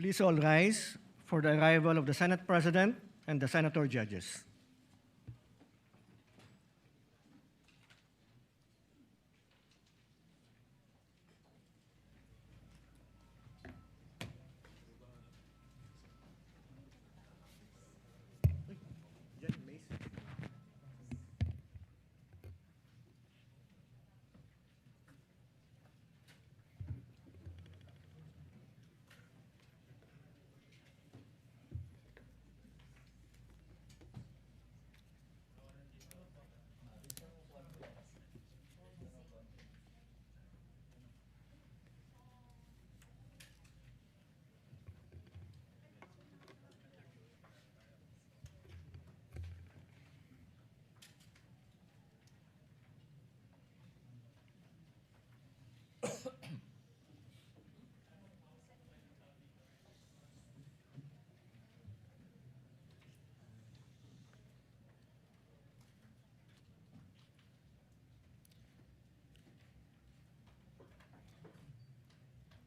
Please all rise for the arrival of the Senate President and the Senator Judges.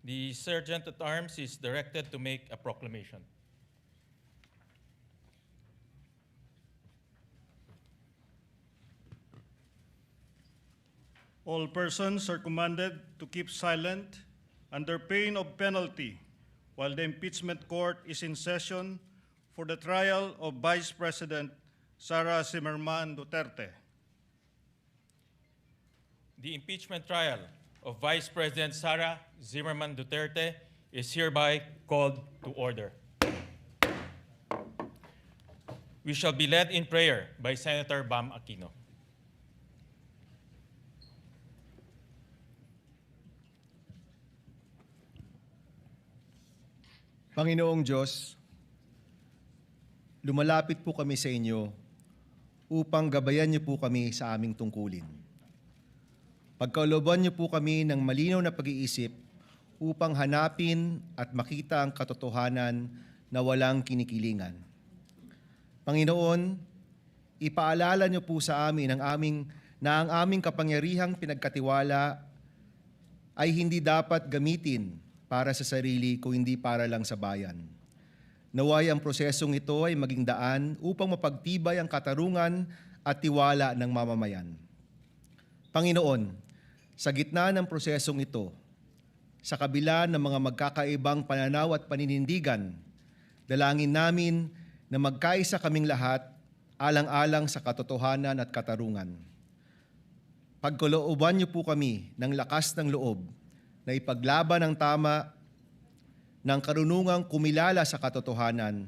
The Sergeant at Arms is directed to make a proclamation. All persons are commanded to keep silent under pain of penalty while the impeachment court is in session for the trial of Vice President Sara Duterte. The impeachment trial of Vice President Sara Duterte is hereby called to order. We shall be led in prayer by Senator Bam Aquino. Panginoong Diyos, lumalapit po kami sa inyo upang gabayan niyo po kami sa aming tungkulin. Pagkalooban niyo po kami ng malinaw na pag-iisip upang hanapin at makita ang katotohanan na walang kinikilingan. Panginoon, ipaalala niyo po sa amin ang aming kapangyarihang pinagkatiwala ay hindi dapat gamitin para sa sarili kung hindi para lang sa bayan. Naway ang prosesong ito ay maging daan upang mapagtibay ang katarungan at tiwala ng mamamayan. Panginoon, sa gitna ng prosesong ito, sa kabila ng mga magkakaibang pananaw at paninindigan, dalangin namin na magkaisa kaming lahat alang-alang sa katotohanan at katarungan. Pagkalooban niyo po kami ng lakas ng loob na ipaglaban ang tama ng karunungang kumilala sa katotohanan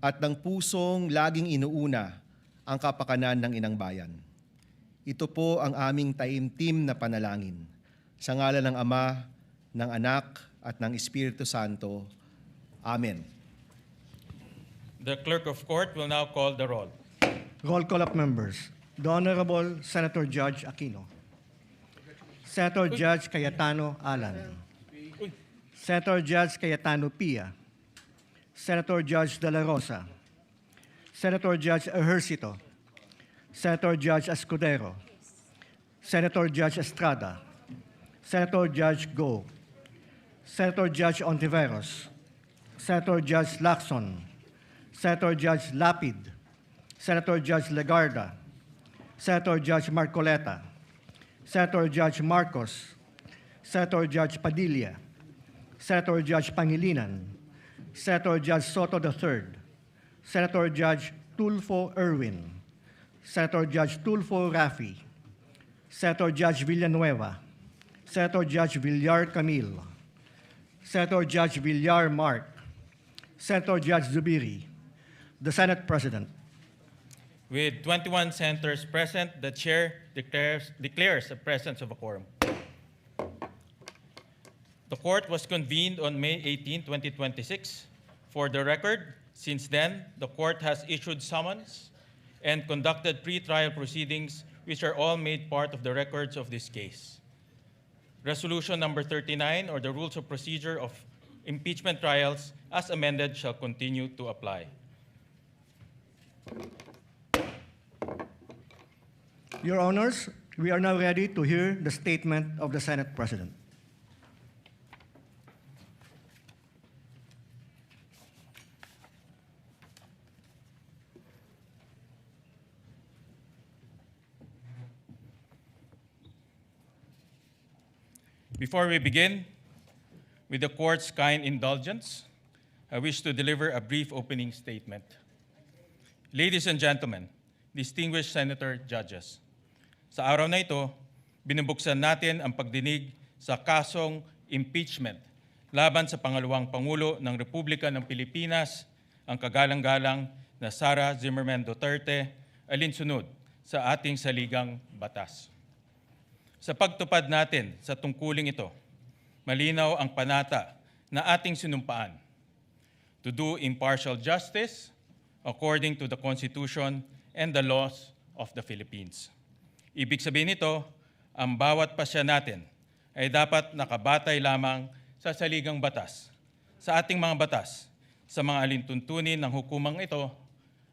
at ng pusong laging inuuna ang kapakanan ng inang bayan. Ito po ang aming taimtim na panalangin. Sa ngalan ng Ama, ng Anak, at ng Espiritu Santo. Amen. The Clerk of Court will now call the roll. Roll call of members. The Honorable Senator Judge Aquino. Senator Judge Cayetano Alan. Senator Judge Cayetano Pia. Senator Judge De La Rosa. Senator Judge Ejercito. Senator Judge Escudero. Senator Judge Estrada. Senator Judge Go. Senator Judge Ontiveros. Senator Judge Lacson. Senator Judge Lapid. Senator Judge Legarda. Senator Judge Marcoleta. Senator Judge Marcos, Senator Judge Padilla, Senator Judge Pangilinan, Senator Judge Soto III, Senator Judge Tulfo Erwin, Senator Judge Tulfo Rafi, Senator Judge Villanueva, Senator Judge Villar Camille, Senator Judge Villar Mark, Senator Judge Zubiri, the Senate President. With 21 senators present, the Chair declares the presence of a quorum. The Court was convened on May 18, 2026. For the record, since then, the Court has issued summons and conducted pre-trial proceedings which are all made part of the records of this case. Resolution number 39, or the Rules of Procedure of Impeachment Trials, as amended, shall continue to apply. Your Honors, we are now ready to hear the statement of the Senate President. Before we begin, with the court's kind indulgence, I wish to deliver a brief opening statement. Ladies and gentlemen, distinguished senator judges, sa araw na ito, binubuksan natin ang pagdinig sa kasong impeachment laban sa pangalawang Pangulo ng Republika ng Pilipinas, ang kagalang-galang na Sara Duterte, alinsunod sa ating saligang batas. Sa pagtupad natin sa tungkuling ito, malinaw ang panata na ating sinumpaan to do impartial justice according to the Constitution and the laws of the Philippines. Ibig sabihin nito, ang bawat pasya natin ay dapat nakabatay lamang sa saligang batas, sa ating mga batas, sa mga alintuntunin ng hukumang ito,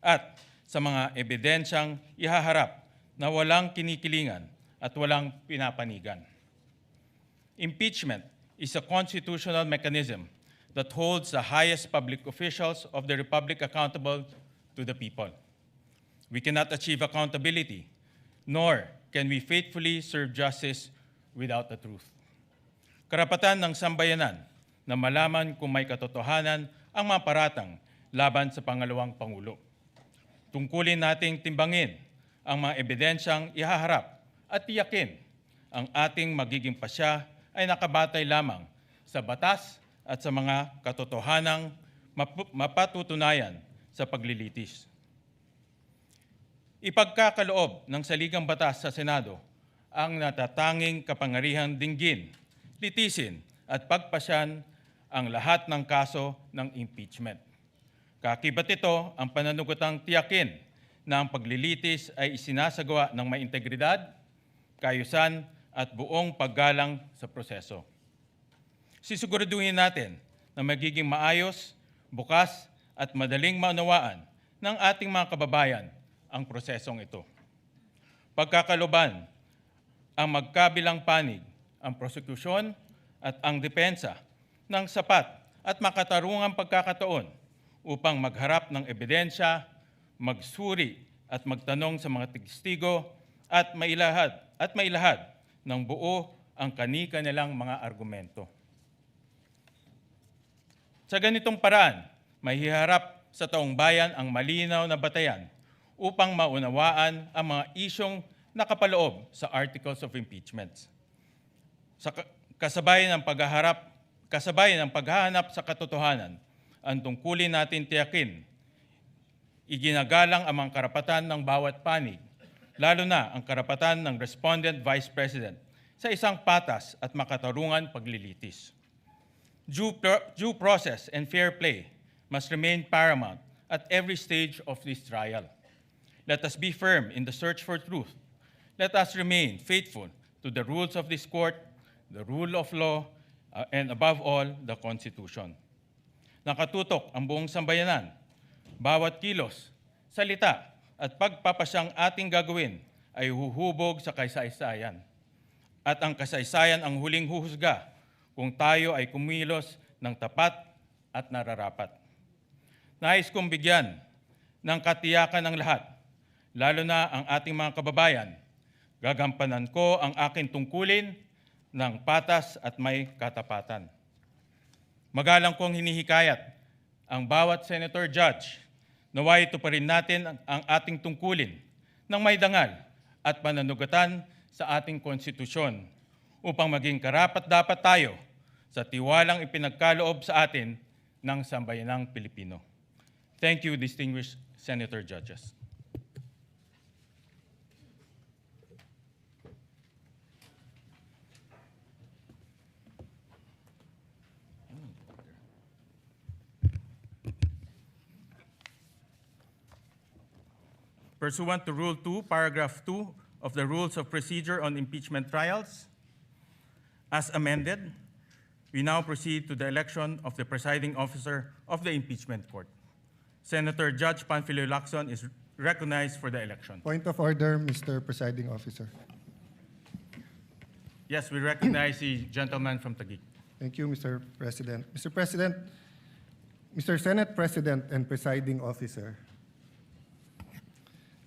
at sa mga ebidensyang ihaharap na walang kinikilingan at walang pinapanigan. Impeachment is a constitutional mechanism that holds the highest public officials of the Republic accountable to the people. We cannot achieve accountability, nor can we faithfully serve justice without the truth. Karapatan ng sambayanan na malaman kung may katotohanan ang mga paratang laban sa pangalawang Pangulo. Tungkulin nating timbangin ang mga ebidensyang ihaharap at tiyakin ang ating magiging pasya ay nakabatay lamang sa batas at sa mga katotohanang mapatutunayan sa paglilitis. Ipagkakaloob ng saligang batas sa Senado ang natatanging kapangyarihang dinggin, litisin at pagpasyan ang lahat ng kaso ng impeachment. Kakibat ito ang pananugutang tiyakin na ang paglilitis ay isinasagawa ng may integridad, kaayusan at buong paggalang sa proseso. Sisiguraduhin natin na magiging maayos, bukas at madaling maunawaan ng ating mga kababayan ang prosesong ito. Pagkakaloban ang magkabilang panig, ang prosekusyon at ang depensa ng sapat at makatarungang pagkakataon upang magharap ng ebidensya, magsuri at magtanong sa mga testigo at mailahad ng buo ang kani-kanilang mga argumento. Sa ganitong paraan, may hiharap sa taong bayan ang malinaw na batayan upang maunawaan ang mga isyong nakapaloob sa Articles of Impeachment. Sa kasabayan ng paghahanap sa katotohanan, ang tungkulin natin tiyakin, iginagalang ang mga karapatan ng bawat panig, lalo na ang karapatan ng respondent vice president sa isang patas at makatarungan paglilitis. Due process and fair play must remain paramount at every stage of this trial. Let us be firm in the search for truth. Let us remain faithful to the rules of this court, the rule of law, and above all, the Constitution. Nakatutok ang buong sambayanan. Bawat kilos, salita, at pagpapasyang ating gagawin ay huhubog sa kasaysayan. At ang kasaysayan ang huling huhusga kung tayo ay kumilos ng tapat at nararapat. Nais kong bigyan ng katiyakan ng lahat, lalo na ang ating mga kababayan. Gagampanan ko ang aking tungkulin ng patas at may katapatan. Magalang kong hinihikayat ang bawat senator judge naway ito pa rin natin ang ating tungkulin ng may dangal at pananugatan sa ating konstitusyon upang maging karapat-dapat tayo sa tiwalang ipinagkaloob sa atin ng sambayanang Pilipino. Thank you, distinguished senator judges. Pursuant to Rule 2, Paragraph 2 of the Rules of Procedure on Impeachment Trials, as amended, we now proceed to the election of the presiding officer of the impeachment court. Senator Judge Panfilo Lacson is recognized for the election. Point of order, Mr. Presiding Officer. Yes, we recognize the gentleman from Taguig. Thank you, Mr. President. Mr. President, Mr. Senate President and Presiding Officer,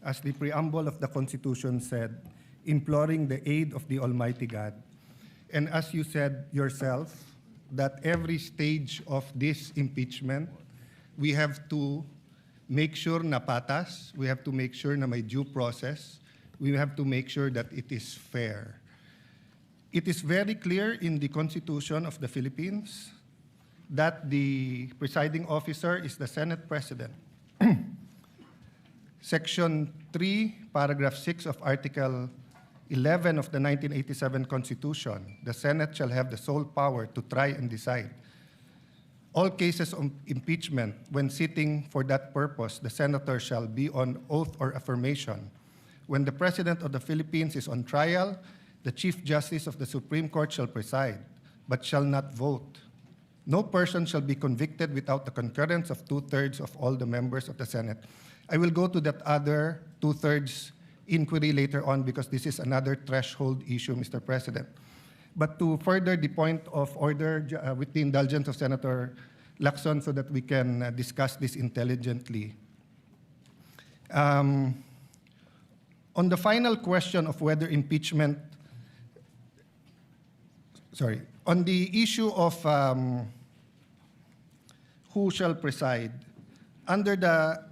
as the preamble of the Constitution said, imploring the aid of the Almighty God, And as you said yourself, that every stage of this impeachment, we have to make sure na patas, we have to make sure na may due process, we have to make sure that it is fair. It is very clear in the Constitution of the Philippines that the presiding officer is the Senate President. Section 3, paragraph 6 of Article 11 of the 1987 Constitution, the Senate shall have the sole power to try and decide all cases of impeachment. When sitting for that purpose, the senator shall be on oath or affirmation. When the President of the Philippines is on trial, the Chief Justice of the Supreme Court shall preside, but shall not vote. No person shall be convicted without the concurrence of 2/3 of all the members of the Senate. I will go to that other 2/3 inquiry later on because this is another threshold issue, Mr. President. But to further the point of order with the indulgence of Senator Lacson so that we can discuss this intelligently. On the final question of whether impeachment, on the issue of who shall preside, under the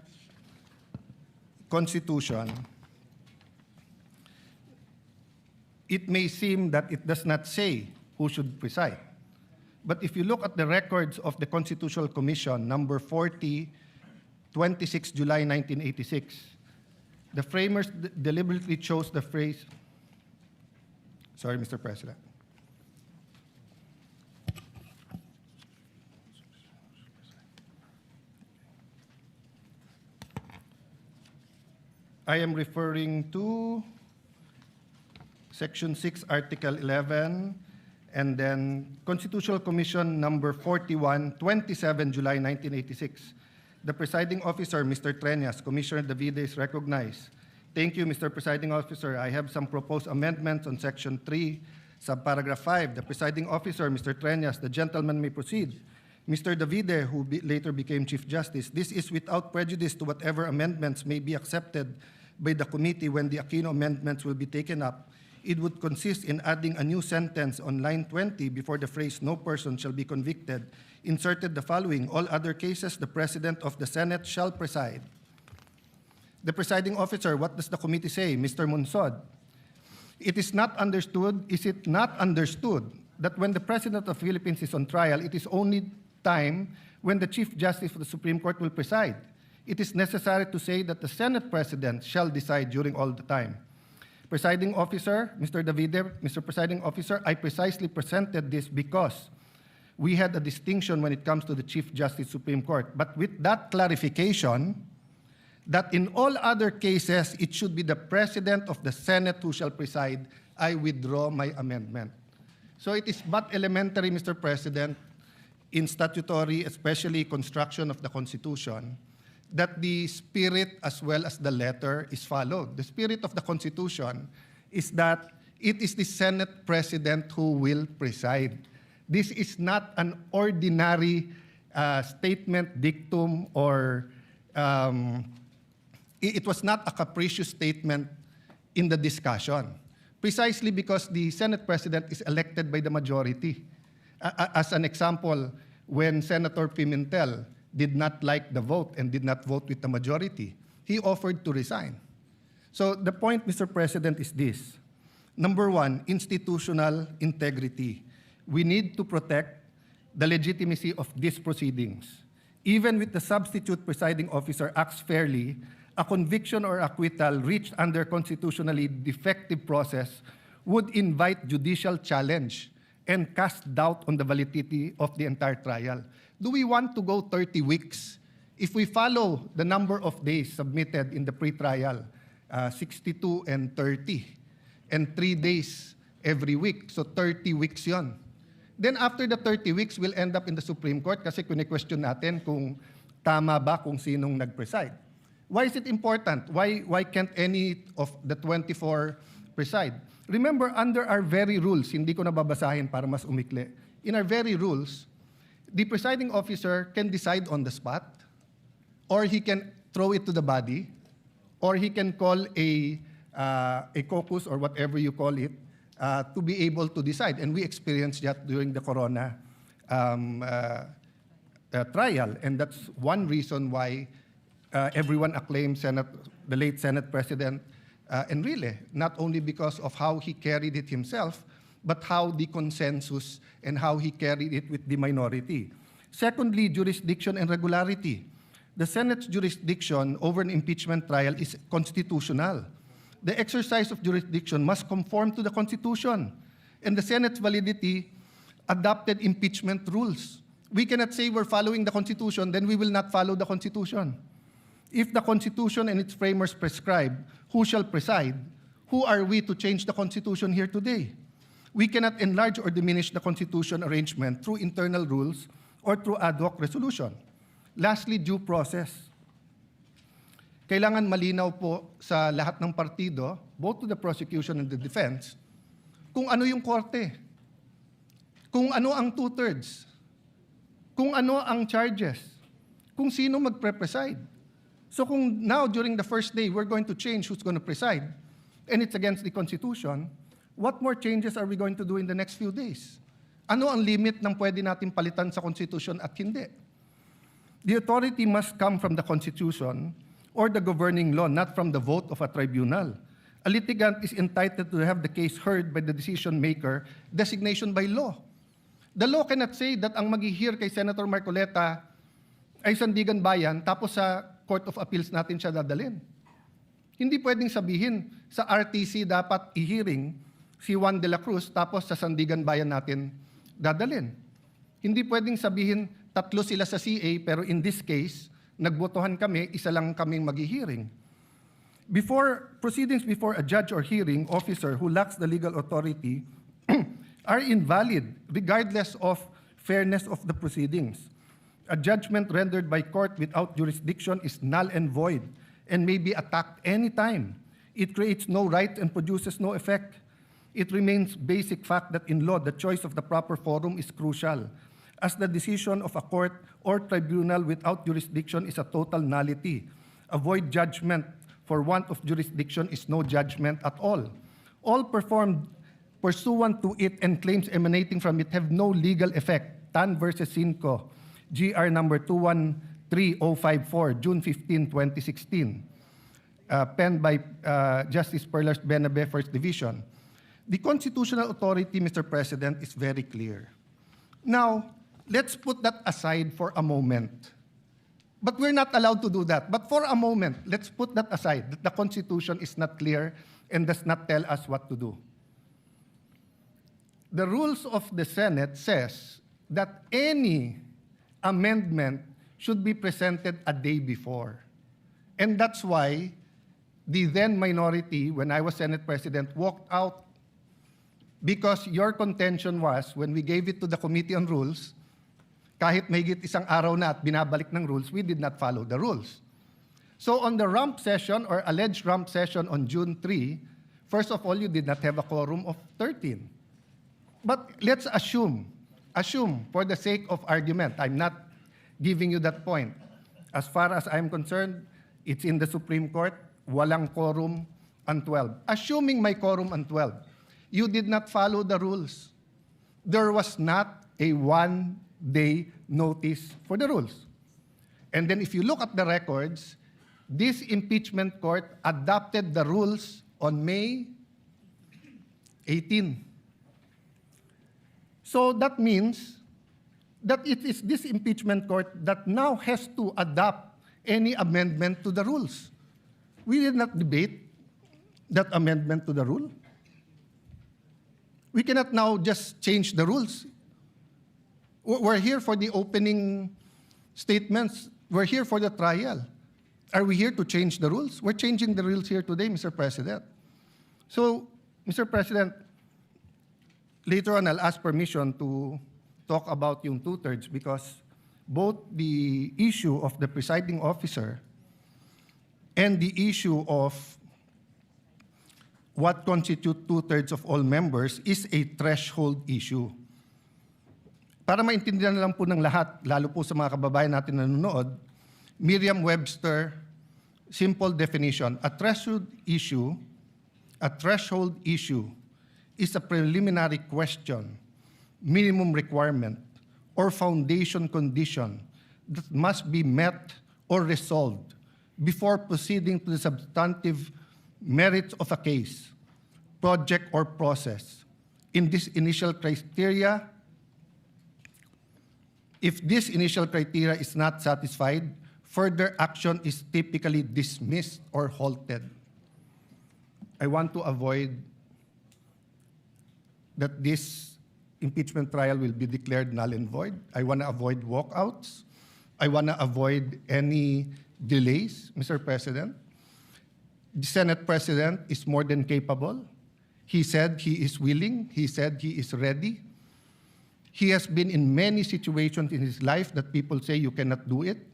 Constitution, it may seem that it does not say who should preside. But if you look at the records of the Constitutional Commission, number 40, 26 July 1986, the framers deliberately chose the phrase, sorry, Mr. President. I am referring to Section 6, Article 11, and then Constitutional Commission number 41, 27 July 1986. The presiding officer, Mr. Treñas, Commissioner Davide is recognized. Thank you, Mr. Presiding Officer. I have some proposed amendments on Section 3, subparagraph 5. The presiding officer, Mr. Treñas, the gentleman may proceed. Mr. Davide, who later became Chief Justice, this is without prejudice to whatever amendments may be accepted by the committee when the Aquino amendments will be taken up. It would consist in adding a new sentence on line 20 before the phrase "no person shall be convicted," inserted the following: all other cases, the President of the Senate shall preside. The presiding officer, what does the committee say? Mr. Munsod, is it not understood that when the President of the Philippines is on trial, it is only time when the Chief Justice of the Supreme Court will preside? It is necessary to say that the Senate President shall decide during all the time. Presiding officer, Mr. Davide, Mr. Presiding Officer, I precisely presented this because we had a distinction when it comes to the Chief Justice Supreme Court. But with that clarification, that in all other cases, it should be the President of the Senate who shall preside, I withdraw my amendment. So it is but elementary, Mr. President, in statutory, especially construction of the Constitution, that the spirit as well as the letter is followed. The spirit of the Constitution is that it is the Senate President who will preside. This is not an ordinary statement, dictum, or it was not a capricious statement in the discussion, precisely because the Senate President is elected by the majority. As an example, when Senator Pimentel did not like the vote and did not vote with the majority, he offered to resign. So the point, Mr. President, is this. Number one, institutional integrity. We need to protect the legitimacy of these proceedings. Even with the substitute presiding officer acts fairly, a conviction or acquittal reached under constitutionally defective process would invite judicial challenge and cast doubt on the validity of the entire trial. Do we want to go 30 weeks? If we follow the number of days submitted in the pre-trial, 62 and 30, and 3 days every week, so 30 weeks yon. Then after the 30 weeks, we'll end up in the Supreme Court kasi kune-question natin kung tama ba kung sinong nag-preside. Why is it important? Why can't any of the 24 preside? Remember, under our very rules, hindi ko nababasahin para mas umikli, in our very rules, the presiding officer can decide on the spot, or he can throw it to the body, or he can call a caucus or whatever you call it to be able to decide. And we experienced that during the Corona trial. And that's one reason why everyone acclaimed the late Senate President Enrile, not only because of how he carried it himself, but how the consensus and how he carried it with the minority. Secondly, jurisdiction and regularity. The Senate's jurisdiction over an impeachment trial is constitutional. The exercise of jurisdiction must conform to the Constitution, and the Senate's validity adopted impeachment rules. We cannot say we're following the Constitution, then we will not follow the Constitution. If the Constitution and its framers prescribe who shall preside, who are we to change the Constitution here today? We cannot enlarge or diminish the Constitution arrangement through internal rules or through ad hoc resolution. Lastly, due process. Kailangan malinaw po sa lahat ng partido, both to the prosecution and the defense, kung ano yung korte, kung ano ang two-thirds, kung ano ang charges, kung sino magpre-preside. So kung now, during the first day, we're going to change who's going to preside, and it's against the Constitution, what more changes are we going to do in the next few days? Ano ang limit ng pwede natin palitan sa Constitution at hindi? The authority must come from the Constitution or the governing law, not from the vote of a tribunal. A litigant is entitled to have the case heard by the decision maker, designation by law. The law cannot say that ang mag-hear kay Senator Marcoleta ay Sandigan Bayan, tapos sa Court of Appeals natin siya dadalhin. Hindi pwedeng sabihin sa RTC dapat i-hearing si Juan de la Cruz, tapos sa Sandigan Bayan natin dadalhin. Hindi pwedeng sabihin tatlo sila sa CA, pero in this case, nagbotohan kami, isa lang kaming mag-hearing. Proceedings before a judge or hearing officer who lacks the legal authority are invalid regardless of fairness of the proceedings. A judgment rendered by court without jurisdiction is null and void and may be attacked anytime. It creates no right and produces no effect. It remains basic fact that in law, the choice of the proper forum is crucial, as the decision of a court or tribunal without jurisdiction is a total nullity. A void judgment for want of jurisdiction is no judgment at all. All performed pursuant to it and claims emanating from it have no legal effect. Tan versus Cinco, GR number 213054, June 15, 2016. Penned by Justice Perlas Benabe, First Division. The constitutional authority, Mr. President, is very clear. Now, let's put that aside for a moment. But we're not allowed to do that. But for a moment, let's put that aside, that the Constitution is not clear and does not tell us what to do. The rules of the Senate says that any amendment should be presented a day before. And that's why the then minority, when I was Senate President, walked out, because your contention was, when we gave it to the Committee on Rules, kahit mahigit isang araw na at binabalik ng rules, we did not follow the rules. So on the rump session or alleged rump session on June 3, first of all, you did not have a quorum of 13. But let's assume for the sake of argument, I'm not giving you that point. As far as I'm concerned, it's in the Supreme Court, walang quorum on 12. Assuming may quorum on 12, you did not follow the rules. There was not a one-day notice for the rules. And then if you look at the records, this impeachment court adopted the rules on May 18. So that means that it is this impeachment court that now has to adopt any amendment to the rules. We did not debate that amendment to the rule. We cannot now just change the rules. We're here for the opening statements. We're here for the trial. Are we here to change the rules? We're changing the rules here today, Mr. President. So, Mr. President, later on I'll ask permission to talk about yung two-thirds, because both the issue of the presiding officer and the issue of what constitutes two-thirds of all members is a threshold issue. Para maintindihan lang po ng lahat, lalo po sa mga kababayan natin na nanonood, Merriam-Webster, simple definition, a threshold issue is a preliminary question, minimum requirement, or foundation condition that must be met or resolved before proceeding to the substantive merits of a case, project, or process. In this initial criteria, if this initial criteria is not satisfied, further action is typically dismissed or halted. I want to avoid that this impeachment trial will be declared null and void. I want to avoid walkouts. I want to avoid any delays, Mr. President. The Senate President is more than capable. He said he is willing. He said he is ready. He has been in many situations in his life that people say you cannot do it,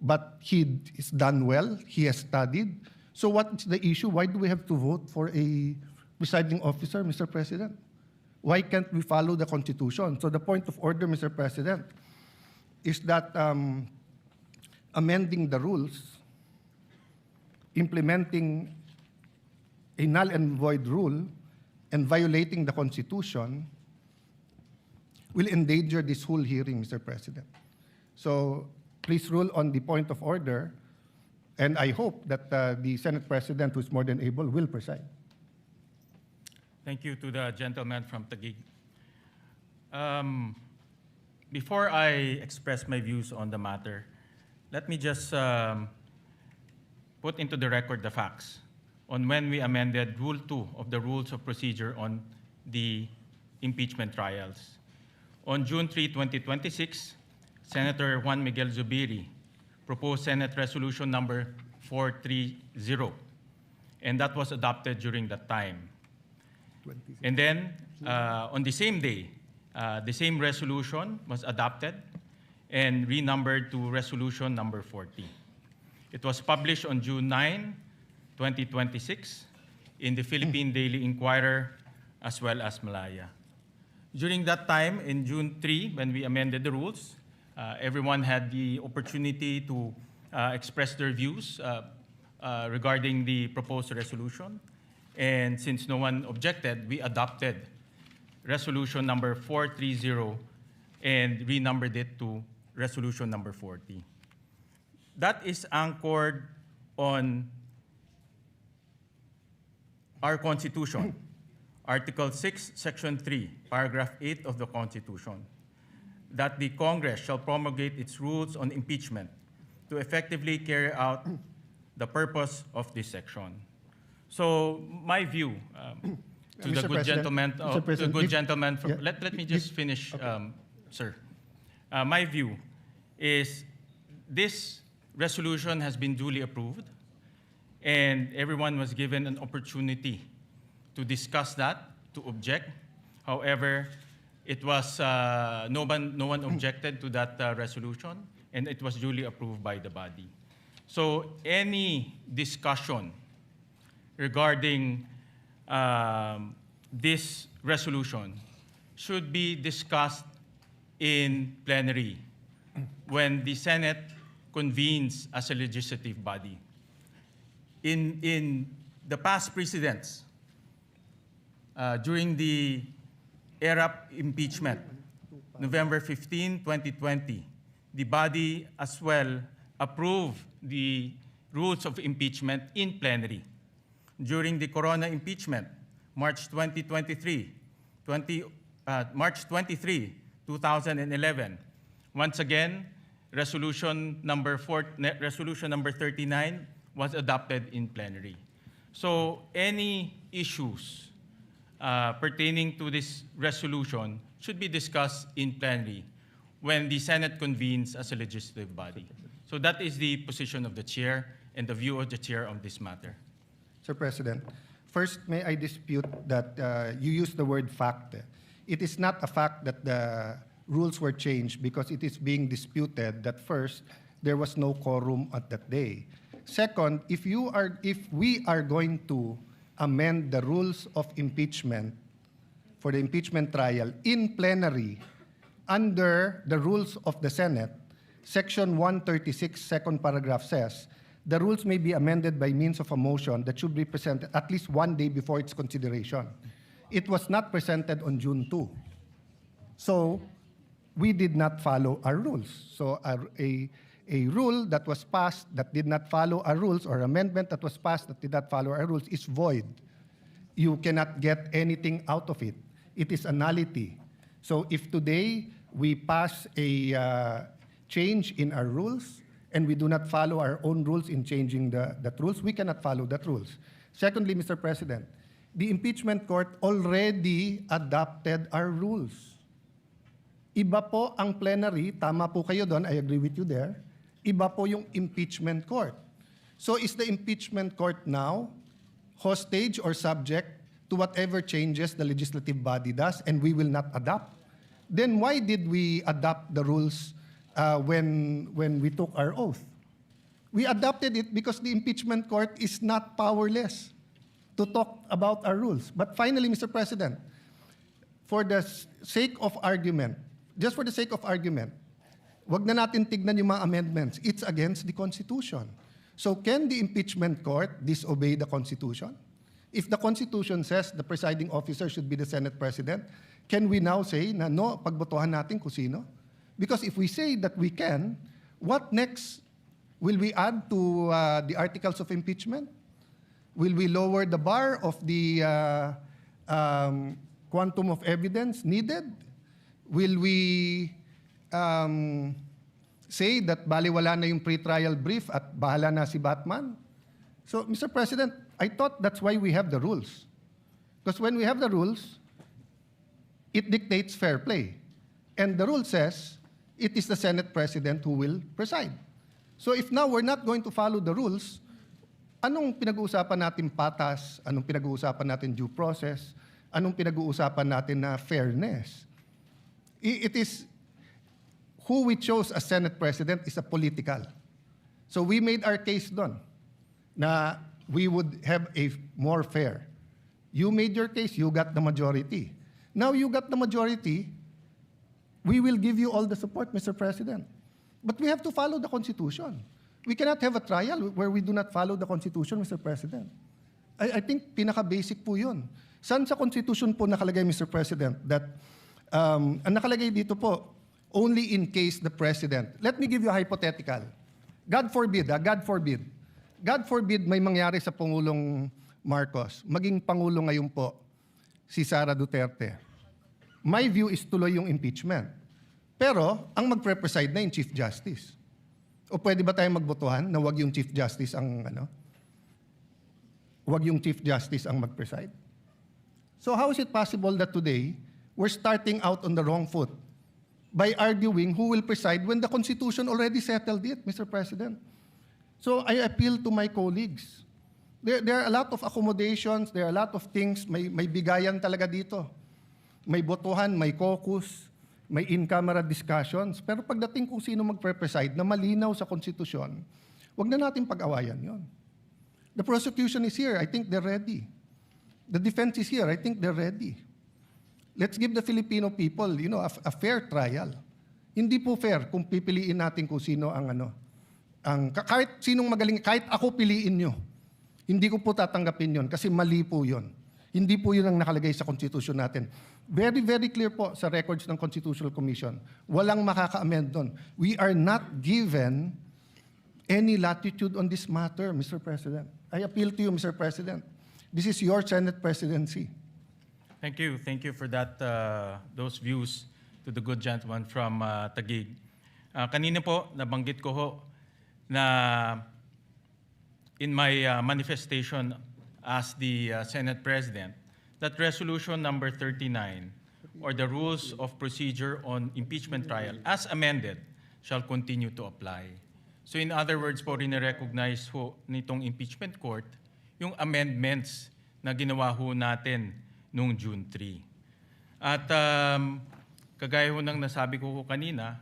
but he has done well. He has studied. So what's the issue? Why do we have to vote for a presiding officer, Mr. President? Why can't we follow the Constitution? So the point of order, Mr. President, is that amending the rules, implementing a null and void rule, and violating the Constitution will endanger this whole hearing, Mr. President. So please rule on the point of order, and I hope that the Senate President, who is more than able, will preside. Thank you to the gentleman from Taguig. Before I express my views on the matter, let me just put into the record the facts on when we amended Rule 2 of the Rules of Procedure on the impeachment trials. On June 3, 2026, Senator Juan Miguel Zubiri proposed Senate Resolution number 430, and that was adopted during that time. And then, on the same day, the same resolution was adopted and renumbered to Resolution number 40. It was published on June 9, 2026, in the Philippine Daily Inquirer, as well as Malaya. During that time, in June 3, when we amended the rules, everyone had the opportunity to express their views regarding the proposed resolution. And since no one objected, we adopted Resolution number 430 and renumbered it to Resolution number 40. That is anchored on our Constitution, Article 6, Section 3, Paragraph 8 of the Constitution, that the Congress shall promulgate its rules on impeachment to effectively carry out the purpose of this section. So my view to the Mr. good gentleman, Mr. President, to the good gentleman from, yeah, let me just finish, sir. My view is this resolution has been duly approved, and everyone was given an opportunity to discuss that, to object. However, it was no one objected to that resolution, and it was duly approved by the body. So any discussion regarding this resolution should be discussed in plenary when the Senate convenes as a legislative body. In the past precedents, during the ERAP impeachment, November 15, 2020, the body as well approved the rules of impeachment in plenary. During the Corona impeachment, March 23, 2011, once again, resolution number 39 was adopted in plenary. So any issues pertaining to this resolution should be discussed in plenary when the Senate convenes as a legislative body. So that is the position of the chair and the view of the chair on this matter. Sir President, first, may I dispute that you used the word fact. It is not a fact that the rules were changed because it is being disputed that first, there was no quorum at that day. Second, if we are going to amend the rules of impeachment for the impeachment trial in plenary under the rules of the Senate, Section 136, second paragraph says, the rules may be amended by means of a motion that should be presented at least one day before its consideration. it was not presented on June 2. So we did not follow our rules. So a rule that was passed that did not follow our rules, or amendment that was passed that did not follow our rules, is void. You cannot get anything out of it. It is a nullity. So if today we pass a change in our rules and we do not follow our own rules in changing that rules, we cannot follow that rules. Secondly, Mr. President, the impeachment court already adopted our rules. Iba po ang plenary, tama po kayo doon, I agree with you there. Iba po yung impeachment court. So is the impeachment court now hostage or subject to whatever changes the legislative body does, and we will not adopt? Then why did we adopt the rules when we took our oath? We adopted it because the impeachment court is not powerless to talk about our rules. But finally, Mr. President, for the sake of argument, just for the sake of argument, wag na natin tignan yung mga amendments. It's against the Constitution. So can the impeachment court disobey the Constitution? If the Constitution says the presiding officer should be the Senate President, can we now say na no, pagbotohan natin kung sino? Because if we say that we can, what next? Will we add to the articles of impeachment? Will we lower the bar of the quantum of evidence needed? Will we say that baliwala na yung pre-trial brief at bahala na si Batman? So, Mr. President, I thought that's why we have the rules. Because when we have the rules, it dictates fair play. And the rule says it is the Senate President who will preside. So if now we're not going to follow the rules, anong pinag-uusapan natin patas? Anong pinag-uusapan natin due process? Anong pinag-uusapan natin na fairness? It is who we chose as Senate President is a political. So we made our case doon na we would have a more fair. You made your case, you got the majority. Now you got the majority, we will give you all the support, Mr. President. But we have to follow the Constitution. We cannot have a trial where we do not follow the Constitution, Mr. President. I think pinaka-basic po yun. Saan sa Constitution po nakalagay, Mr. President, that ang nakalagay dito po, only in case the President. Let me give you a hypothetical. God forbid, God forbid. God forbid may mangyari sa Pangulong Marcos, maging Pangulo ngayon po, si Sara Duterte. My view is tuloy yung impeachment. Pero, ang magpre-preside na yung Chief Justice. O pwede ba tayong magbotohan na wag yung Chief Justice ang, wag yung Chief Justice ang mag-preside? So how is it possible that today, we're starting out on the wrong foot by arguing who will preside when the Constitution already settled it, Mr. President? So I appeal to my colleagues. There are a lot of accommodations, there are a lot of things, may bigayan talaga dito. May botohan, may caucus, may in-camera discussions. Pero pagdating kung sino magpre-preside na malinaw sa konstitusyon, wag na natin pag-awayan yon. The prosecution is here. I think they're ready. The defense is here. I think they're ready. Let's give the Filipino people, a fair trial. Hindi po fair kung pipiliin natin kung sino ang kahit sinong magaling, kahit ako piliin nyo. Hindi ko po tatanggapin yon kasi mali po yon. Hindi po yun ang nakalagay sa Constitution natin. Very, very clear po sa records ng Constitutional Commission. Walang makaka-amend doon. We are not given any latitude on this matter, Mr. President. I appeal to you, Mr. President. This is your Senate presidency. Thank you. Thank you for that, those views to the good gentleman from Taguig. Kanina po, nabanggit ko ho na in my manifestation as the Senate President, that resolution number 39, or the rules of procedure on impeachment trial, as amended, shall continue to apply. So in other words po, rin-recognize ho nitong impeachment court yung amendments na ginawa ho natin noong June 3. At kagaya ho ng nasabi ko kanina,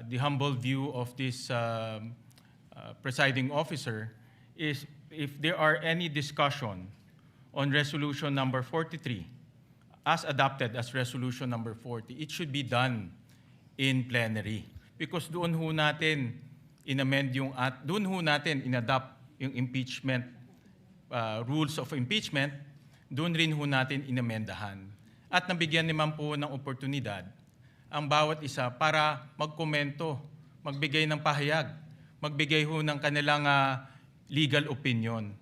the humble view of this presiding officer is if there are any discussion on resolution number 43, as adopted as resolution number 40, it should be done in plenary. Because doon ho natin in-amend doon ho natin in-adopt yung impeachment, rules of impeachment doon rin ho natin inamendahan. At nabigyan naman po ng oportunidad ang bawat isa para magkomento, magbigay ng pahayag, magbigay ho ng kanilang legal opinion.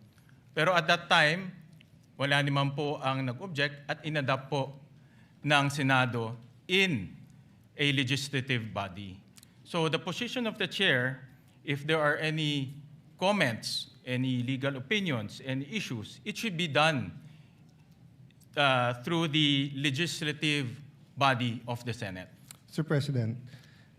Pero at that time, wala naman po ang nag-object at inadapt po ng Senado in a legislative body. So the position of the chair, if there are any comments, any legal opinions, any issues, it should be done through the legislative body of the Senate. Mr. President,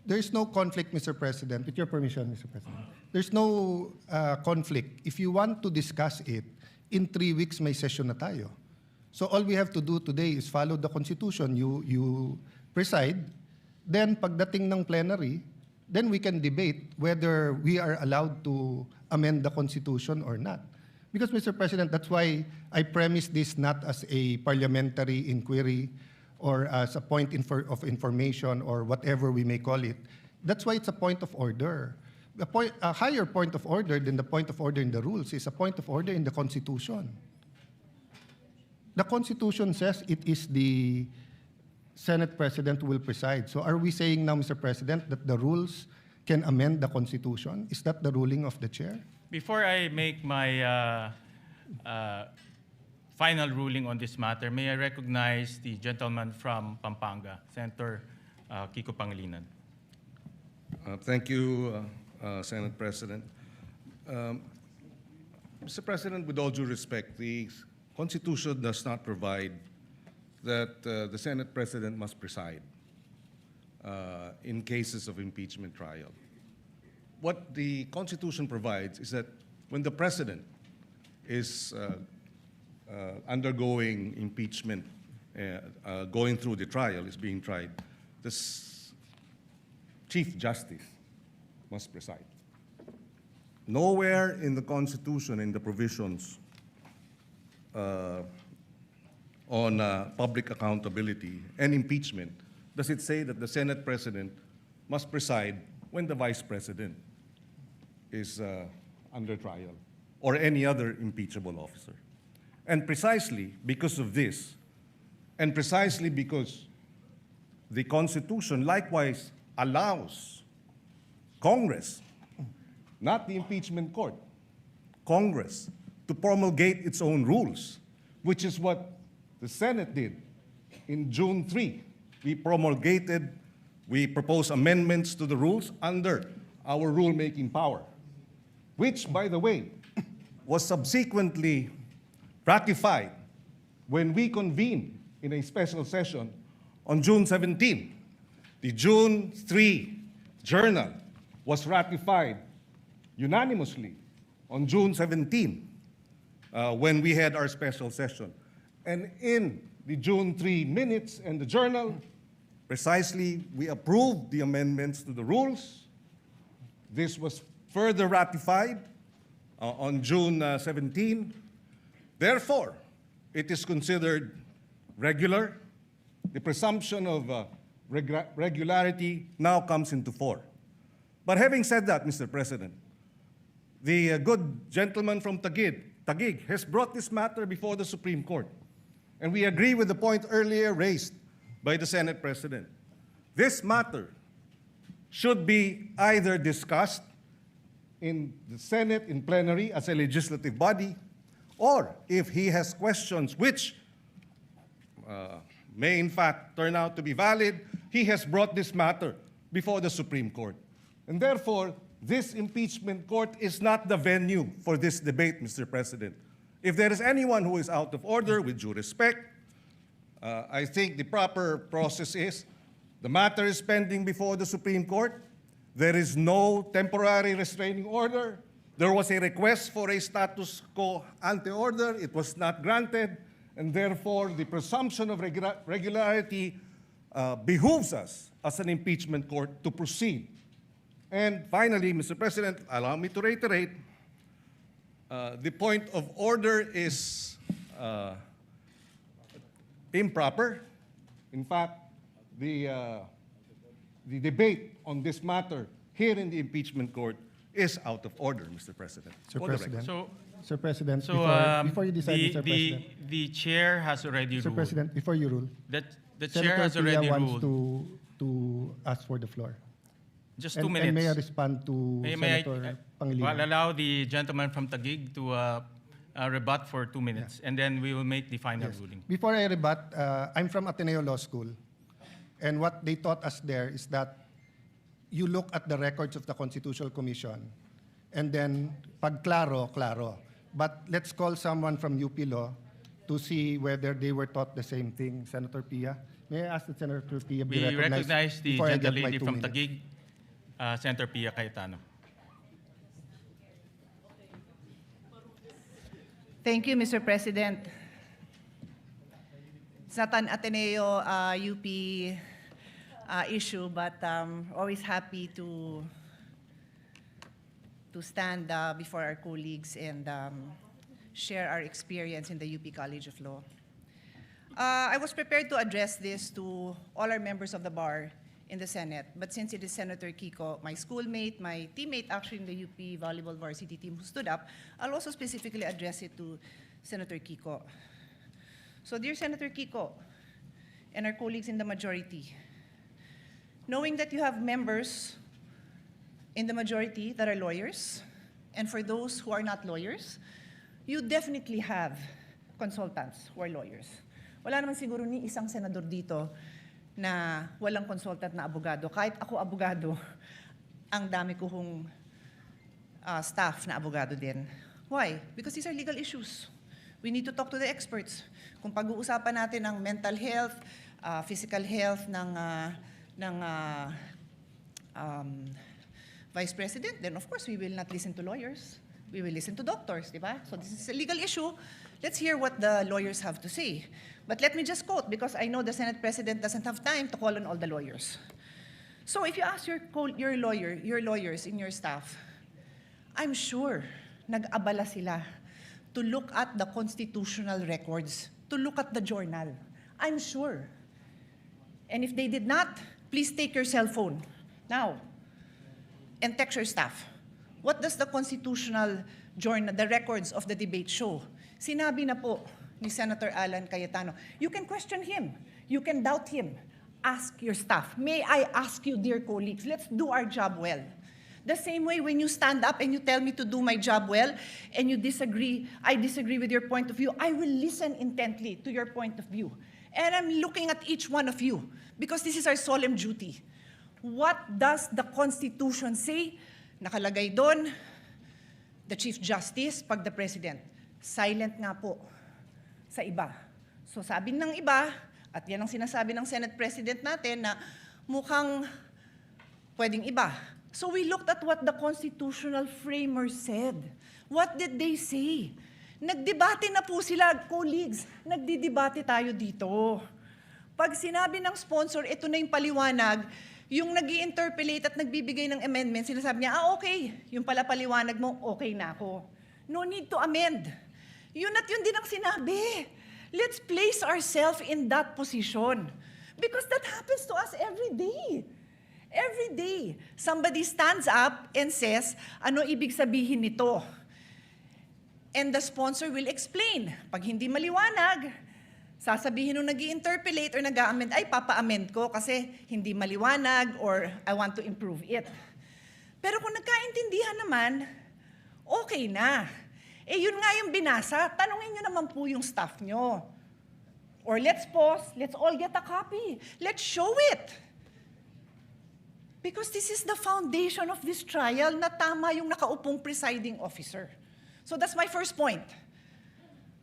there is no conflict, Mr. President. With your permission, Mr. President. There's no conflict. If you want to discuss it, in 3 weeks may session na tayo. So all we have to do today is follow the Constitution. You preside, then pagdating ng plenary, then we can debate whether we are allowed to amend the Constitution or not. Because, Mr. President, that's why I premise this not as a parliamentary inquiry or as a point of information or whatever we may call it. That's why it's a point of order. A higher point of order than the point of order in the rules is a point of order in the Constitution. The Constitution says it is the Senate President who will preside. So are we saying now, Mr. President, that the rules can amend the Constitution? Is that the ruling of the chair? Before I make my final ruling on this matter, may I recognize the gentleman from Pampanga, Senator Kiko Pangilinan. Thank you, Senate President. Mr. President, with all due respect, the Constitution does not provide that the Senate President must preside in cases of impeachment trial. What the Constitution provides is that when the President is undergoing impeachment, going through the trial, is being tried, the Chief Justice must preside. Nowhere in the Constitution, in the provisions on public accountability and impeachment, does it say that the Senate President must preside when the Vice President is under trial or any other impeachable officer. And precisely because of this, and precisely because the Constitution likewise allows Congress, not the impeachment court, Congress, to promulgate its own rules, which is what the Senate did in June 3. We proposed amendments to the rules under our rulemaking power, which, by the way, was subsequently ratified when we convened in a special session on June 17. The June 3 journal was ratified unanimously on June 17 when we had our special session. And in the June 3 minutes and the journal, precisely we approved the amendments to the rules. This was further ratified on June 17. Therefore, it is considered regular. The presumption of regularity now comes into force. But having said that, Mr. President, the good gentleman from Taguig has brought this matter before the Supreme Court. And we agree with the point earlier raised by the Senate President. This matter should be either discussed in the Senate in plenary as a legislative body, or if he has questions which may in fact turn out to be valid, he has brought this matter before the Supreme Court. And therefore, this impeachment court is not the venue for this debate, Mr. President. If there is anyone who is out of order, with due respect, I think the proper process is the matter is pending before the Supreme Court. There is no temporary restraining order. There was a request for a status quo ante order. It was not granted. And therefore, the presumption of regularity behooves us as an impeachment court to proceed. And finally, Mr. President, allow me to reiterate, the point of order is improper. In fact, the debate on this matter here in the impeachment court is out of order, Mr. President. Sir For the record. President. So, Sir President, so before you decide, Mr. President. the chair has already Mr. ruled. President, before you rule, That the chair Senator has Pia already wants ruled. to ask for the floor. Just And 2 minutes. may I respond to May Senator I'll Pangilinan? allow the gentleman from Taguig to rebut for 2 minutes, and then we will make the final Yes. ruling. Before I rebut, I'm from Ateneo Law School, and what they taught us there is that you look at the records of the Constitutional Commission, and then pag klaro, klaro. But let's call someone from UP Law to see whether they were taught the same thing. Senator Pia, may I ask that Senator Pia be We recognized recognize the before I get my gentlelady 2 from minutes? Taguig, Senator Pia Cayetano. Thank you, Mr. President. It's not an Ateneo UP issue, but always happy to stand before our colleagues and share our experience in the UP College of Law. I was prepared to address this to all our members of the bar in the Senate, but since it is Senator Kiko, my schoolmate, my teammate actually in the UP volleyball varsity team who stood up, I'll also specifically address it to Senator Kiko. So dear Senator Kiko and our colleagues in the majority, knowing that you have members in the majority that are lawyers, and for those who are not lawyers, you definitely have consultants who are lawyers. Wala naman siguro ni isang senador dito na walang consultant na abogado. Kahit ako abogado, ang dami ko hong staff na abogado din. Why? Because these are legal issues. We need to talk to the experts. Kung pag-uusapan natin ang mental health, physical health ng Vice President, then of course we will not listen to lawyers. We will listen to doctors, di ba? So this is a legal issue. Let's hear what the lawyers have to say. But let me just quote, because I know the Senate President doesn't have time to call on all the lawyers. So if you ask your lawyers in your staff, I'm sure nag-abala sila to look at the constitutional records, to look at the journal. I'm sure. And if they did not, please take your cell phone now and text your staff. What does the constitutional journal, the records of the debate show? Sinabi na po ni Senator Alan Cayetano, you can question him, you can doubt him, ask your staff. May I ask you, dear colleagues, let's do our job well. The same way when you stand up and you tell me to do my job well and you disagree, I disagree with your point of view, I will listen intently to your point of view. And I'm looking at each one of you because this is our solemn duty. What does the Constitution say? Nakalagay doon, the Chief Justice, pag the President. Silent nga po sa iba. So sabi ng iba, at yan ang sinasabi ng Senate President natin na mukhang pwedeng iba. So we looked at what the constitutional framers said. What did they say? Nagdebate na po sila, colleagues. Nagdidebate tayo dito. Pag sinabi ng sponsor, ito na yung paliwanag, yung nag-i-interpolate at nagbibigay ng amendment, sinasabi niya, okay, yung pala paliwanag mo, okay na ako. No need to amend. Yun at yun din ang sinabi. Let's place ourselves in that position. Because that happens to us every day. Every day, somebody stands up and says, ano ibig sabihin nito? And the sponsor will explain. Pag hindi maliwanag, sasabihin nung nag-i-interpolate or nag-a-amend, ay, papa-amend ko kasi hindi maliwanag or I want to improve it. Pero kung nagkaintindihan naman, okay na. Eh, yun nga yung binasa. Tanungin nyo naman po yung staff nyo. Or let's pause, let's all get a copy. Let's show it. Because this is the foundation of this trial na tama yung nakaupong presiding officer. So that's my first point.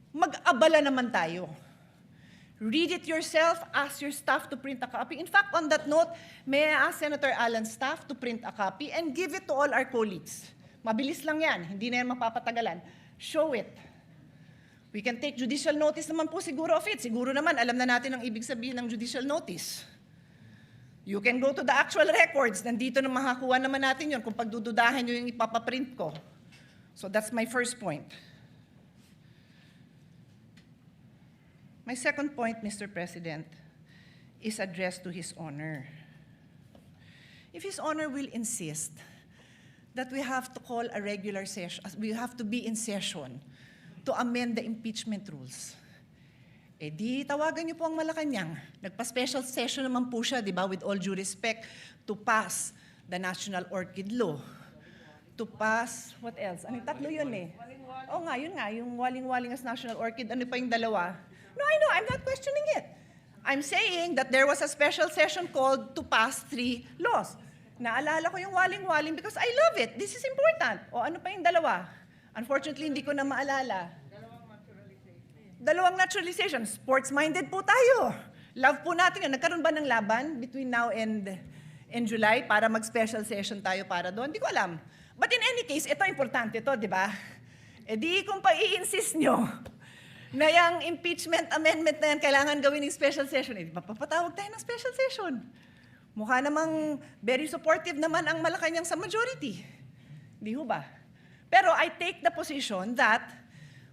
Mag-abala naman tayo. Read it yourself, ask your staff to print a copy. In fact, on that note, may I ask Senator Alan's staff to print a copy and give it to all our colleagues. Mabilis lang yan, hindi na yan mapapatagalan. Show it. We can take judicial notice naman po siguro of it. Siguro naman, alam na natin ang ibig sabihin ng judicial notice. You can go to the actual records. Nandito na makakuha naman natin yun kung pagdududahan nyo yung ipapaprint ko. So that's my first point. My second point, Mr. President, is addressed to His Honor. If His Honor will insist that we have to call a regular session, we have to be in session to amend the impeachment rules. Eh di, tawagan niyo po ang Malacanang. Nagpa-special session naman po siya, di ba, with all due respect, to pass the National Orchid Law. To pass, what else? Ano, tatlo yun eh. Oo nga, yun nga, yung waling-waling as National Orchid, ano pa yung dalawa? No, I know, I'm not questioning it. I'm saying that there was a special session called to pass 3 laws. Naalala ko yung waling-waling because I love it. This is important. O ano pa yung dalawa? Unfortunately, hindi ko na maalala. Dalawang naturalization. Sports-minded po tayo. Love po natin yun. Nagkaroon ba ng laban between now and July para mag-special session tayo para doon? Hindi ko alam. But in any case, ito importante to, di ba? E di kung pa-i-insist nyo na yung impeachment amendment na yan kailangan gawin ng special session, eh, mapapatawag tayo ng special session. Mukha namang very supportive naman ang Malacanang sa majority. Di ho ba? Pero I take the position that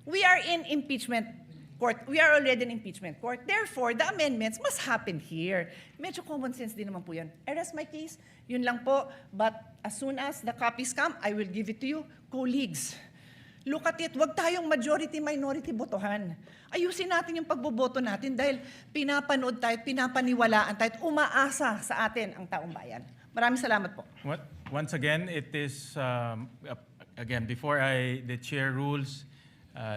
we are in impeachment court. We are already in impeachment court. Therefore, the amendments must happen here. Medyo common sense din naman po yan. I rest my case. Yun lang po. But as soon as the copies come, I will give it to you. Colleagues, look at it. Huwag tayong majority-minority botohan. Ayusin natin yung pagboboto natin dahil pinapanood tayo, pinapaniwalaan tayo, at umaasa sa atin ang taong bayan. Maraming salamat po. Once again, it is, again, before the chair rules,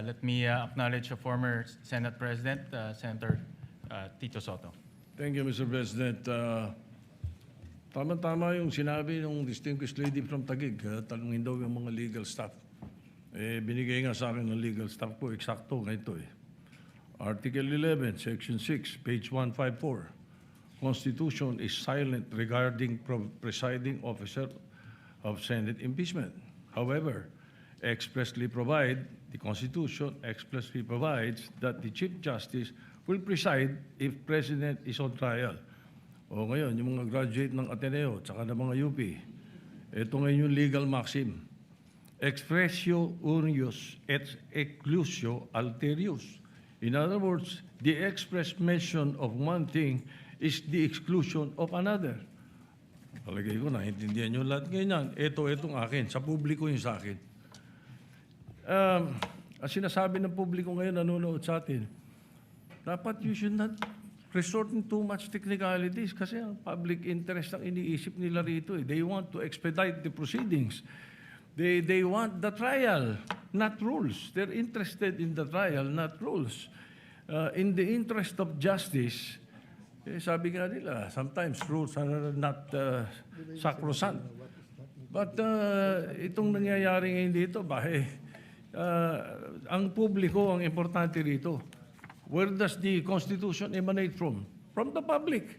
let me acknowledge a former Senate President, Senator Tito Soto. Thank you, Mr. President. Tama-tama yung sinabi ng distinguished lady from Taguig. Tanungin daw yung mga legal staff. Eh, binigay nga sa akin ng legal staff ko, eksakto ganito eh. Article 11, Section 6, page 154. Constitution is silent regarding presiding officer of Senate impeachment. However, the Constitution expressly provides that the Chief Justice will preside if President is on trial. O ngayon, yung mga graduate ng Ateneo, tsaka ng mga UP, ito ngayon yung legal maxim. Expressio unius et exclusio alterius. In other words, the express mention of one thing is the exclusion of another. Palagay ko, naintindihan nyo lahat ganyan. Itong akin, sa publiko yung sa akin. Ang sinasabi ng publiko ngayon, nanonood sa atin, dapat you should not resort in too much technicalities kasi ang public interest ang iniisip nila rito. They want to expedite the proceedings. They want the trial, not rules. They're interested in the trial, not rules. In the interest of justice, sabi nga nila, sometimes rules are not sacrosanct. But itong nangyayari ngayon dito, ang publiko ang importante rito. Where does the Constitution emanate from? From the public,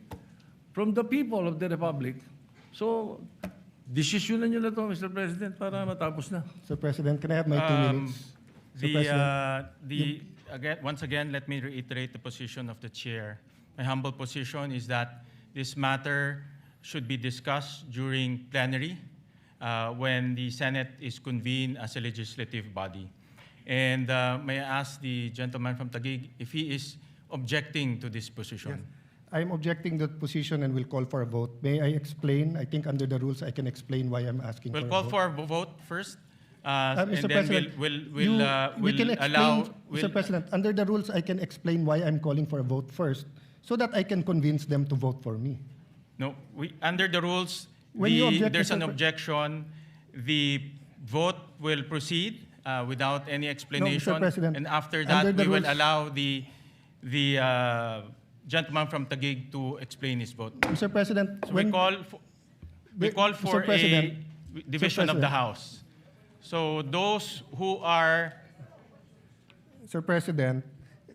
from the people of the Republic. So, desisyonan nyo na to, Mr. President, para matapos na. Sir President, can I have my 2 minutes? Sir President. Once again, let me reiterate the position of the chair. My humble position is that this matter should be discussed during plenary when the Senate is convened as a legislative body. And may I ask the gentleman from Taguig if he is objecting to this position? Yes. I'm objecting that position and will call for a vote. May I explain? I think under the rules I can explain why I'm asking We'll for a call vote. for a vote first, and Mr. then President, we'll allow. Mr. President, under the rules I can explain why I'm calling for a vote first so that I can convince them to vote for me. No, under the rules, When you object, there's an Mr. objection. The vote will proceed without any explanation. President, and after under that, the we will rules- allow the gentleman from Taguig to explain his vote. Mr. President, So we call for Mr. President, a division of the President. House. So those who are Sir President,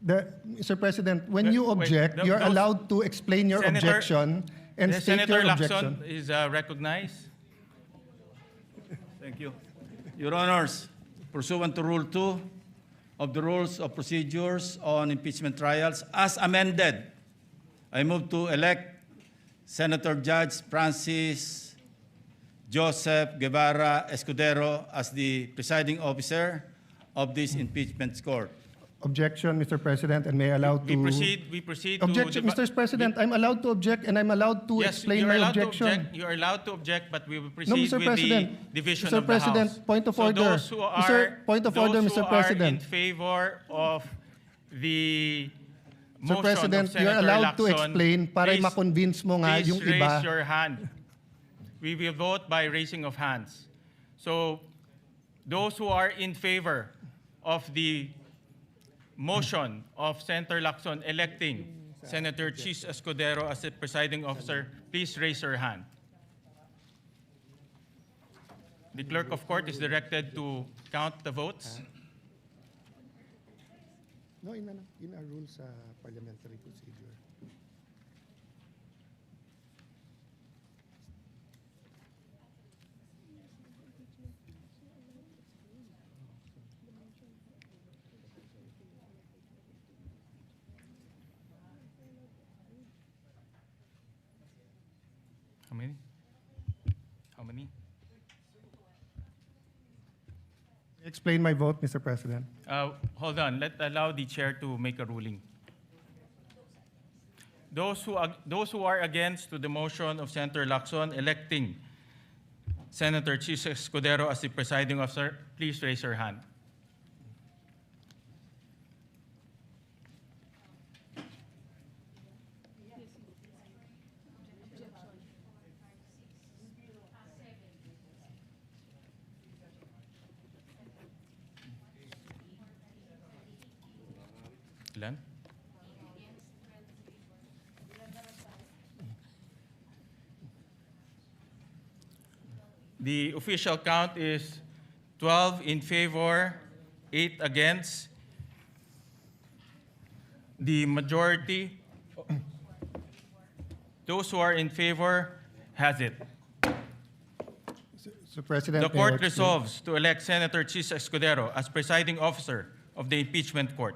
Mr. President, when you Wait, object, you're those- allowed to explain your Senator- objection and state Senator your Lacson objection. is recognized. Thank you. Your Honors, pursuant to Rule 2 of the Rules of Procedures on Impeachment Trials, as amended, I move to elect Senator Judge Francis Joseph Guevara Escudero as the presiding officer of this impeachment court. Objection, Mr. President, and may I allow We to... proceed to... Objection, Mr. President, I'm allowed to object and I'm allowed to Yes, explain you are my allowed to objection. object. You are allowed to object, but we will proceed No, Mr. with President. the division Mr. of the President, House. point of So order. those who are, Mr. Point of order, those who Mr. President. are in favor of the Mr. motion President, of you're Senator allowed to Lacson, explain para please- ma-convince mo nga please yung raise iba. your hand. We will vote by raising of hands. So those who are in favor of the motion of Senator Lacson electing Senator Chis Escudero as the presiding officer, please raise your hand. The clerk of court is directed to count the votes. No, in our rules parliamentary procedure. How many? How many? Explain my vote, Mr. President. Hold on. Allow the chair to make a ruling. Those who are against to the motion of Senator Lacson electing Senator Chis Escudero as the presiding officer, please raise your hand. Ilan? The official count is 12 in favor, 8 against. The majority, those who are in favor, has it. Mr. President, The may I court explain? resolves to elect Senator Chis Escudero as presiding officer of the impeachment court.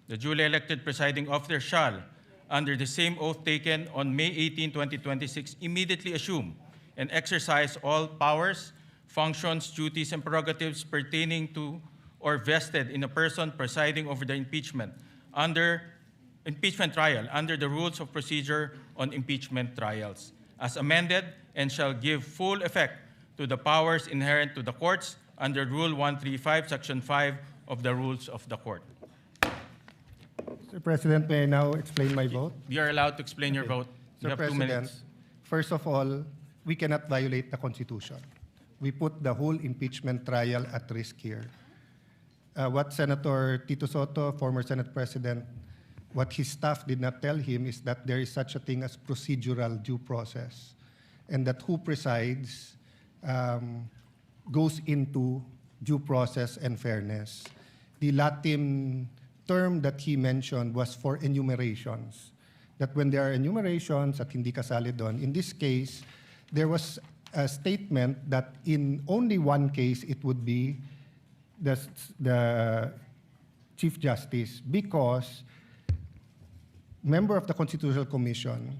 The duly elected presiding officer shall, under the same oath taken on May 18, 2026, immediately assume and exercise all powers, functions, duties, and prerogatives pertaining to or vested in a person presiding over the impeachment trial under the rules of procedure on impeachment trials, as amended, and shall give full effect to the powers inherent to the courts under Rule 135, Section 5 of the Rules of the Court. Mr. President, may I now explain my vote? You are allowed to explain your vote. You Mr. have 2 President, minutes. first of all, we cannot violate the Constitution. We put the whole impeachment trial at risk here. What Senator Tito Soto, former Senate President, what his staff did not tell him is that there is such a thing as procedural due process, and that who presides goes into due process and fairness. The Latin term that he mentioned was for enumerations, that when there are enumerations at hindi kasali doon, in this case, there was a statement that in only one case it would be the Chief Justice, because member of the Constitutional Commission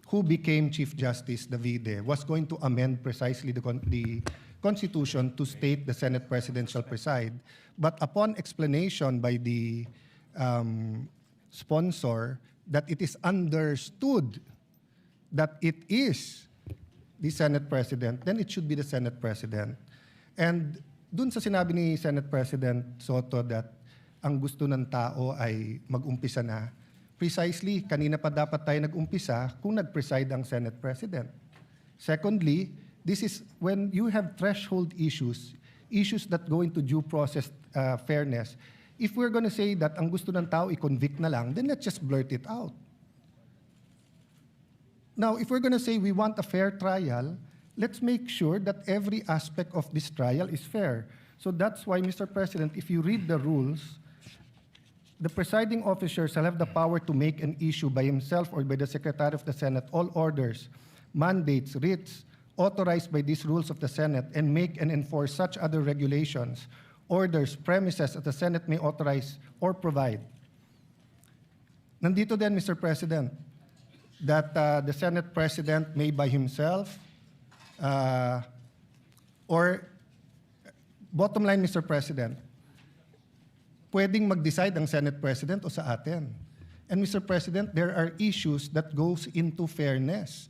who became Chief Justice, Davide, was going to amend precisely the Constitution to state the Senate President shall preside. But upon explanation by the sponsor that it is understood that it is the Senate President, then it should be the Senate President. And dun sa sinabi ni Senate President Soto that ang gusto ng tao ay mag-umpisa na, precisely, kanina pa dapat tayo nag-umpisa kung nag-preside ang Senate President. Secondly, this is when you have threshold issues, issues that go into due process fairness. If we're going to say that ang gusto ng tao i-convict na lang, then let's just blurt it out. Now, if we're going to say we want a fair trial, let's make sure that every aspect of this trial is fair. So that's why, Mr. President, if you read the rules, the presiding officer shall have the power to make an issue by himself or by the Secretary of the Senate all orders, mandates, writs, authorized by these rules of the Senate, and make and enforce such other regulations, orders, premises that the Senate may authorize or provide. Nandito din, Mr. President, that the Senate President may by himself, or bottom line, Mr. President, pwedeng mag-decide ang Senate President o sa atin. And Mr. President, there are issues that goes into fairness.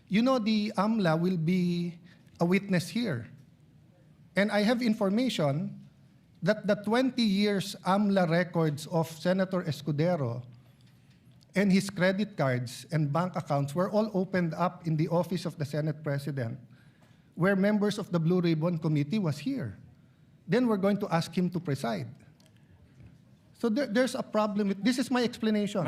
You know, the AMLA will be a witness here. And I have information that the 20 years AMLA records of Senator Escudero and his credit cards and bank accounts were all opened up in the office of the Senate President, where members of the Blue Ribbon Committee was here. Then we're going to ask him to preside. So there's a problem with, this is my explanation.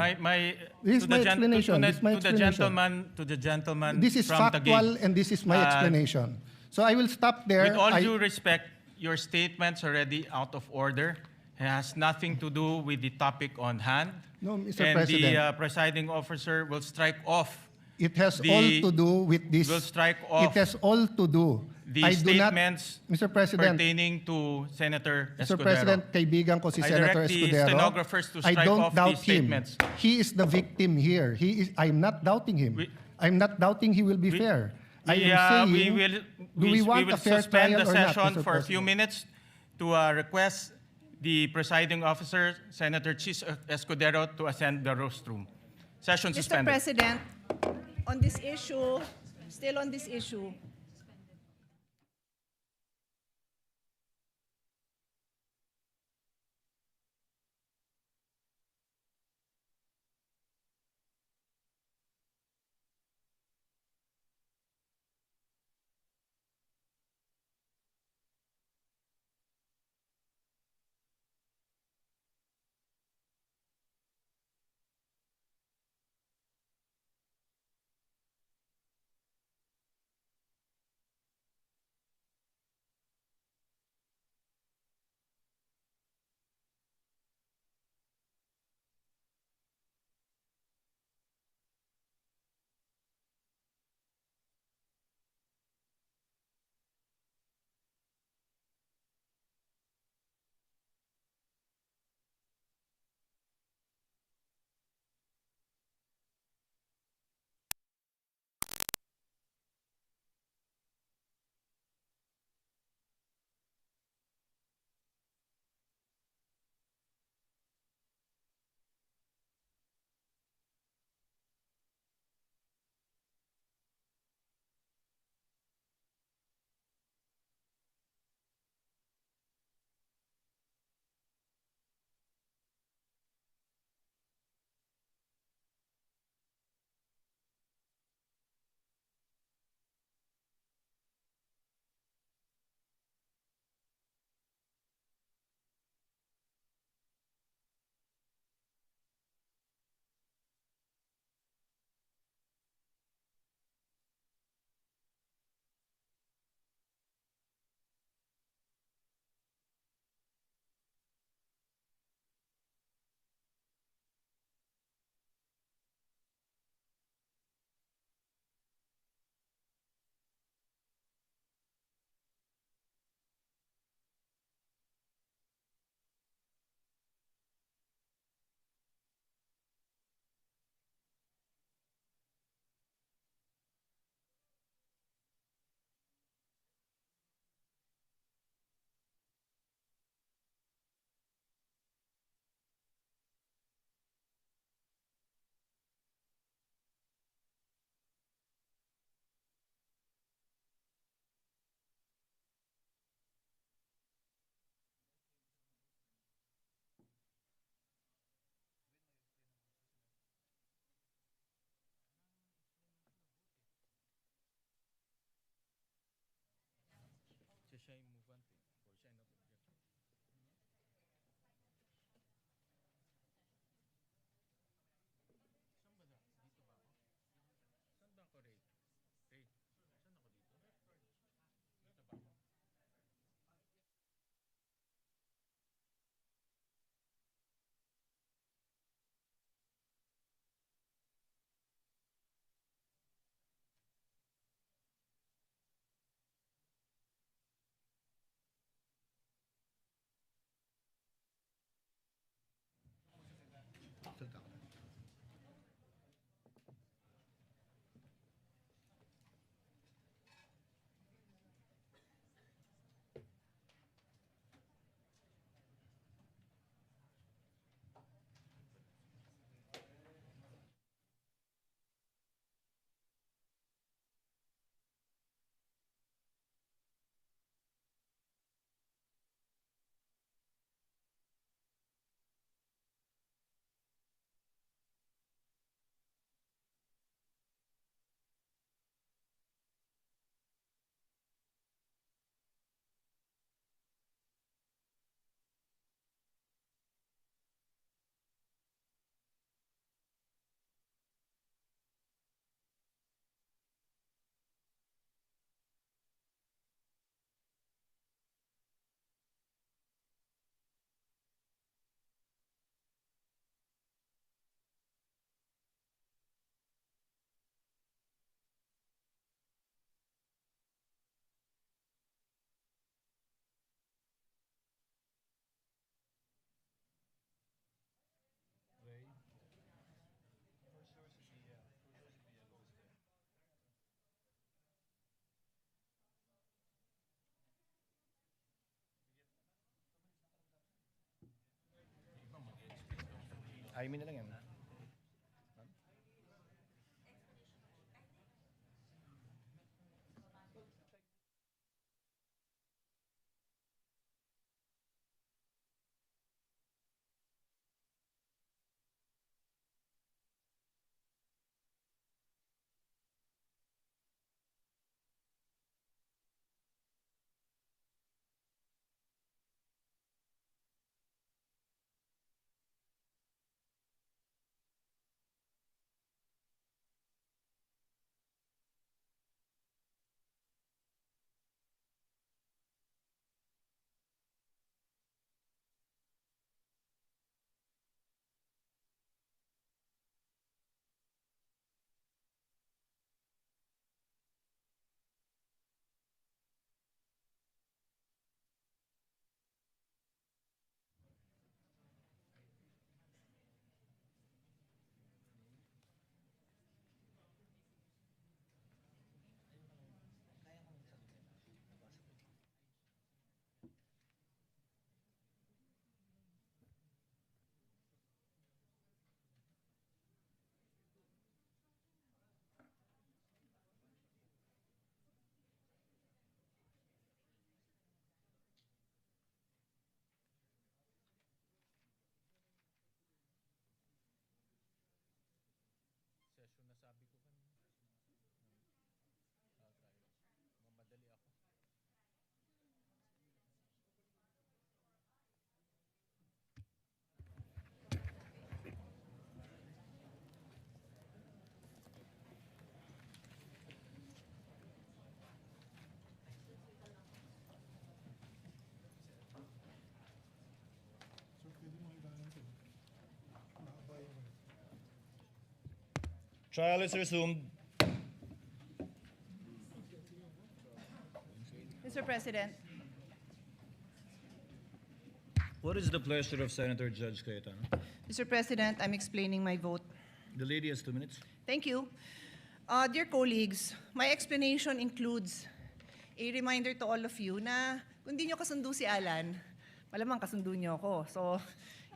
This is my explanation. This is my explanation. To the gentleman This is from factual Taguig. and this is my explanation. So I will stop there. With all due respect, your statement's already out of order. It has nothing to do with the topic on hand. No, Mr. And President. the presiding officer will strike off It has the- all to do with this. will strike It off has all to do. the I do not, statements Mr. President, pertaining to Senator Mr. Escudero. President, kaibigan ko si I Senator direct the Escudero. stenographers to I strike don't off doubt these him. statements. He is the victim here. I'm not doubting him. I'm not doubting he will be fair. I am saying, do we want a fair suspend trial the or not, session Mr. for a few President? minutes to request the presiding officer, Senator Chis Escudero, to ascend the rostrum. Session Mr. suspended. President, on this issue, still on this issue, Jaime na lang yan. Trial is resumed. Mr. President, What is the pleasure of Senator Judge Cayetano? Mr. President, I'm explaining my vote. The lady has 2 minutes. Thank you. Dear colleagues, my explanation includes a reminder to all of you na kung di nyo kasundo si Alan, malamang kasundo nyo ako. So,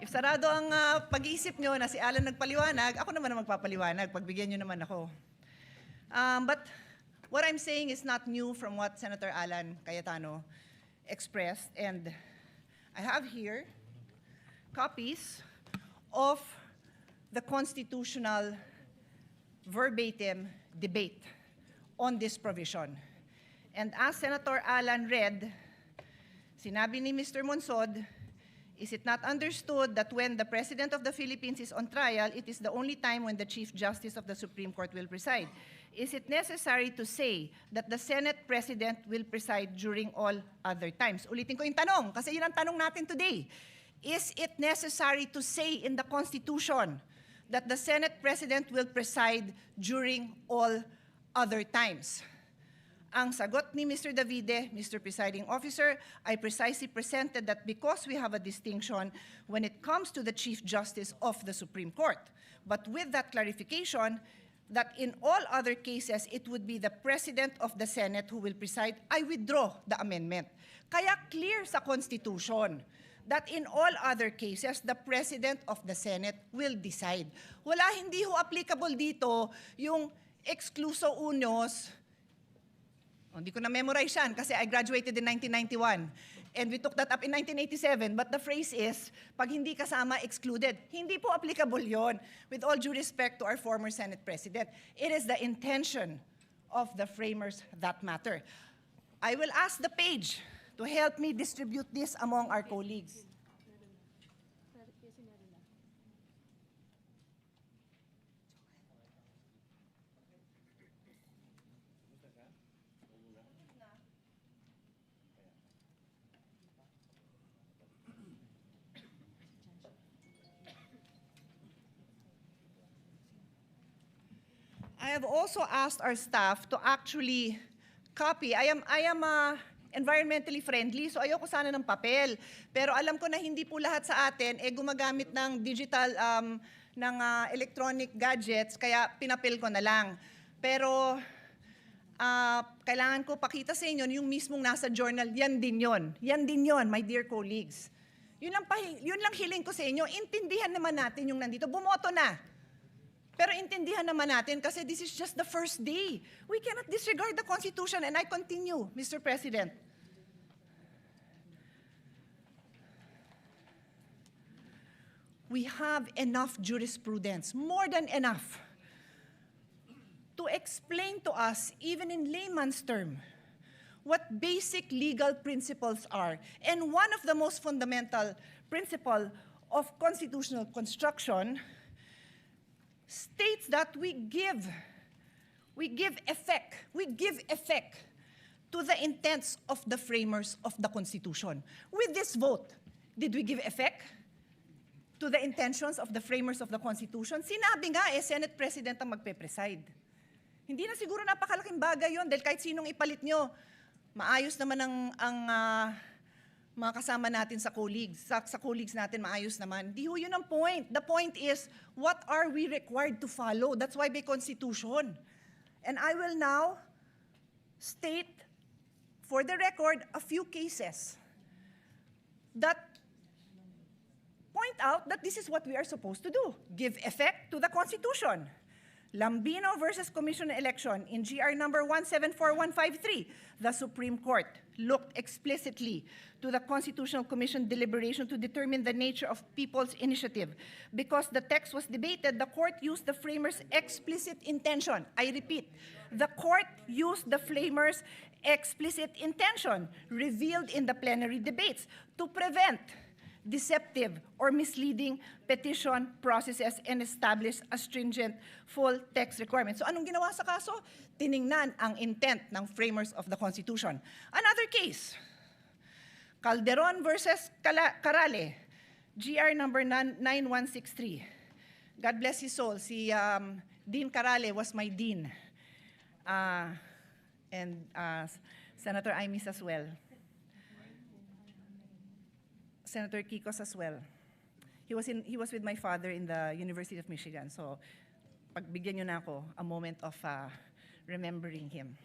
if sarado ang pag-iisip nyo na si Alan nagpaliwanag, ako naman ang magpapaliwanag. Pagbigyan nyo naman ako. But what I'm saying is not new from what Senator Alan Cayetano expressed. And I have here copies of the constitutional verbatim debate on this provision. And as Senator Alan read, sinabi ni Mr. Monsod, is it not understood that when the President of the Philippines is on trial, it is the only time when the Chief Justice of the Supreme Court will preside? Is it necessary to say that the Senate President will preside during all other times? Ulitin ko yung tanong, kasi yun ang tanong natin today. Is it necessary to say in the Constitution that the Senate President will preside during all other times? Ang sagot ni Mr. Davide, Mr. Presiding Officer, I precisely presented that because we have a distinction when it comes to the Chief Justice of the Supreme Court. But with that clarification, that in all other cases, it would be the President of the Senate who will preside, I withdraw the amendment. Kaya clear sa Constitution that in all other cases, the President of the Senate will decide. Wala, hindi ho applicable dito yung excluso unos. Hindi ko na-memorize yan kasi I graduated in 1991. And we took that up in 1987. But the phrase is, pag hindi kasama, excluded. Hindi po applicable yon. With all due respect to our former Senate President, it is the intention of the framers that matter. I will ask the page to help me distribute this among our colleagues. I have also asked our staff to actually copy. I am environmentally friendly, so ayoko sana ng papel. Pero alam ko na hindi po lahat sa atin gumagamit ng digital, ng electronic gadgets, kaya pinapil ko na lang. Pero kailangan ko pakita sa inyo yung mismong nasa journal, yan din yon. Yan din yon, my dear colleagues. Yun lang hiling ko sa inyo. Intindihan naman natin yung nandito. Bumoto na. Pero intindihan naman natin kasi this is just the first day. We cannot disregard the Constitution. And I continue, Mr. President. We have enough jurisprudence, more than enough, to explain to us, even in layman's term, what basic legal principles are. And one of the most fundamental principle of constitutional construction states that we give effect to the intents of the framers of the Constitution. With this vote, did we give effect to the intentions of the framers of the Constitution? Sinabi nga, Senate President ang magpe-preside. Hindi na siguro napakalaking bagay yon dahil kahit sinong ipalit nyo, maayos naman ang mga kasama natin sa colleagues. Sa colleagues natin, maayos naman. Di ho yun ang point. The point is, what are we required to follow? That's why may Constitution. And I will now state, for the record, a few cases that point out that this is what we are supposed to do. Give effect to the Constitution. Lambino versus Commission on Election in GR number 174153, the Supreme Court looked explicitly to the Constitutional Commission deliberation to determine the nature of people's initiative. Because the text was debated, the court used the framers' explicit intention. I repeat, the court used the framers' explicit intention revealed in the plenary debates to prevent deceptive or misleading petition processes and establish a stringent full text requirement. So anong ginawa sa kaso? Tiningnan ang intent ng framers of the Constitution. Another case, Calderon versus Carale, GR number 9163. God bless his soul. Si Dean Carale was my dean. And Senator Imis as well. Senator Kikos as well. He was with my father in the University of Michigan. So, pagbigyan niyo na ako a moment of remembering him.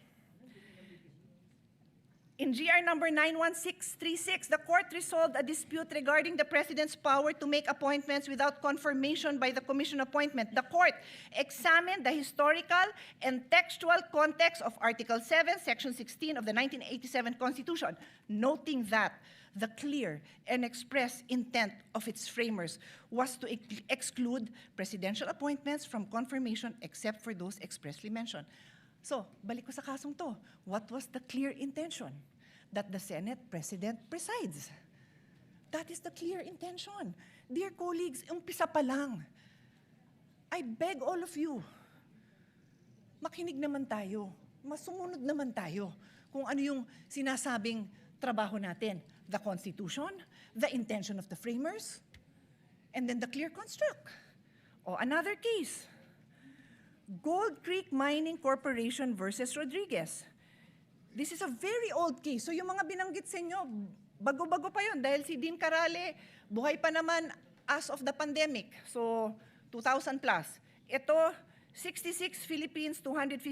In GR number 91636, the court resolved a dispute regarding the President's power to make appointments without confirmation by the Commission appointment. The court examined the historical and textual context of Article 7, Section 16 of the 1987 Constitution, noting that the clear and express intent of its framers was to exclude presidential appointments from confirmation except for those expressly mentioned. So, balik ko sa kasong to. What was the clear intention? That the Senate President presides. That is the clear intention. Dear colleagues, umpisa pa lang. I beg all of you, makinig naman tayo, masumunod naman tayo kung ano yung sinasabing trabaho natin. The Constitution, the intention of the framers, and then the clear construct. O another case, Gold Creek Mining Corporation versus Rodriguez. This is a very old case. So yung mga binanggit sa inyo, bago-bago pa yun dahil si Dean Carale, buhay pa naman as of the pandemic. So 2,000 plus. Ito, 66 Philippines, 259.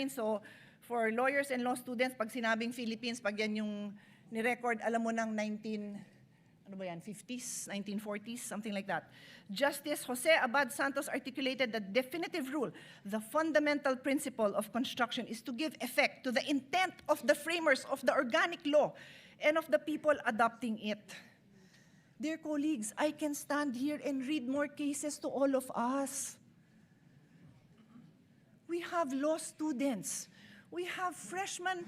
So for lawyers and law students, pag sinabing Philippines, pag yan yung ni-record, alam mo ng 50s, 1940s, something like that. Justice Jose Abad Santos articulated the definitive rule. The fundamental principle of construction is to give effect to the intent of the framers of the organic law and of the people adopting it. Dear colleagues, I can stand here and read more cases to all of us. We have law students. We have freshmen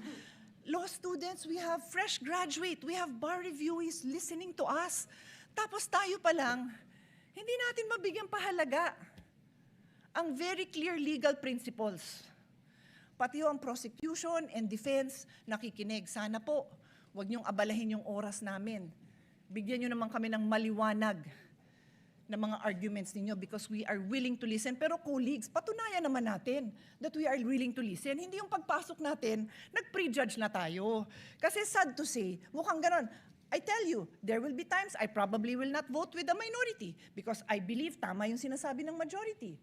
law students, we have fresh graduate, we have bar reviewees listening to us. Tapos tayo pa lang, hindi natin mabigyan pahalaga ang very clear legal principles. Pati ang prosecution and defense nakikinig. Sana po, huwag niyong abalahin yung oras namin. Bigyan niyo naman kami ng maliwanag na mga arguments ninyo because we are willing to listen. Pero colleagues, patunayan naman natin that we are willing to listen. Hindi yung pagpasok natin, nag-prejudge na tayo. Kasi sad to say, mukhang ganon. I tell you, there will be times I probably will not vote with the minority because I believe tama yung sinasabi ng majority.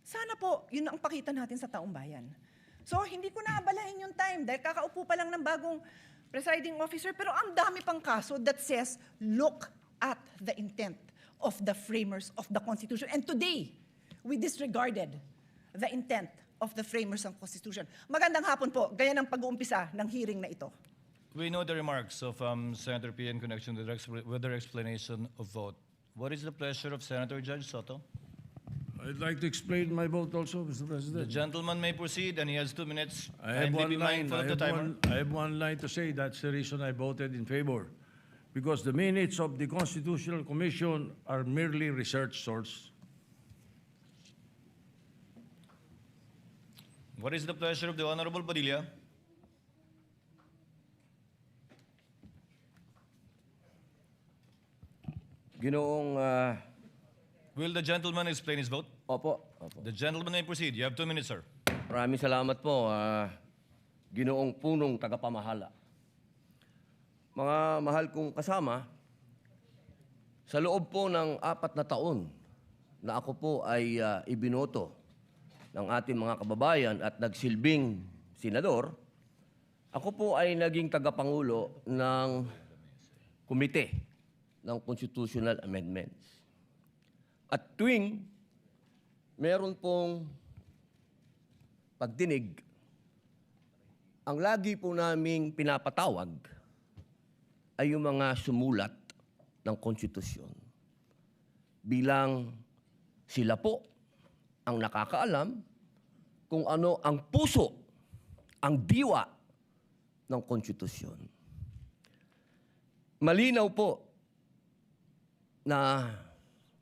Sana po, yun ang pakita natin sa taong bayan. So, hindi ko na abalahin yung time dahil kakaupo pa lang ng bagong presiding officer, pero ang dami pang kaso that says, look at the intent of the framers of the Constitution. And today, we disregarded the intent of the framers ng Constitution. Magandang hapon po, gaya ng pag-uumpisa ng hearing na ito. We know the remarks of Senator P in connection with their explanation of vote. What is the pleasure of Senator Judge Soto? I'd like to explain my vote also, Mr. The President. gentleman may proceed, and he has 2 minutes. I have Kindly be one line. mindful of the timer. I have one line to say. That's the reason I voted in favor. Because the minutes of the Constitutional Commission are merely research source. What is the pleasure of the Honorable Padilla? Ginoong, Will the gentleman explain his vote? opo. The gentleman may proceed. You have 2 minutes, sir. Maraming salamat po, Ginoong punong tagapamahala. Mga mahal kong kasama, sa loob po ng 4 na taon na ako po ay ibinoto ng ating mga kababayan at nagsilbing senador, ako po ay naging tagapangulo ng komite ng Constitutional Amendments. At tuwing meron pong pagdinig, ang lagi po naming pinapatawag ay yung mga sumulat ng konstitusyon. Bilang sila po ang nakakaalam kung ano ang puso, ang diwa ng konstitusyon. Malinaw po na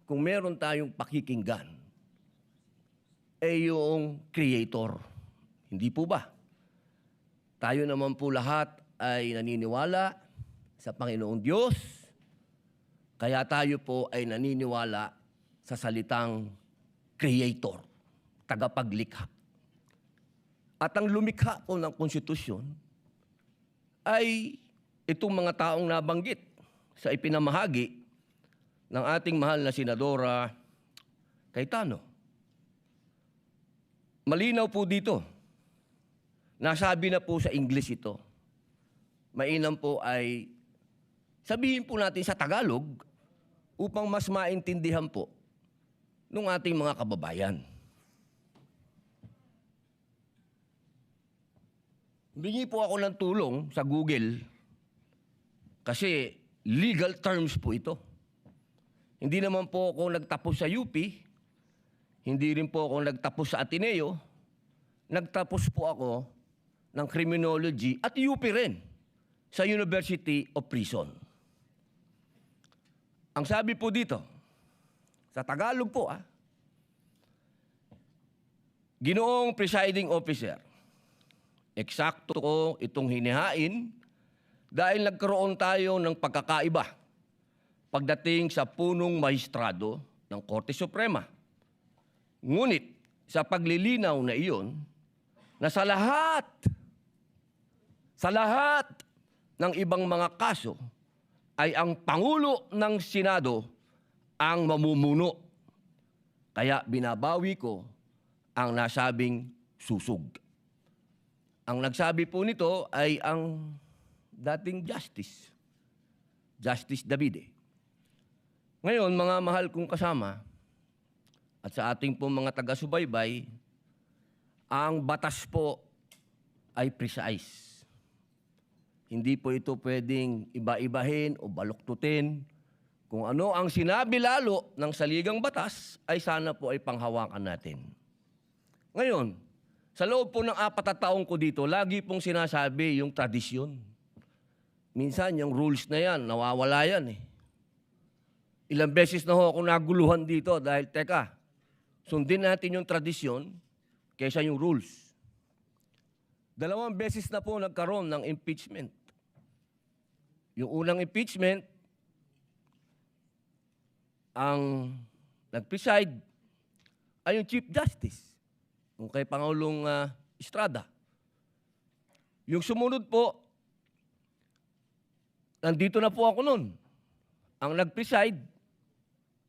kung meron tayong pakikinggan, yung creator. Hindi po ba? Tayo naman po lahat ay naniniwala sa Panginoong Diyos, kaya tayo po ay naniniwala sa salitang creator, tagapaglikha. At ang lumikha po ng konstitusyon ay itong mga taong nabanggit sa ipinamahagi ng ating mahal na Senadora Cayetano. Malinaw po dito. Nasabi na po sa English ito. Mainam po ay sabihin po natin sa Tagalog upang mas maintindihan po ng ating mga kababayan. Humingi po ako ng tulong sa Google kasi legal terms po ito. Hindi naman po ako nagtapos sa UP, hindi rin po ako nagtapos sa Ateneo, nagtapos po ako ng criminology at UP rin sa University of Prison. Ang sabi po dito, sa Tagalog po Ginoong Presiding Officer, eksakto ko itong hinihain dahil nagkaroon tayo ng pagkakaiba pagdating sa punong maestrado ng Korte Suprema. Ngunit sa paglilinaw na iyon, na sa lahat ng ibang mga kaso ay ang Pangulo ng Senado ang mamumuno. Kaya binabawi ko ang nasabing susug. Ang nagsabi po nito ay ang dating Justice Davide. Ngayon, mga mahal kong kasama, at sa ating po mga taga-subaybay, ang batas po ay precise. Hindi po ito pwedeng iba-ibahin o baluktutin. Kung ano ang sinabi lalo ng saligang batas, ay sana po ay panghawakan natin. Ngayon, sa loob po ng 4 na taong ko dito, lagi pong sinasabi yung tradisyon. Minsan, yung rules na yan, nawawala yan Ilang beses na ho ako naguluhan dito dahil, teka, sundin natin yung tradisyon kaysa yung rules. 2 beses na po nagkaroon ng impeachment. Yung unang impeachment, ang nag-preside ay yung Chief Justice, yung kay Pangulong Estrada. Yung sumunod po, nandito na po ako nun. Ang nag-preside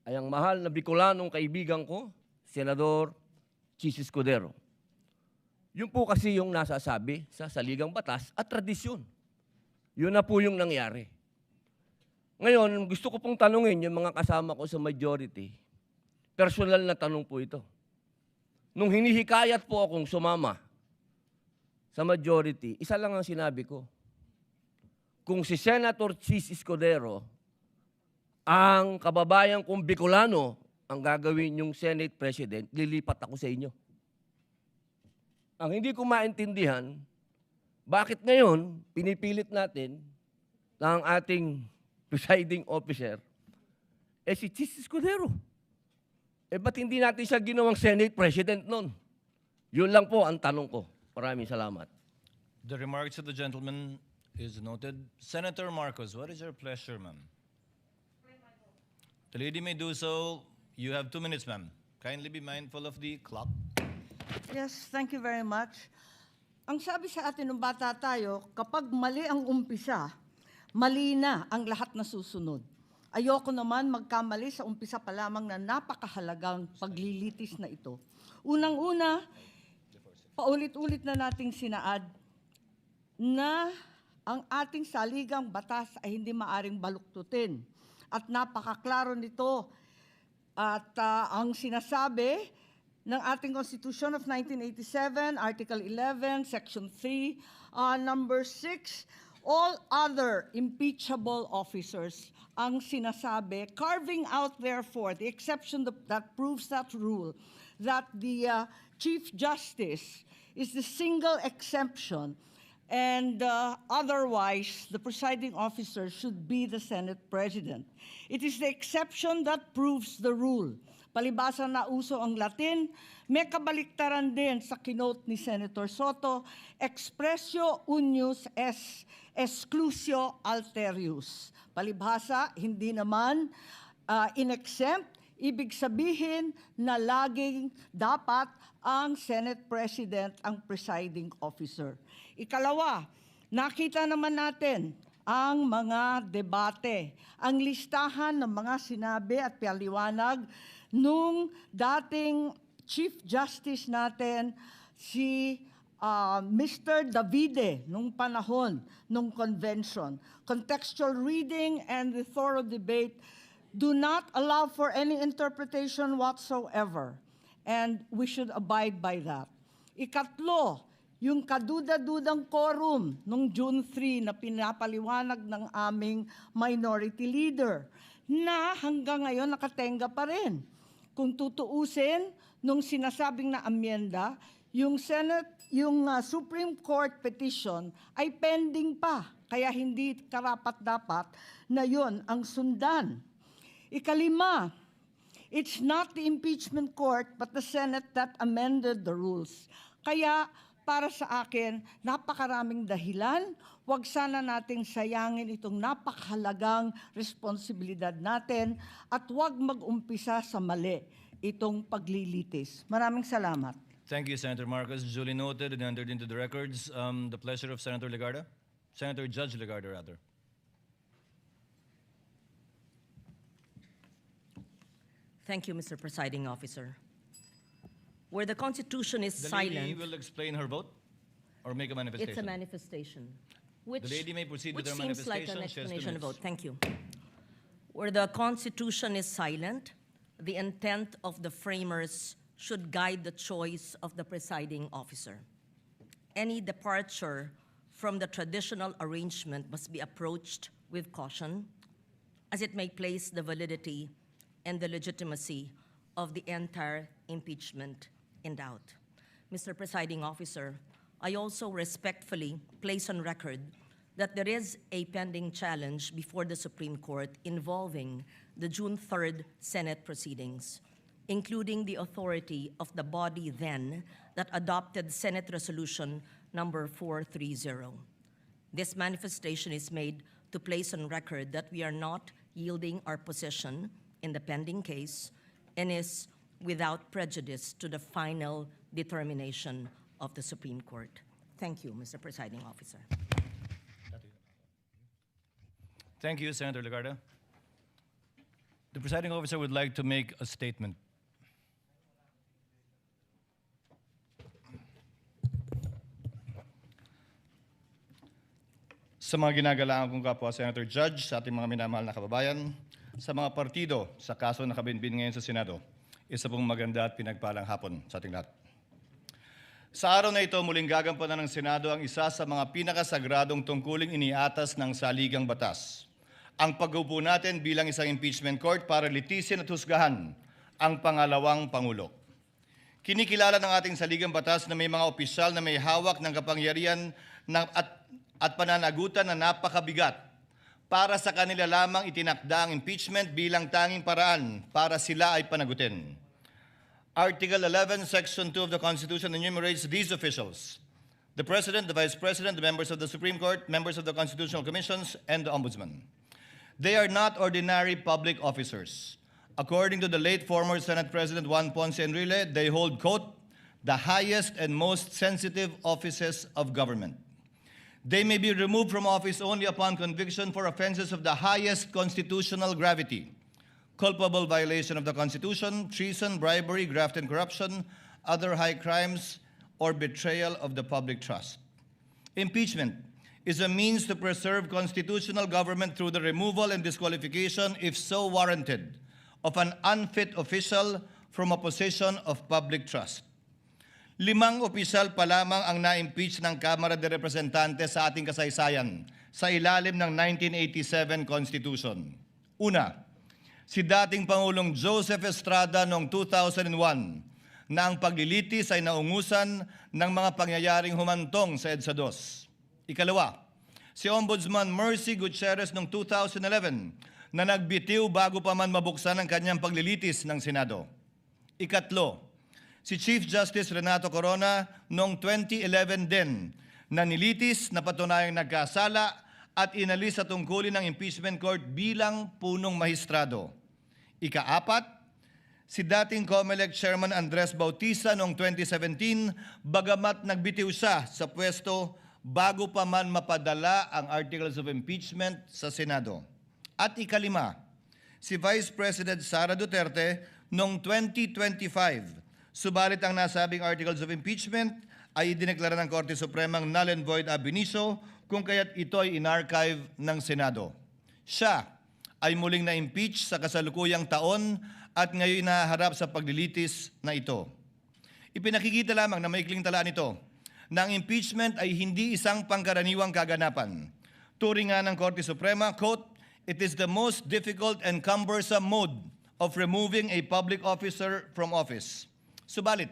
ay ang mahal na Bicolanong kaibigan ko, Senador Chis Escudero. Yun po kasi yung nasasabi sa saligang batas at tradisyon. Yun na po yung nangyari. Ngayon, gusto ko pong tanungin yung mga kasama ko sa majority. Personal na tanong po ito. Nung hinihikayat po akong sumama sa majority, isa lang ang sinabi ko. Kung si Senator Chis Escudero, ang kababayan kong Bicolano, ang gagawin yung Senate President, lilipat ako sa inyo. Ang hindi ko maintindihan, bakit ngayon pinipilit natin ng ating presiding officer, si Chis Escudero. Ba't hindi natin siya ginawang Senate President noon? Yun lang po ang tanong ko. Maraming salamat. The remarks of the gentleman is noted. Senator Marcos, what is your pleasure, ma'am? The lady may do so. You have 2 minutes, ma'am. Kindly be mindful of the clock. Yes, thank you very much. Ang sabi sa atin ng bata tayo, kapag mali ang umpisa, mali na ang lahat na susunod. Ayoko naman magkamali sa umpisa pa lamang na napakahalagang paglilitis na ito. Unang-una, paulit-ulit na nating sinaad na ang ating saligang batas ay hindi maaring baluktutin. At napakaklaro nito. At ang sinasabi ng ating Constitution of 1987, Article 11, Section 3, Number 6, all other impeachable officers ang sinasabi, carving out therefore the exception that proves that rule, that the Chief Justice is the single exemption, and otherwise the presiding officer should be the Senate President. It is the exception that proves the rule. Palibasa na uso ang Latin, may kabaliktaran din sa kinote ni Senator Soto, expressio unius est exclusio alterius. Palibhasa, hindi naman in-exempt, ibig sabihin na laging dapat ang Senate President ang presiding officer. Ikalawa, nakita naman natin ang mga debate, ang listahan ng mga sinabi at paliwanag nung dating Chief Justice natin, si Mr. Davide, nung panahon, nung convention. Contextual reading and the thorough debate do not allow for any interpretation whatsoever. And we should abide by that. Ikatlo, yung kaduda-dudang quorum nung June 3 na pinapaliwanag ng aming minority leader na hanggang ngayon nakatenga pa rin. Kung tutuusin, nung sinasabing na amyenda, yung Supreme Court petition ay pending pa, kaya hindi karapat-dapat na yon ang sundan. Ikalima, it's not the impeachment court but the Senate that amended the rules. Kaya para sa akin, napakaraming dahilan, huwag sana nating sayangin itong napakahalagang responsibilidad natin at huwag mag-umpisa sa mali itong paglilitis. Maraming salamat. Thank you, Senator Marcos. Duly noted and entered into the records. The pleasure of Senator Legarda. Senator Judge Legarda, rather. Thank you, Mr. Presiding Officer. Where the Constitution is The silent, lady will explain her vote or make a manifestation. it's a manifestation. Which, The lady may proceed with which her seems like an manifestation. She has 2 explanation of minutes. vote. Thank you. Where the Constitution is silent, the intent of the framers should guide the choice of the presiding officer. Any departure from the traditional arrangement must be approached with caution, as it may place the validity and the legitimacy of the entire impeachment in doubt. Mr. Presiding Officer, I also respectfully place on record that there is a pending challenge before the Supreme Court involving the June 3rd Senate proceedings, including the authority of the body then that adopted Senate Resolution number 430. This manifestation is made to place on record that we are not yielding our position in the pending case and is without prejudice to the final determination of the Supreme Court. Thank you, Mr. Presiding Officer. Thank you, Senator Legarda. The presiding officer would like to make a statement. sa mga ginagalangan kong kapwa Senator Judge, sa ating mga minamahal na kababayan, sa mga partido sa kaso na kabinbin ngayon sa Senado, isa pong maganda at pinagpalang hapon sa ating lahat. Sa araw na ito, muling gagampanan ng Senado ang isa sa mga pinakasagradong tungkuling iniatas ng saligang batas. Ang pag-upo natin bilang isang impeachment court para litisin at husgahan ang pangalawang Pangulo. Kinikilala ng ating saligang batas na may mga opisyal na may hawak ng kapangyarihan at pananagutan na napakabigat. Para sa kanila lamang itinakda ang impeachment bilang tanging paraan para sila ay panagutin. Article 11, Section 2 of the Constitution enumerates these officials: the President, the Vice President, the members of the Supreme Court, members of the Constitutional Commissions, and the Ombudsman. They are not ordinary public officers. According to the late former Senate President Juan Ponce Enrile, they hold, quote, the highest and most sensitive offices of government. They may be removed from office only upon conviction for offenses of the highest constitutional gravity: culpable violation of the Constitution, treason, bribery, graft and corruption, other high crimes, or betrayal of the public trust. Impeachment is a means to preserve constitutional government through the removal and disqualification, if so warranted, of an unfit official from a position of public trust. 5 opisyal pa lamang ang na-impeach ng Kamara de Representantes sa ating kasaysayan sa ilalim ng 1987 Constitution. Una, si dating Pangulong Joseph Estrada noong 2001 na ang paglilitis ay naungusan ng mga pangyayaring humantong sa EDSA 2. Ikalawa, si Ombudsman Mercy Gutierrez noong 2011 na nagbitiw bago pa man mabuksan ang kanyang paglilitis ng Senado. Ikatlo, si Chief Justice Renato Corona noong 2011 din na nilitis na patunayang nagkasala at inalis sa tungkulin ng impeachment court bilang punong mahistrado. Ika-4, si dating COMELEC Chairman Andres Bautista noong 2017 bagamat nagbitiw siya sa pwesto bago pa man mapadala ang Articles of Impeachment sa Senado. At ika-5, si Vice President Sara Duterte noong 2025. Subalit ang nasabing Articles of Impeachment ay idineklara ng Korte Supremang null and void ab initio kung kaya't ito ay inarchive ng Senado. Siya ay muling na-impeach sa kasalukuyang taon at ngayon nahaharap sa paglilitis na ito. Ipinakikita lamang na maikling talaan nito na ang impeachment ay hindi isang pangkaraniwang kaganapan. Turing nga ng Korte Suprema, quote, it is the most difficult and cumbersome mode of removing a public officer from office. Subalit,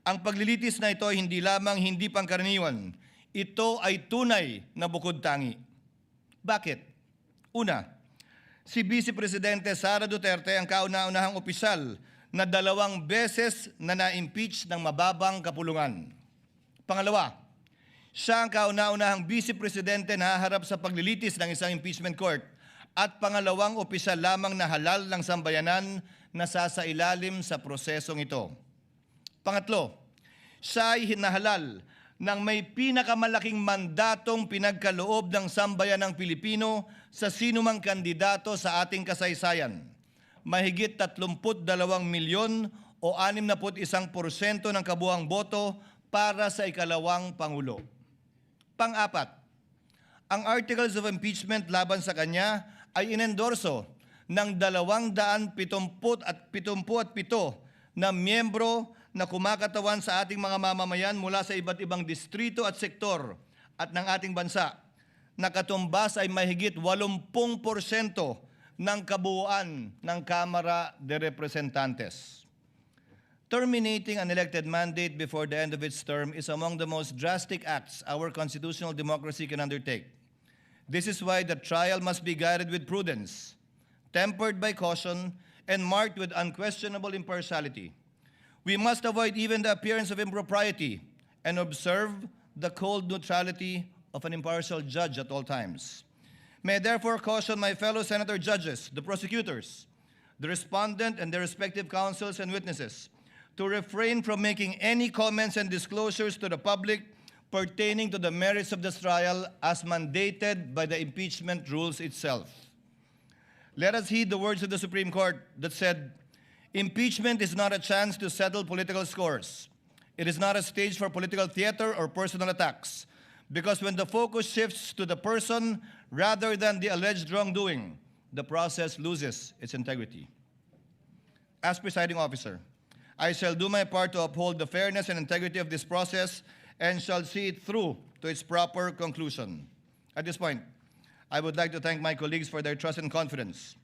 ang paglilitis na ito ay hindi lamang hindi pangkaraniwan, ito ay tunay na bukod tangi. Bakit? Una, si Vice Presidente Sara Duterte ang kauna-unahang opisyal na 2 beses na na-impeach ng mababang kapulungan. Pangalawa, siya ang kauna-unahang Vice Presidente na haharap sa paglilitis ng isang impeachment court at pangalawang opisyal lamang na halal ng sambayanan na sasailalim sa prosesong ito. Pangatlo, siya ay hinahalal ng may pinakamalaking mandatong pinagkaloob ng sambayanang Pilipino sa sinumang kandidato sa ating kasaysayan. Mahigit 32 milyon o 61% ng kabuuang boto para sa ikalawang Pangulo. Pang-apat, ang Articles of Impeachment laban sa kanya ay inendorso ng 277 na miyembro na kumakatawan sa ating mga mamamayan mula sa iba't ibang distrito at sektor at ng ating bansa, na katumbas ay mahigit 80% ng kabuuan ng Kamara de Representantes. Terminating an elected mandate before the end of its term is among the most drastic acts our constitutional democracy can undertake. This is why the trial must be guided with prudence, tempered by caution, and marked with unquestionable impartiality. We must avoid even the appearance of impropriety and observe the cold neutrality of an impartial judge at all times. May I therefore caution my fellow senator judges, the prosecutors, the respondent, and their respective counsels and witnesses to refrain from making any comments and disclosures to the public pertaining to the merits of this trial as mandated by the impeachment rules itself. Let us heed the words of the Supreme Court that said, impeachment is not a chance to settle political scores. It is not a stage for political theater or personal attacks, Because when the focus shifts to the person rather than the alleged wrongdoing, the process loses its integrity. As presiding officer, I shall do my part to uphold the fairness and integrity of this process and shall see it through to its proper conclusion. At this point, I would like to thank my colleagues for their trust and confidence.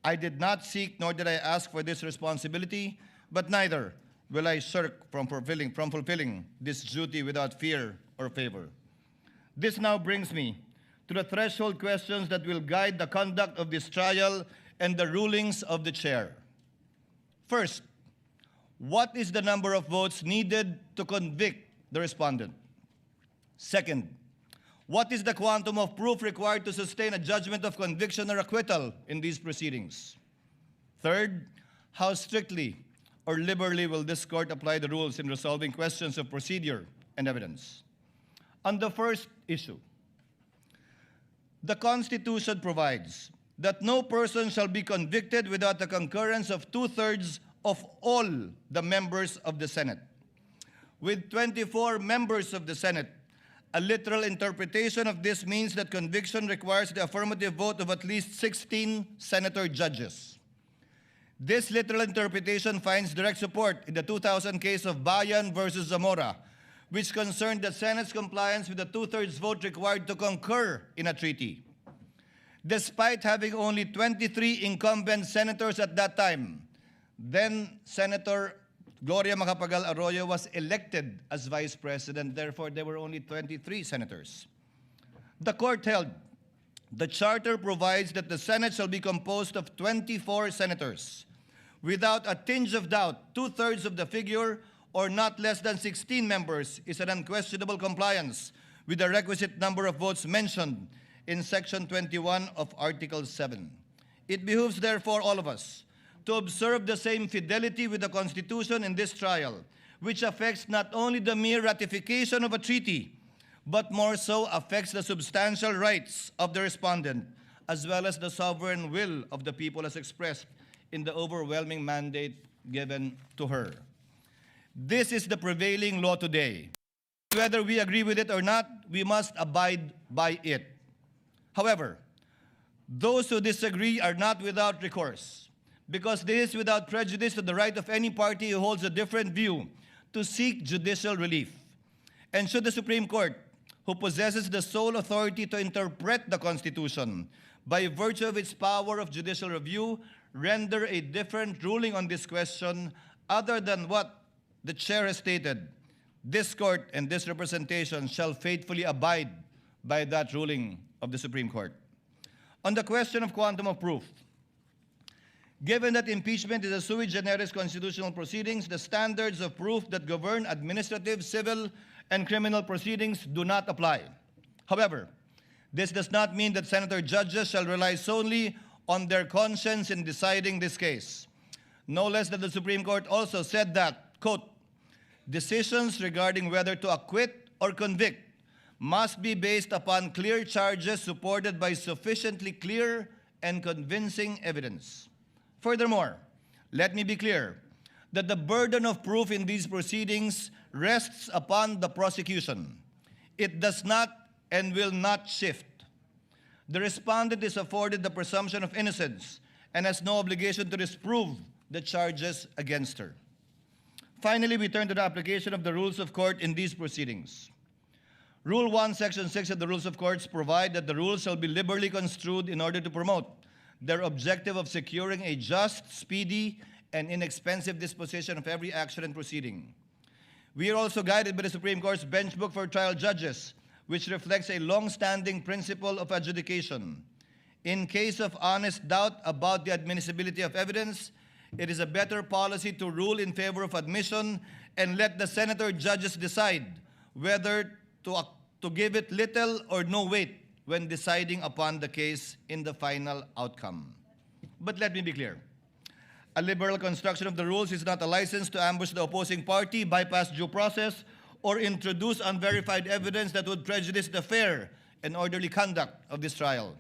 I did not seek nor did I ask for this responsibility, but neither will I shirk from fulfilling this duty without fear or favor. This now brings me to the threshold questions that will guide the conduct of this trial and the rulings of the chair. First, what is the number of votes needed to convict the respondent? Second, what is the quantum of proof required to sustain a judgment of conviction or acquittal in these proceedings? Third, how strictly or liberally will this court apply the rules in resolving questions of procedure and evidence? On the first issue, the Constitution provides that no person shall be convicted without the concurrence of 2/3 of all the members of the Senate. With 24 members of the Senate, a literal interpretation of this means that conviction requires the affirmative vote of at least 16 senator judges. This literal interpretation finds direct support in the 2000 case of Bayan versus Zamora, which concerned the Senate's compliance with the 2/3 vote required to concur in a treaty. Despite having only 23 incumbent senators at that time, then Senator Gloria Macapagal Arroyo was elected as vice president. Therefore, there were only 23 senators. The court held the charter provides that the Senate shall be composed of 24 senators. Without a tinge of doubt, 2/3 of the figure, or not less than 16 members, is an unquestionable compliance with the requisite number of votes mentioned in Section 21 of Article 7. It behooves, therefore, all of us to observe the same fidelity with the Constitution in this trial, which affects not only the mere ratification of a treaty, but more so affects the substantial rights of the respondent, as well as the sovereign will of the people as expressed in the overwhelming mandate given to her. This is the prevailing law today. Whether we agree with it or not, we must abide by it. However, those who disagree are not without recourse, because this is without prejudice to the right of any party who holds a different view to seek judicial relief. And should the Supreme Court, who possesses the sole authority to interpret the Constitution by virtue of its power of judicial review, render a different ruling on this question other than what the chair has stated, this court and this representation shall faithfully abide by that ruling of the Supreme Court. On the question of quantum of proof, given that impeachment is a sui generis constitutional proceedings, the standards of proof that govern administrative, civil, and criminal proceedings do not apply. However, this does not mean that senator judges shall rely solely on their conscience in deciding this case. No less than the Supreme Court also said that, quote, decisions regarding whether to acquit or convict must be based upon clear charges supported by sufficiently clear and convincing evidence. Furthermore, let me be clear that the burden of proof in these proceedings rests upon the prosecution. It does not and will not shift. The respondent is afforded the presumption of innocence and has no obligation to disprove the charges against her. Finally, we turn to the application of the rules of court in these proceedings. Rule 1, Section 6 of the Rules of Courts provide that the rules shall be liberally construed in order to promote their objective of securing a just, speedy, and inexpensive disposition of every action and proceeding. We are also guided by the Supreme Court's Bench Book for Trial Judges, which reflects a long-standing principle of adjudication. In case of honest doubt about the admissibility of evidence, it is a better policy to rule in favor of admission and let the senator judges decide whether to give it little or no weight when deciding upon the case in the final outcome. But let me be clear. A liberal construction of the rules is not a license to ambush the opposing party, bypass due process, or introduce unverified evidence that would prejudice the fair and orderly conduct of this trial.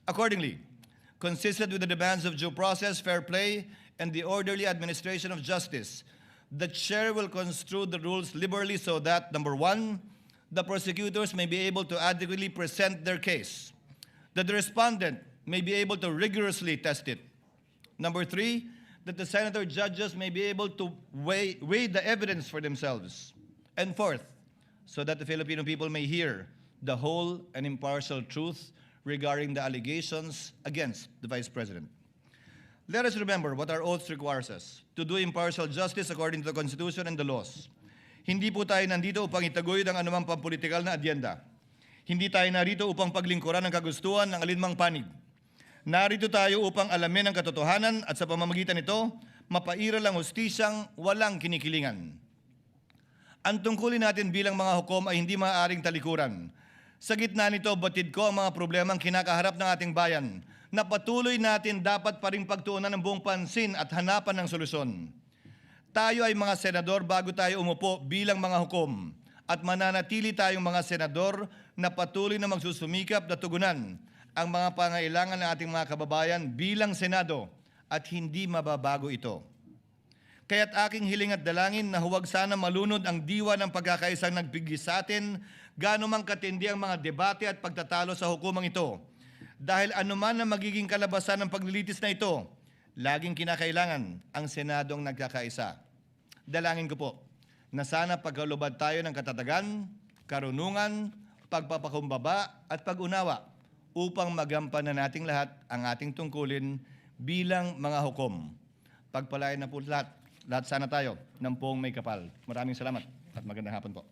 Accordingly, consistent with the demands of due process, fair play, and the orderly administration of justice, the chair will construe the rules liberally so that, number one, the prosecutors may be able to adequately present their case, that the respondent may be able to rigorously test it. Number 3, that the senator judges may be able to weigh the evidence for themselves. And 4th, so that the Filipino people may hear the whole and impartial truth regarding the allegations against the Vice President. Let us remember what our oath requires us, to do impartial justice according to the Constitution and the laws. Hindi po tayo nandito upang itaguyod ang anumang pampolitikal na adyenda. Hindi tayo narito upang paglingkuran ang kagustuhan ng alinmang panig. Narito tayo upang alamin ang katotohanan at sa pamamagitan nito, mapairal ang hustisyang walang kinikilingan. Ang tungkulin natin bilang mga hukom ay hindi maaaring talikuran. Sa gitna nito, batid ko ang mga problemang kinakaharap ng ating bayan na patuloy natin dapat pa rin pagtuunan ng buong pansin at hanapan ng solusyon. Tayo ay mga senador bago tayo umupo bilang mga hukom at mananatili tayong mga senador na patuloy na magsusumikap na tugunan ang mga pangailangan ng ating mga kababayan bilang Senado at hindi mababago ito. Kaya't aking hiling at dalangin na huwag sana malunod ang diwa ng pagkakaisang nagbigis sa atin gaano mang katindi ang mga debate at pagtatalo sa hukumang ito. Dahil anuman ang magiging kalabasan ng paglilitis na ito, laging kinakailangan ang Senadong nagkakaisa. Dalangin ko po na sana pagkalubad tayo ng katatagan, karunungan, pagpapakumbaba at pag-unawa upang magampanan nating lahat ang ating tungkulin bilang mga hukom. Pagpalain na po lahat sana tayo ng poong may kapal. Maraming salamat at magandang hapon po.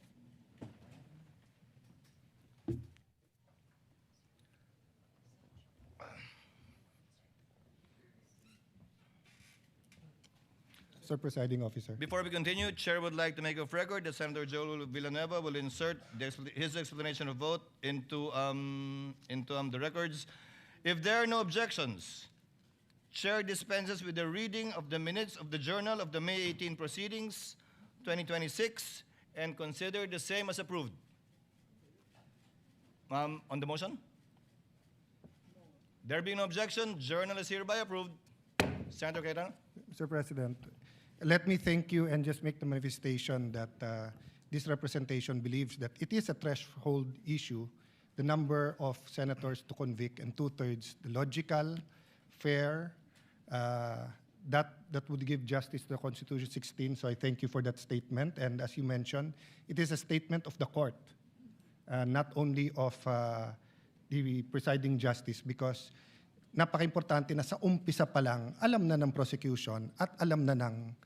Mr. Presiding Officer. Before we continue, Chair would like to make of record that Senator Joel Villanueva will insert his explanation of vote into the records. If there are no objections, Chair dispenses with the reading of the minutes of the Journal of the May 18 Proceedings, 2026, and consider the same as approved. On the motion? There being no objection, Journal is hereby approved. Senator Cayetano? Mr. President, let me thank you and just make the manifestation that this representation believes that it is a threshold issue, the number of senators to convict, and 2/3, the logical, fair, that would give justice to the Constitution 16. So I thank you for that statement. And as you mentioned, it is a statement of the court, not only of the presiding justice, because napaka-importante na sa umpisa pa lang, alam na ng prosecution at alam na ng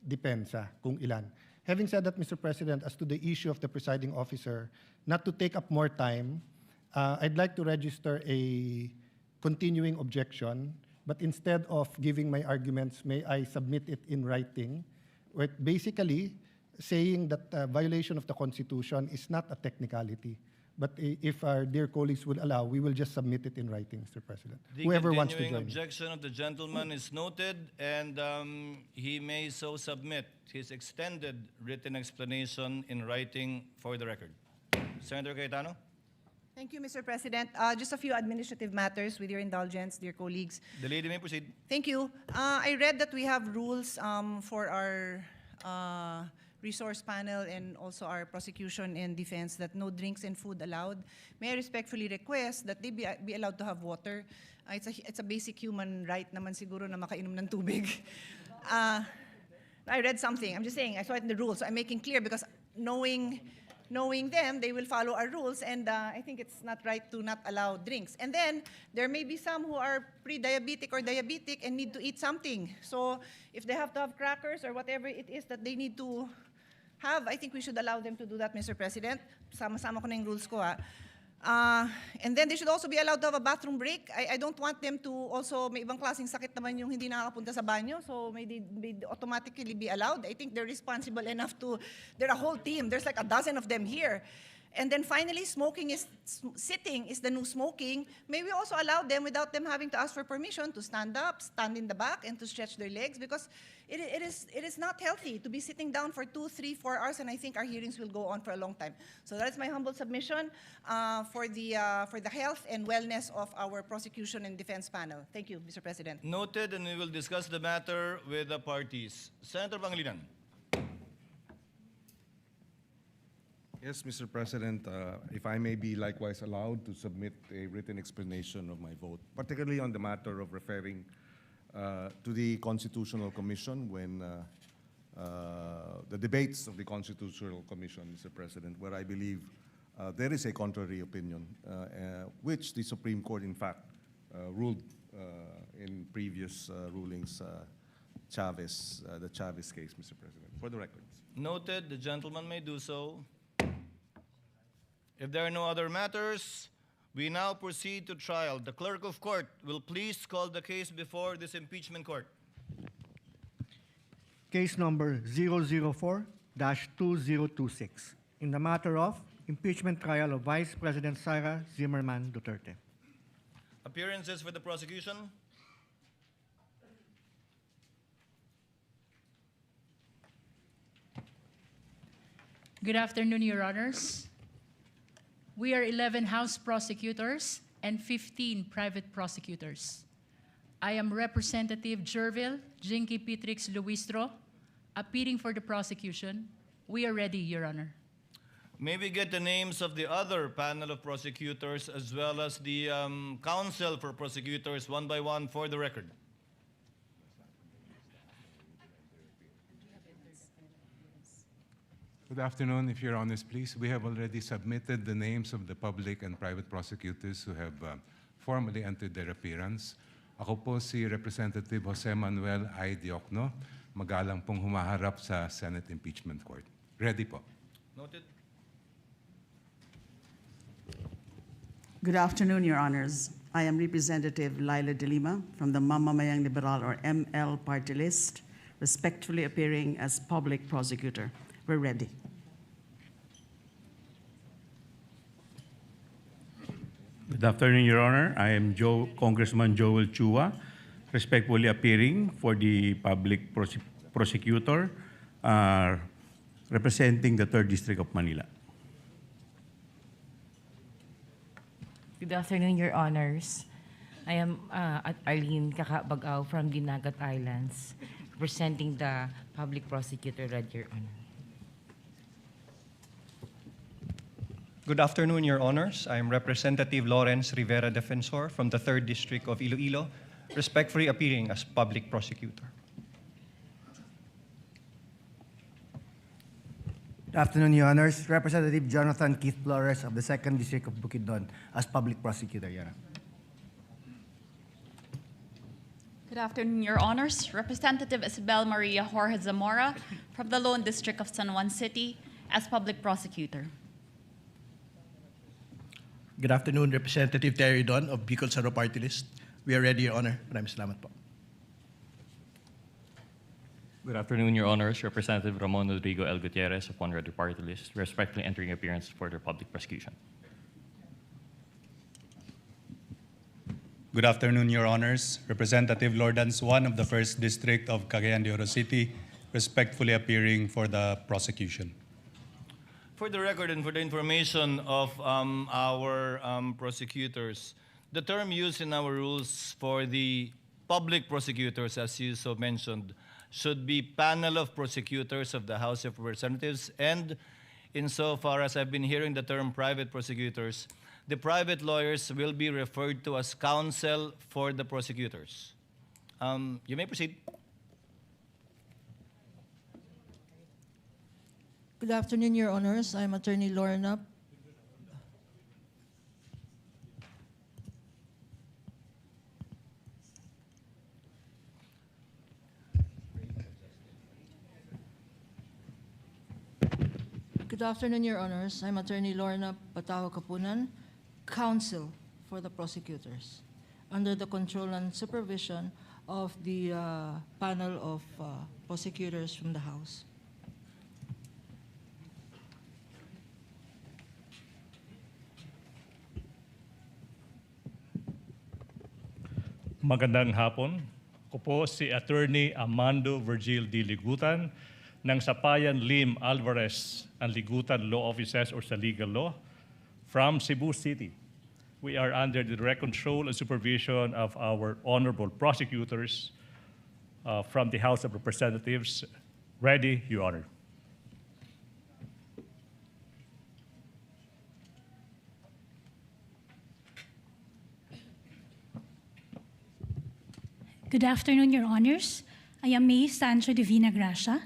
depensa kung ilan. Having said that, Mr. President, as to the issue of the presiding officer, not to take up more time, I'd like to register a continuing objection, but instead of giving my arguments, may I submit it in writing, with basically saying that violation of the Constitution is not a technicality. But if our dear colleagues would allow, we will just submit it in writing, Mr. President. Whoever wants to join. The continuing objection of the gentleman is noted, and he may so submit his extended written explanation in writing for the record. Senator Cayetano? Thank you, Mr. President. Just a few administrative matters with your indulgence, dear colleagues. The lady may proceed. Thank you. I read that we have rules for our resource panel and also our prosecution and defense that no drinks and food allowed. May I respectfully request that they be allowed to have water. It's a basic human right naman siguro na makainom ng tubig. I read something. I'm just saying, I saw it in the rules. So I'm making clear because knowing them, they will follow our rules, and I think it's not right to not allow drinks. And then, there may be some who are pre-diabetic or diabetic and need to eat something. So, if they have to have crackers or whatever it is that they need to have, I think we should allow them to do that, Mr. President. Sama-sama ko na yung rules ko, ha. And then they should also be allowed to have a bathroom break. I don't want them to also, may ibang klaseng sakit naman yung hindi nakakapunta sa banyo, so may automatically be allowed. I think they're responsible enough to, they're a whole team. There's like a dozen of them here. And then finally, sitting is the new smoking. May we also allow them, without them having to ask for permission, to stand up, stand in the back, and to stretch their legs, because it is not healthy to be sitting down for 2, 3, 4 hours, and I think our hearings will go on for a long time. So that is my humble submission for the health and wellness of our prosecution and defense panel. Thank you, Mr. President. Noted, and we will discuss the matter with the parties. Senator Pangilinan. Yes, Mr. President, if I may be likewise allowed to submit a written explanation of my vote, particularly on the matter of referring to the Constitutional Commission when the debates of the Constitutional Commission, Mr. President, where I believe there is a contrary opinion, which the Supreme Court, in fact, ruled in previous rulings, the Chavez case, Mr. President, for the records. Noted, the gentleman may do so. If there are no other matters, we now proceed to trial. The clerk of court will please call the case before this impeachment court. Case number 004-2026 in the matter of impeachment trial of Vice President Sara Zimmerman Duterte. Appearances for the prosecution. Good afternoon, Your Honors. We are 11 House prosecutors and 15 private prosecutors. I am Representative Jervil Jinky Pitrix Luistro, appearing for the prosecution. We are ready, Your Honor. May we get the names of the other panel of prosecutors as well as the counsel for prosecutors one by one for the record. Good afternoon, if Your Honors, please. We have already submitted the names of the public and private prosecutors who have formally entered their appearance. Ako po si Representative Jose Manuel I. Diokno, magalang pong humaharap sa Senate Impeachment Court. Ready po. Noted. Good afternoon, Your Honors. I am Representative Laila De Lima from the Mamamayang Liberal or ML party list, respectfully appearing as public prosecutor. We're ready. Good afternoon, Your Honor. I am Congressman Joel Chua, respectfully appearing for the public prosecutor representing the 3rd District of Manila. Good afternoon, Your Honors. I am Arlene Kakabagaw from Dinagat Islands, representing the public prosecutor, Your Honor. Good afternoon, Your Honors. I am Representative Lawrence Rivera Defensor from the 3rd District of Iloilo, respectfully appearing as public prosecutor. Good afternoon, Your Honors. Representative Jonathan Keith Flores of the 2nd District of Bukidnon as public prosecutor, Your Honor. Good afternoon, Your Honors. Representative Isabel Maria Jorge Zamora from the Lone District of San Juan City as public prosecutor. Good afternoon, Representative Terry Don of Bicol Saro Party List. We are ready, Your Honor. Maraming salamat po. Good afternoon, Your Honors. Representative Ramon Rodrigo L. Gutierrez of One Ready Party List, respectfully entering appearance for the public prosecution. Good afternoon, Your Honors. Representative Lordan Swan of the 1st District of Cagayan de Oro City, respectfully appearing for the prosecution. For the record and for the information of our prosecutors, the term used in our rules for the public prosecutors, as you so mentioned, should be panel of prosecutors of the House of Representatives, and insofar as I've been hearing the term private prosecutors, the private lawyers will be referred to as counsel for the prosecutors. You may proceed. Good afternoon, Your Honors. I'm Attorney Lorna. Good afternoon, Your Honors. I'm Attorney Lorna Pataho Kapunan, counsel for the prosecutors, under the control and supervision of the panel of prosecutors from the House. Magandang hapon. Ako po si Attorney Amando Virgil D. Ligutan ng Sapayan Lim Alvarez and Ligutan Law Offices or sa Legal Law from Cebu City. We are under the direct control and supervision of our honorable prosecutors from the House of Representatives. Ready, Your Honor. Good afternoon, Your Honors. I am May Sancho Divina Gracia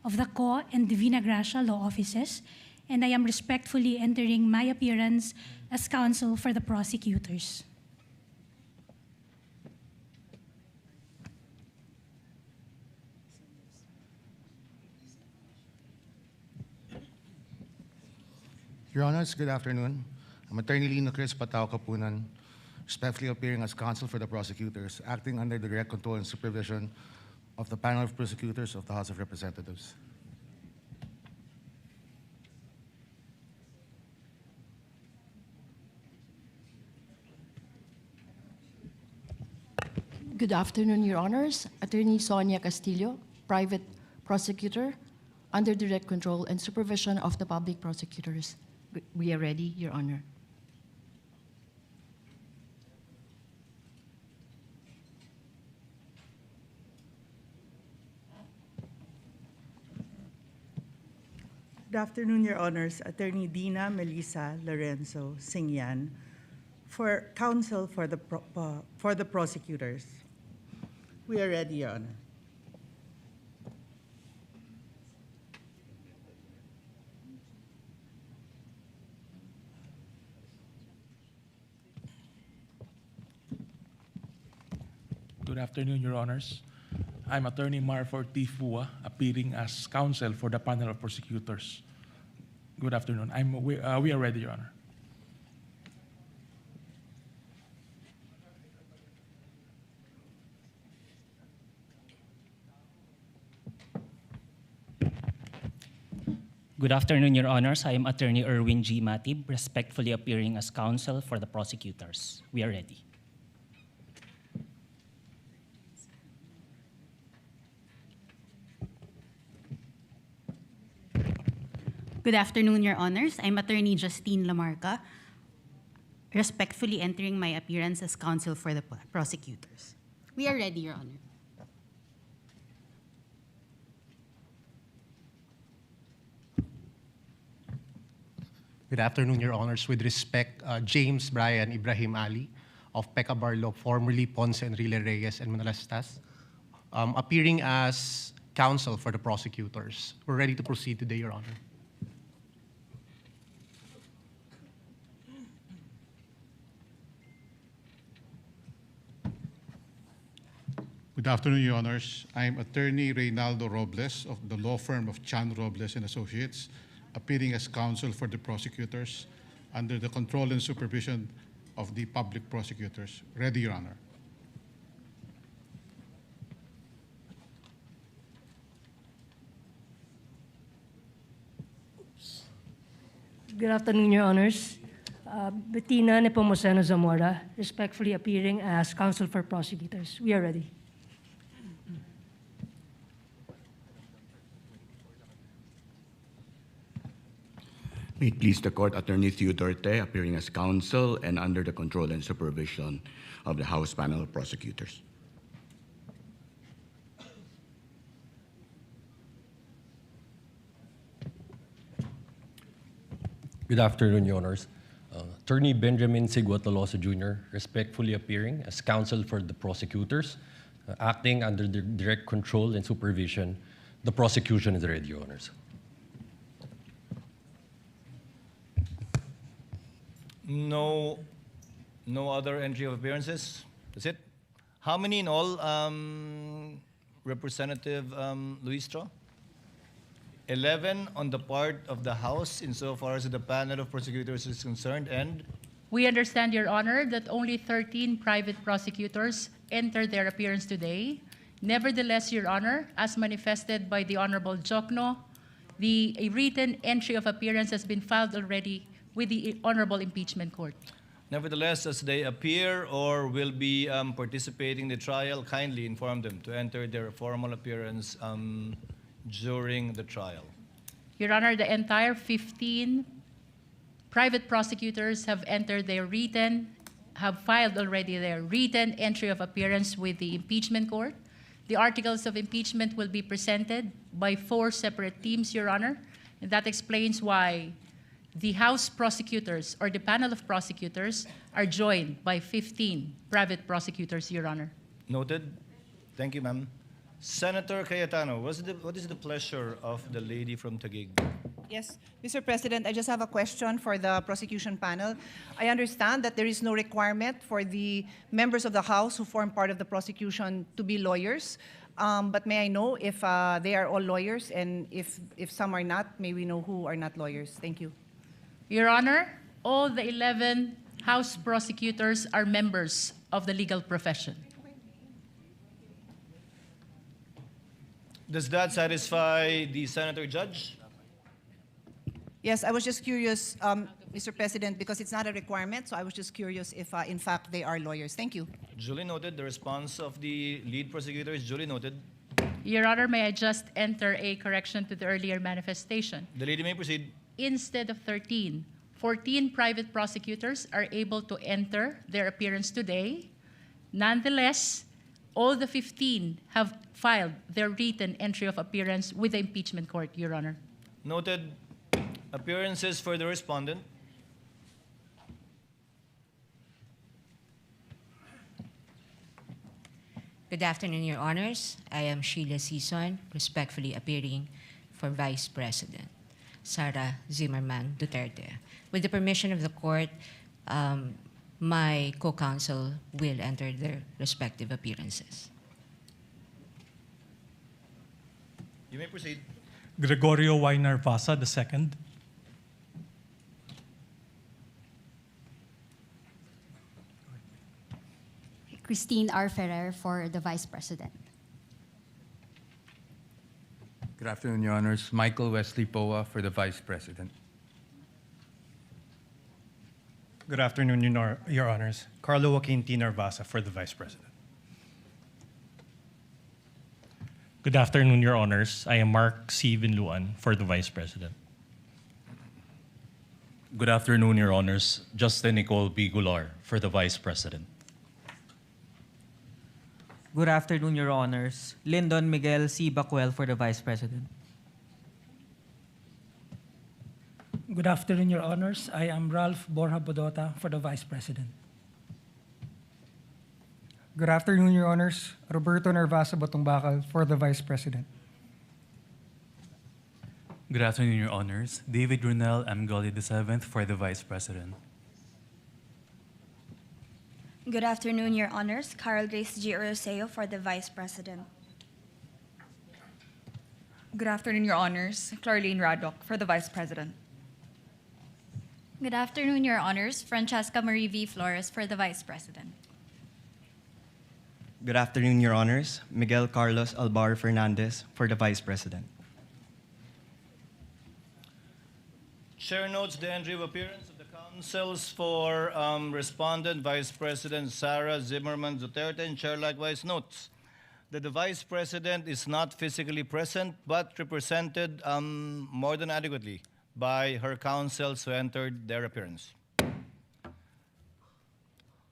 of the Co and Divina Gracia Law Offices, and I am respectfully entering my appearance as counsel for the prosecutors. Your Honors, good afternoon. I'm Attorney Lino Chris Patao Kapunan, respectfully appearing as counsel for the prosecutors, acting under the direct control and supervision of the panel of prosecutors of the House of Representatives. Good afternoon, Your Honors. Attorney Sonia Castillo, private prosecutor, under direct control and supervision of the public prosecutors. We are ready, Your Honor. Good afternoon, Your Honors. Attorney Dina Melissa Lorenzo Singyan, for counsel for the prosecutors. We are ready, Your Honor. Good afternoon, Your Honors. I'm Attorney Marford T. Fua, appearing as counsel for the panel of prosecutors. Good afternoon. We are ready, Your Honor. Good afternoon, Your Honors. I am Attorney Erwin G. Matib, respectfully appearing as counsel for the prosecutors. We are ready. Good afternoon, Your Honors. I'm Attorney Justine Lamarca, respectfully entering my appearance as counsel for the prosecutors. We are ready, Your Honor. Good afternoon, Your Honors. With respect, James Brian Ibrahim Ali of Pecca Barlow, formerly Ponce Enrile Reyes and Manalastas, appearing as counsel for the prosecutors. We're ready to proceed today, Your Honor. Good afternoon, Your Honors. I'm Attorney Reynaldo Robles of the law firm of Chan Robles and Associates, appearing as counsel for the prosecutors under the control and supervision of the public prosecutors. Ready, Your Honor. Good afternoon, Your Honors. Bettina Nepomuceno Zamora, respectfully appearing as counsel for prosecutors. We are ready. May it please the Court, Attorney Theodore Te, appearing as counsel and under the control and supervision of the House panel of prosecutors. Good afternoon, Your Honors. Attorney Benjamin Sigua Tolosa Jr., respectfully appearing as counsel for the prosecutors, acting under the direct control and supervision. The prosecution is ready, Your Honors. No other entry of appearances? That's it? How many in all, Representative Luistro? 11 on the part of the House insofar as the panel of prosecutors is concerned, and? We understand, Your Honor, that only 13 private prosecutors entered their appearance today. Nevertheless, Your Honor, as manifested by the Honorable Jokno, a written entry of appearance has been filed already with the Honorable Impeachment Court. Nevertheless, as they appear or will be participating in the trial, kindly inform them to enter their formal appearance during the trial. Your Honor, the entire 15 private prosecutors have filed already their written entry of appearance with the Impeachment Court. The articles of impeachment will be presented by 4 separate teams, Your Honor, and that explains why the House prosecutors, or the panel of prosecutors, are joined by 15 private prosecutors, Your Honor. Noted. Thank you, ma'am. Senator Cayetano, what is the pleasure of the lady from Taguig? Yes, Mr. President, I just have a question for the prosecution panel. I understand that there is no requirement for the members of the House who form part of the prosecution to be lawyers. But may I know if they are all lawyers, and if some are not, may we know who are not lawyers? Thank you. Your Honor, all the 11 House prosecutors are members of the legal profession. Does that satisfy the senator judge? Yes, I was just curious, Mr. President, because it's not a requirement, so I was just curious if, in fact, they are lawyers. Thank you. Duly noted. The response of the lead prosecutor is duly noted. Your Honor, may I just enter a correction to the earlier manifestation? The lady may proceed. Instead of 13, 14 private prosecutors are able to enter their appearance today. Nonetheless, all the 15 have filed their written entry of appearance with the impeachment court, Your Honor. Noted. Appearances for the respondent. Good afternoon, Your Honors. I am Sheila Sison, respectfully appearing for Vice President Sara Zimmerman Duterte. With the permission of the court, my co-counsel will enter their respective appearances. You may proceed. Gregorio Y. Narvasa II. Christine R. Ferrer for the Vice President. Good afternoon, Your Honors. Michael Wesley Poa for the Vice President. Good afternoon, Your Honors. Carlo Joaquin T. Narvasa for the Vice President. Good afternoon, Your Honors. I am Mark C. Vinluan for the Vice President. Good afternoon, Your Honors. Justin Nicole B. Goulart for the Vice President. Good afternoon, Your Honors. Lyndon Miguel C. Bacuel for the Vice President. Good afternoon, Your Honors. I am Ralph Borja Bodota for the Vice President. Good afternoon, Your Honors. Roberto Narvasa Batungbakal for the Vice President. Good afternoon, Your Honors. David Runel Amgoli VII for the Vice President. Good afternoon, Your Honors. Carl Grace G. Oroseo for the Vice President. Good afternoon, Your Honors. Clarlene Radok for the Vice President. Good afternoon, Your Honors. Francesca Marie V. Flores for the Vice President. Good afternoon, Your Honors. Miguel Carlos Albar Fernandez for the Vice President. Chair notes the entry of appearance of the counsels for respondent Vice President Sara Zimmerman Duterte, and Chair likewise notes that the Vice President is not physically present but represented more than adequately by her counsels who entered their appearance.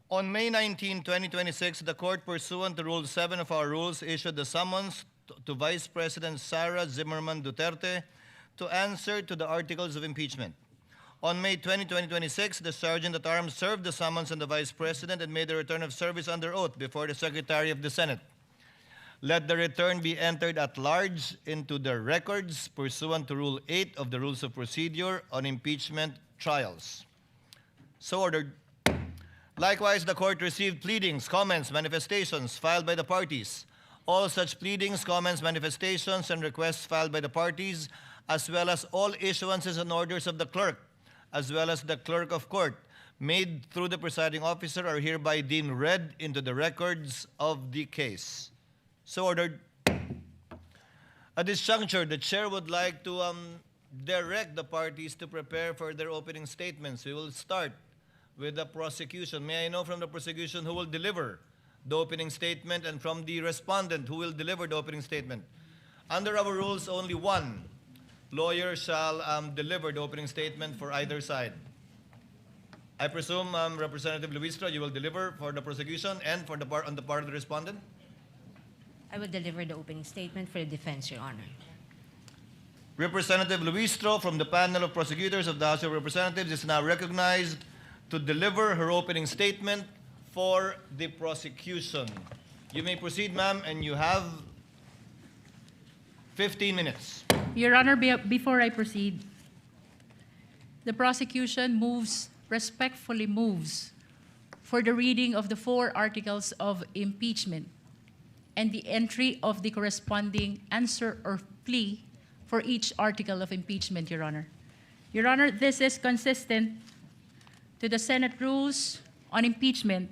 On May 19, 2026, the court, pursuant to Rule 7 of our rules, issued the summons to Vice President Sara Zimmerman Duterte to answer to the articles of impeachment. On May 20, 2026, the Sergeant at Arms served the summons on the Vice President and made a return of service under oath before the Secretary of the Senate. Let the return be entered at large into the records pursuant to Rule 8 of the Rules of Procedure on Impeachment Trials. So ordered. Likewise, the court received pleadings, comments, manifestations filed by the parties. All such pleadings, comments, manifestations, and requests filed by the parties, as well as all issuances and orders of the clerk, as well as the clerk of court, made through the presiding officer, are hereby deemed read into the records of the case. So ordered. At this juncture, the chair would like to direct the parties to prepare for their opening statements. We will start with the prosecution. May I know from the prosecution who will deliver the opening statement, and from the respondent who will deliver the opening statement? Under our rules, only one lawyer shall deliver the opening statement for either side. I presume Representative Luistro, you will deliver for the prosecution and for the on the part of the respondent? I will deliver the opening statement for the defense, Your Honor. Representative Luistro from the panel of prosecutors of the House of Representatives is now recognized to deliver her opening statement for the prosecution. You may proceed, ma'am, and you have 15 minutes. Your Honor, before I proceed, the prosecution respectfully moves for the reading of the 4 articles of impeachment and the entry of the corresponding answer or plea for each article of impeachment, Your Honor. Your Honor, this is consistent to the Senate rules on impeachment,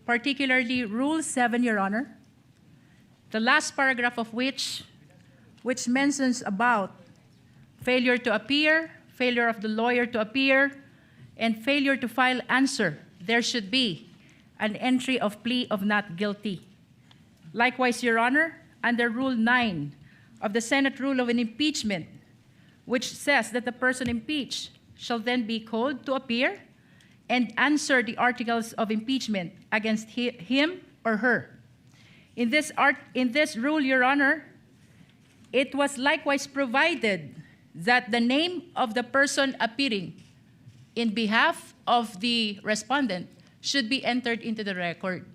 particularly Rule 7, Your Honor, the last paragraph of which mentions about failure to appear, failure of the lawyer to appear, and failure to file answer. There should be an entry of plea of not guilty. Likewise, Your Honor, under Rule 9 of the Senate Rule of an Impeachment, which says that the person impeached shall then be called to appear and answer the articles of impeachment against him or her. In this rule, Your Honor, it was likewise provided that the name of the person appearing in behalf of the respondent should be entered into the record.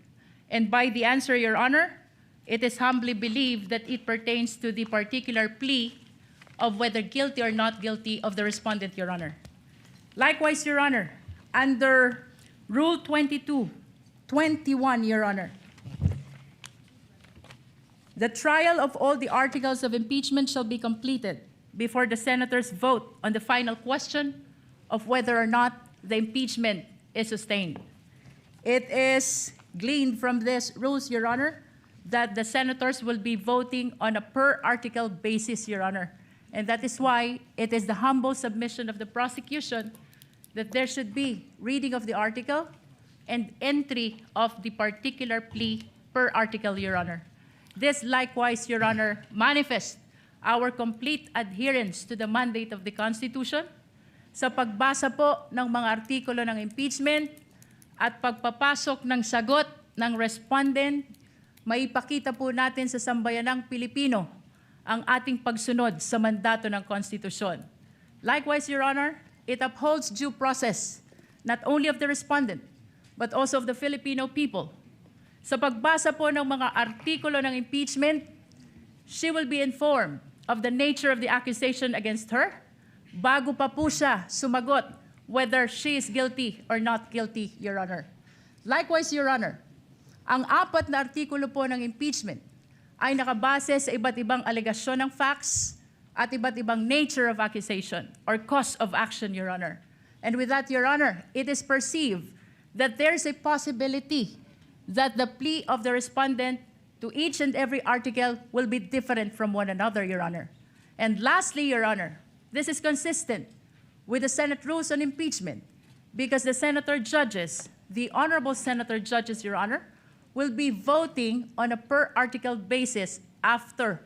And by the answer, Your Honor, it is humbly believed that it pertains to the particular plea of whether guilty or not guilty of the respondent, Your Honor. Likewise, Your Honor, under Rule 21, Your Honor, the trial of all the articles of impeachment shall be completed before the senators vote on the final question of whether or not the impeachment is sustained. It is gleaned from these rules, Your Honor, that the senators will be voting on a per article basis, Your Honor. And that is why it is the humble submission of the prosecution that there should be reading of the article and entry of the particular plea per article, Your Honor. This likewise, Your Honor, manifests our complete adherence to the mandate of the Constitution sa pagbasa po ng mga artikulo ng impeachment at pagpapasok ng sagot ng respondent, maipakita po natin sa sambayanang Pilipino ang ating pagsunod sa mandato ng Konstitusyon. Likewise, Your Honor, it upholds due process not only of the respondent but also of the Filipino people. Sa pagbasa po ng mga artikulo ng impeachment, she will be informed of the nature of the accusation against her bago pa po siya sumagot whether she is guilty or not guilty, Your Honor. Likewise, Your Honor, ang 4 na artikulo po ng impeachment ay nakabase sa iba't ibang alegasyon ng facts at iba't ibang nature of accusation or cause of action, Your Honor. And with that, Your Honor, it is perceived that there is a possibility that the plea of the respondent to each and every article will be different from one another, Your Honor. And lastly, Your Honor, this is consistent with the Senate rules on impeachment because the senator judges, the honorable senator judges, Your Honor, will be voting on a per article basis after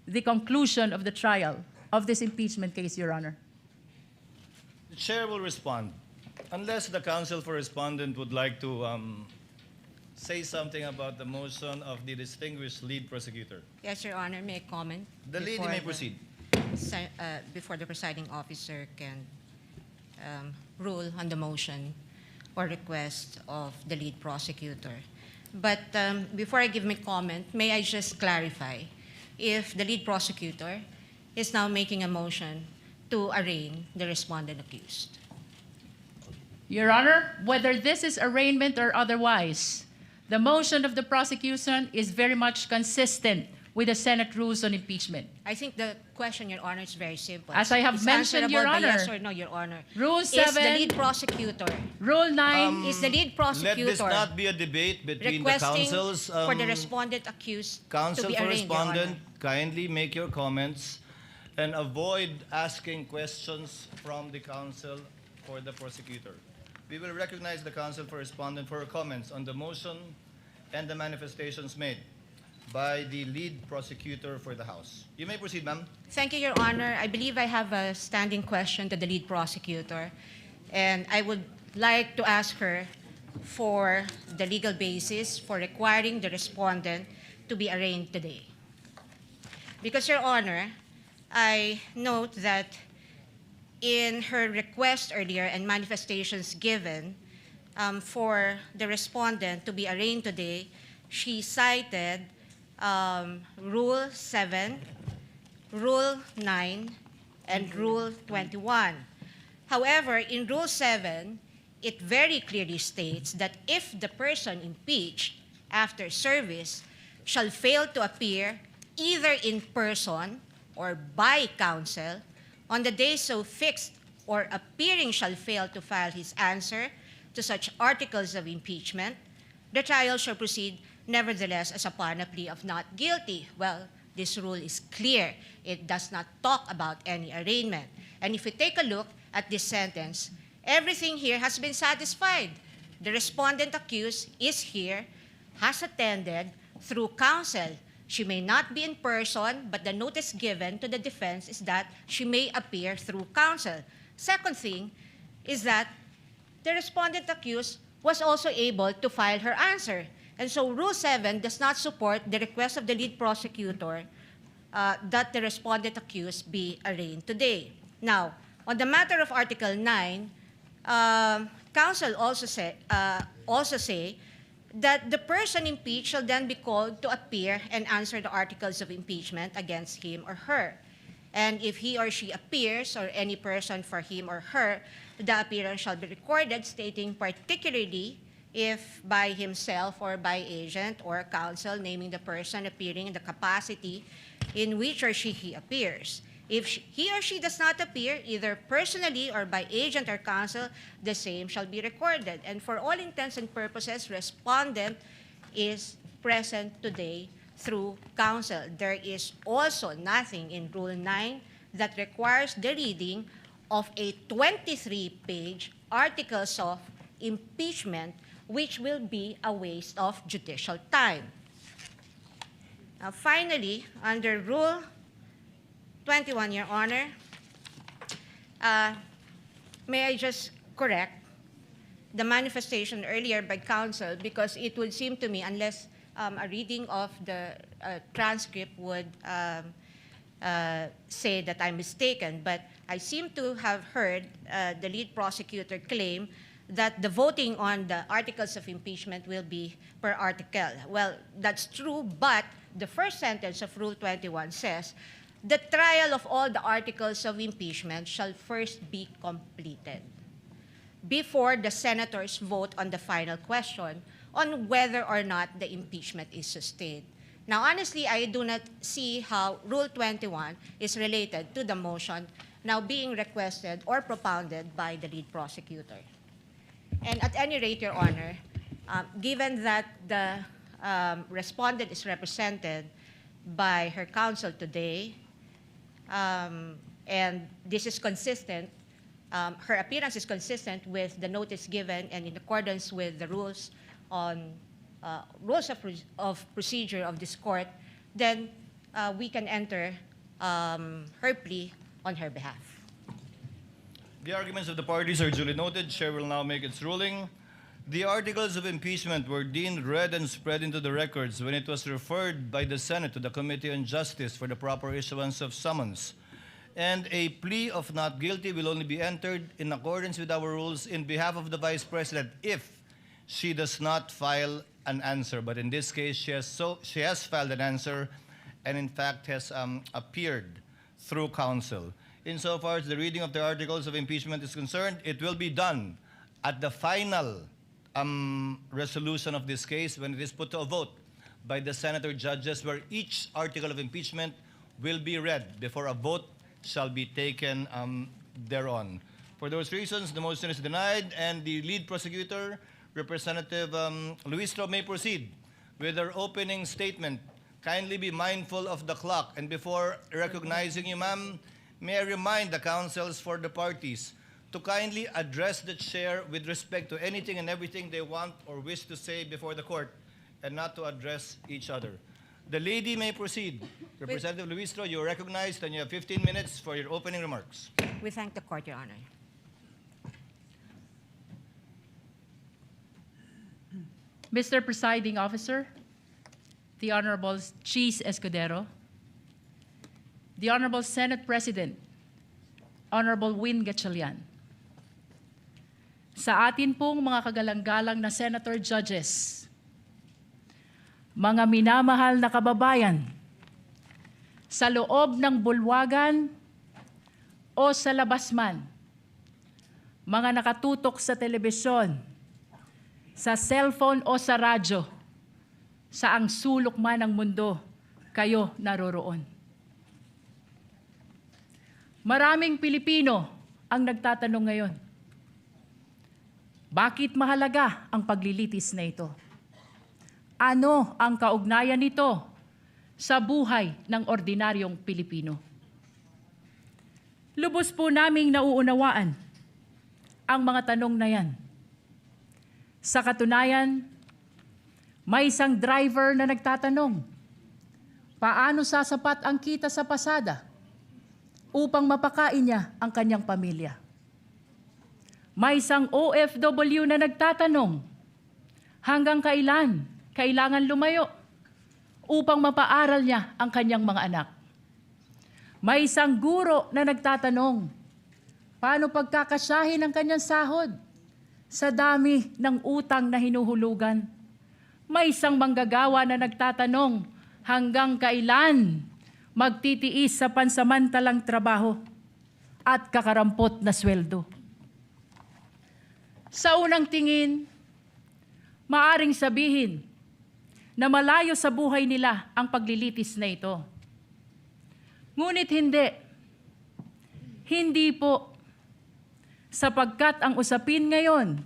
the conclusion of the trial of this impeachment case, Your Honor. The chair will respond. Unless the counsel for respondent would like to say something about the motion of the distinguished lead prosecutor. Yes, Your Honor, may I comment? The lead may proceed. Before the presiding officer can rule on the motion or request of the lead prosecutor. But before I give my comment, may I just clarify if the lead prosecutor is now making a motion to arraign the respondent accused. Your Honor, whether this is arraignment or otherwise, the motion of the prosecution is very much consistent with the Senate rules on impeachment. I think the question, Your Honor, is very simple. As I have mentioned, Your answerable by Honor, yes or no, Your Honor. Rule Is 7, the lead prosecutor, Rule 9, is the lead prosecutor Let this not be a debate between the requesting counsels. for the respondent accused to Counsel be for arraigned, Your Honor? respondent, kindly make your comments and avoid asking questions from the counsel for the prosecutor. We will recognize the counsel for respondent for her comments on the motion and the manifestations made by the lead prosecutor for the House. You may proceed, ma'am. Thank you, Your Honor. I believe I have a standing question to the lead prosecutor, and I would like to ask her for the legal basis for requiring the respondent to be arraigned today. Because, Your Honor, I note that in her request earlier and manifestations given for the respondent to be arraigned today, she cited Rule 7, Rule 9, and Rule 21. However, in Rule 7, it very clearly states that if the person impeached after service shall fail to appear either in person or by counsel on the day so fixed, or appearing shall fail to file his answer to such articles of impeachment, the trial shall proceed nevertheless as upon a plea of not guilty. Well, this rule is clear. It does not talk about any arraignment. And if we take a look at this sentence, everything here has been satisfied. The respondent accused is here, has attended through counsel. She may not be in person, but the notice given to the defense is that she may appear through counsel. Second thing is that the respondent accused was also able to file her answer. And so Rule 7 does not support the request of the lead prosecutor that the respondent accused be arraigned today. Now, on the matter of Article 9, counsel also say that the person impeached shall then be called to appear and answer the articles of impeachment against him or her. And if he or she appears, or any person for him or her, the appearance shall be recorded, stating particularly if by himself or by agent or counsel, naming the person appearing in the capacity in which or he appears. If he or she does not appear, either personally or by agent or counsel, the same shall be recorded. And for all intents and purposes, respondent is present today through counsel. There is also nothing in Rule 9 that requires the reading of a 23-page articles of impeachment, which will be a waste of judicial time. Now, finally, under Rule 21, Your Honor, may I just correct the manifestation earlier by counsel, because it would seem to me, unless a reading of the transcript would say that I'm mistaken, but I seem to have heard the lead prosecutor claim that the voting on the articles of impeachment will be per article. Well, that's true, but the first sentence of Rule 21 says, the trial of all the articles of impeachment shall first be completed before the senators vote on the final question on whether or not the impeachment is sustained. Now, honestly, I do not see how Rule 21 is related to the motion now being requested or propounded by the lead prosecutor. And at any rate, Your Honor, given that the respondent is represented by her counsel today, and this is consistent, her appearance is consistent with the notice given and in accordance with the rules on rules of procedure of this court, then we can enter her plea on her behalf. The arguments of the parties are duly noted. Chair will now make its ruling. The articles of impeachment were deemed read and spread into the records when it was referred by the Senate to the Committee on Justice for the proper issuance of summons. And a plea of not guilty will only be entered in accordance with our rules in behalf of the Vice President if she does not file an answer. But in this case, she has filed an answer and in fact has appeared through counsel. Insofar as the reading of the articles of impeachment is concerned, it will be done at the final resolution of this case when it is put to a vote by the senator judges, where each article of impeachment will be read before a vote shall be taken thereon. For those reasons, the motion is denied, and the lead prosecutor, Representative Luistro, may proceed with her opening statement. Kindly be mindful of the clock. And before recognizing you, ma'am, may I remind the counsels for the parties to kindly address the chair with respect to anything and everything they want or wish to say before the court, and not to address each other. The lady may proceed. Representative Luistro, you are recognized, and you have 15 minutes for your opening remarks. We thank the court, Your Honor. Mr. Presiding Officer, the Honorable Cheese Escudero, the Honorable Senate President, Honorable Win Gatchalian, sa atin pong mga kagalang-galang na Senator Judges, mga minamahal na kababayan, sa loob ng bulwagan o sa labas man, mga nakatutok sa telebisyon, sa cellphone o sa radyo, saang sulok man ng mundo kayo naroroon. Maraming Pilipino ang nagtatanong ngayon, bakit mahalaga ang paglilitis na ito? Ano ang kaugnayan nito sa buhay ng ordinaryong Pilipino? Lubos po naming nauunawaan ang mga tanong na yan. Sa katunayan, may isang driver na nagtatanong, paano sasapat ang kita sa pasada upang mapakain niya ang kanyang pamilya? May isang OFW na nagtatanong, hanggang kailan kailangan lumayo upang mapaaral niya ang kanyang mga anak? May isang guro na nagtatanong, paano pagkakasyahin ang kanyang sahod sa dami ng utang na hinuhulugan? May isang manggagawa na nagtatanong, hanggang kailan magtitiis sa pansamantalang trabaho at kakarampot na sweldo? Sa unang tingin, maaring sabihin na malayo sa buhay nila ang paglilitis na ito. Ngunit hindi. Hindi po. Sapagkat ang usapin ngayon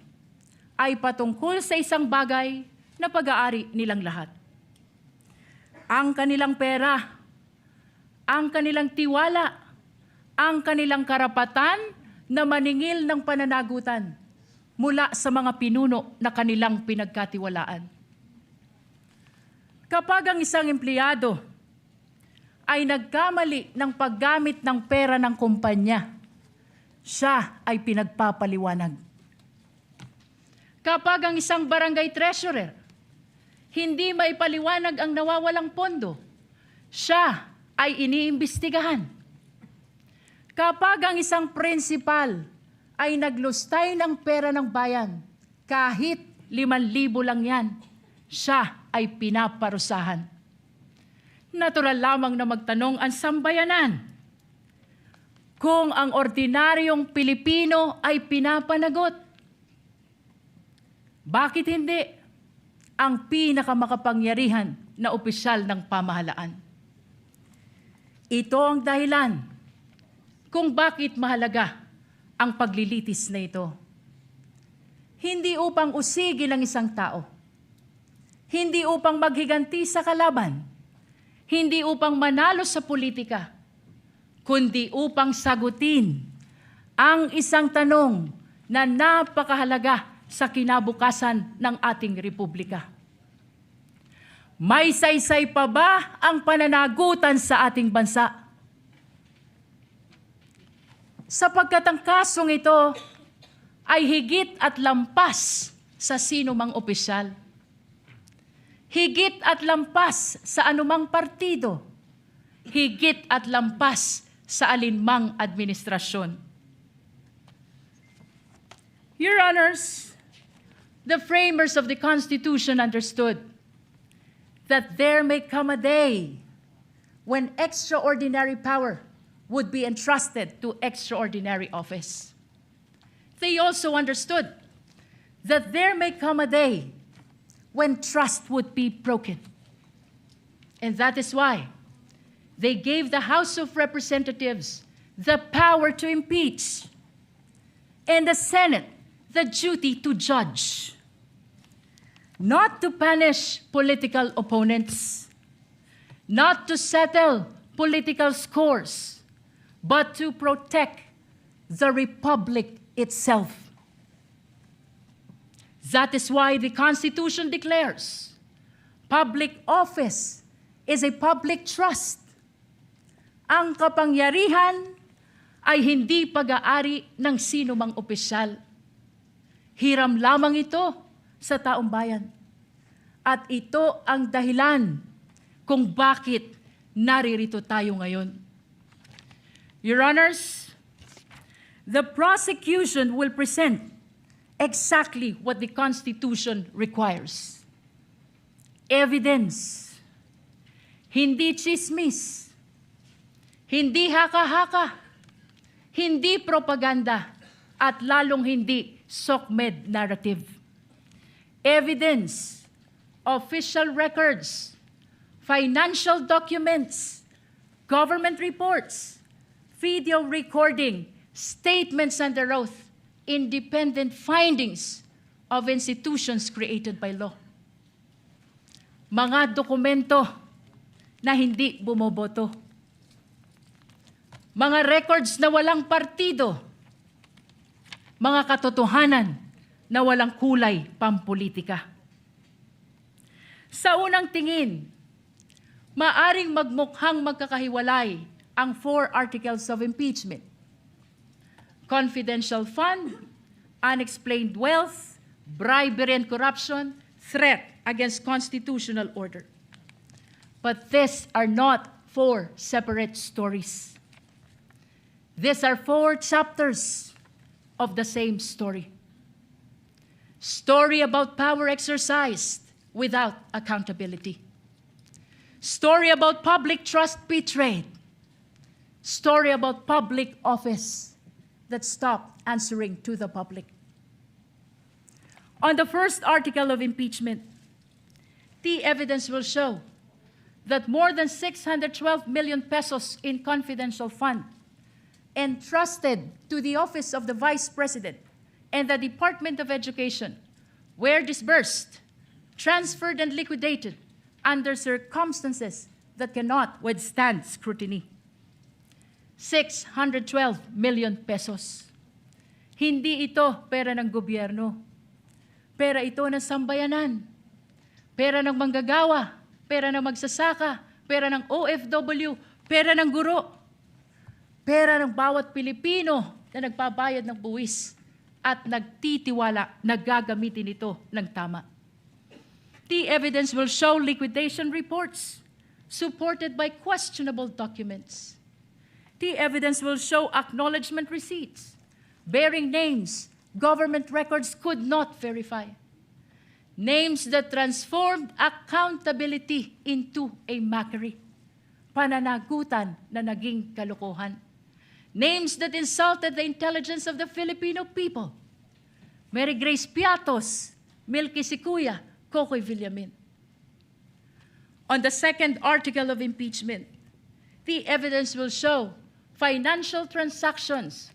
ay patungkol sa isang bagay na pag-aari nilang lahat. Ang kanilang pera, ang kanilang tiwala, ang kanilang karapatan na maningil ng pananagutan mula sa mga pinuno na kanilang pinagkatiwalaan. Kapag ang isang empleyado ay nagkamali ng paggamit ng pera ng kumpanya, siya ay pinagpapaliwanag. Kapag ang isang barangay treasurer hindi maipaliwanag ang nawawalang pondo, siya ay iniimbestigahan. Kapag ang isang principal ay naglustay ng pera ng bayan, kahit 5,000 lang yan, siya ay pinaparusahan. Natural lamang na magtanong ang sambayanan, kung ang ordinaryong Pilipino ay pinapanagot, bakit hindi ang pinakamakapangyarihan na opisyal ng pamahalaan? Ito ang dahilan kung bakit mahalaga ang paglilitis na ito. Hindi upang usigin ang isang tao, hindi upang maghiganti sa kalaban, hindi upang manalo sa politika, kundi upang sagutin ang isang tanong na napakahalaga sa kinabukasan ng ating republika. May saysay pa ba ang pananagutan sa ating bansa? Sapagkat ang kasong ito ay higit at lampas sa sino mang opisyal. Higit at lampas sa anumang partido. Higit at lampas sa alinmang administrasyon. Your Honors, the framers of the Constitution understood that there may come a day when extraordinary power would be entrusted to extraordinary office. They also understood that there may come a day when trust would be broken. And that is why they gave the House of Representatives the power to impeach and the Senate the duty to judge, not to punish political opponents, not to settle political scores, but to protect the republic itself. That is why the Constitution declares public office is a public trust. Ang kapangyarihan ay hindi pag-aari ng sino mang opisyal. Hiram lamang ito sa taong bayan. At ito ang dahilan kung bakit naririto tayo ngayon. Your Honors, the prosecution will present exactly what the Constitution requires. evidence, hindi chismis, hindi haka-haka, hindi propaganda, at lalong hindi SOCMED narrative. Evidence, official records, financial documents, government reports, video recording, statements under oath, independent findings of institutions created by law. Mga dokumento na hindi bumoboto. Mga records na walang partido. Mga katotohanan na walang kulay pampolitika. Sa unang tingin, maaring magmukhang magkakahiwalay ang 4 articles of impeachment. Confidential fund, unexplained wealth, bribery and corruption, threat against constitutional order. But these are not 4 separate stories. These are 4 chapters of the same story. Story about power exercised without accountability. Story about public trust betrayed. Story about public office that stopped answering to the public. On the first article of impeachment, the evidence will show that more than 612 million pesos in confidential fund entrusted to the office of the Vice President and the Department of Education were disbursed, transferred, and liquidated under circumstances that cannot withstand scrutiny. 612 million pesos. Hindi ito pera ng gobyerno. Pera ito ng sambayanan. Pera ng manggagawa. Pera ng magsasaka. Pera ng OFW. Pera ng guro. Pera ng bawat Pilipino na nagbabayad ng buwis at nagtitiwala na gagamitin ito ng tama. The evidence will show liquidation reports supported by questionable documents. The evidence will show acknowledgement receipts bearing names government records could not verify. Names that transformed accountability into a mockery. Pananagutan na naging kalokohan. Names that insulted the intelligence of the Filipino people. Mary Grace Piatos, Milky Sikuya, Kokoy Villamin. On the second article of impeachment, the evidence will show financial transactions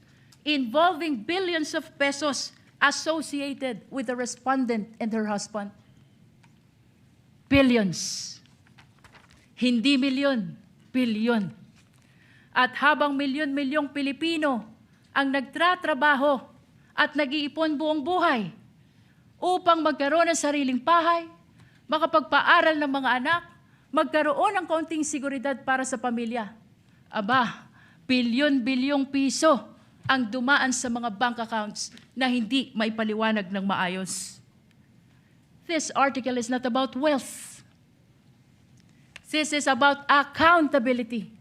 involving billions of pesos associated with the respondent and her husband. Billions. Hindi milyon, bilyon. At habang milyon-milyong Pilipino ang nagtratrabaho at nag-iipon buong buhay upang magkaroon ng sariling bahay, makapagpaaral ng mga anak, magkaroon ng kaunting seguridad para sa pamilya. Aba, bilyon-bilyong piso ang dumaan sa mga bank accounts na hindi maipaliwanag ng maayos. This article is not about wealth. This is about accountability.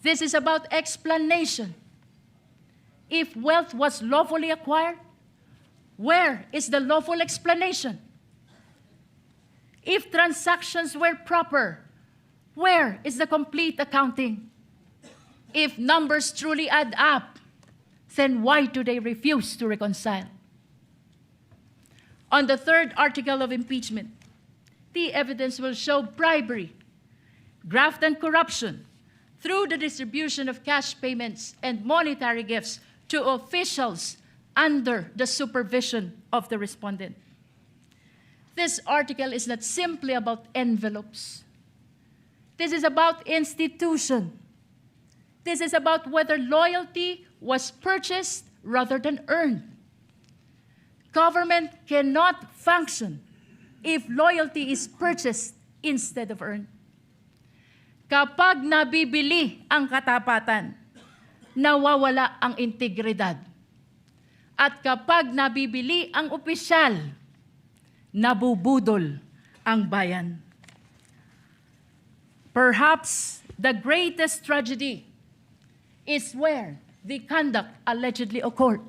This is about explanation. If wealth was lawfully acquired, where is the lawful explanation? If transactions were proper, where is the complete accounting? If numbers truly add up, then why do they refuse to reconcile? On the third article of impeachment, the evidence will show bribery, graft and corruption through the distribution of cash payments and monetary gifts to officials under the supervision of the respondent. This article is not simply about envelopes. This is about institution. This is about whether loyalty was purchased rather than earned. Government cannot function if loyalty is purchased instead of earned. Kapag nabibili ang katapatan, nawawala ang integridad. At kapag nabibili ang opisyal, nabubudol ang bayan. Perhaps the greatest tragedy is where the conduct allegedly occurred.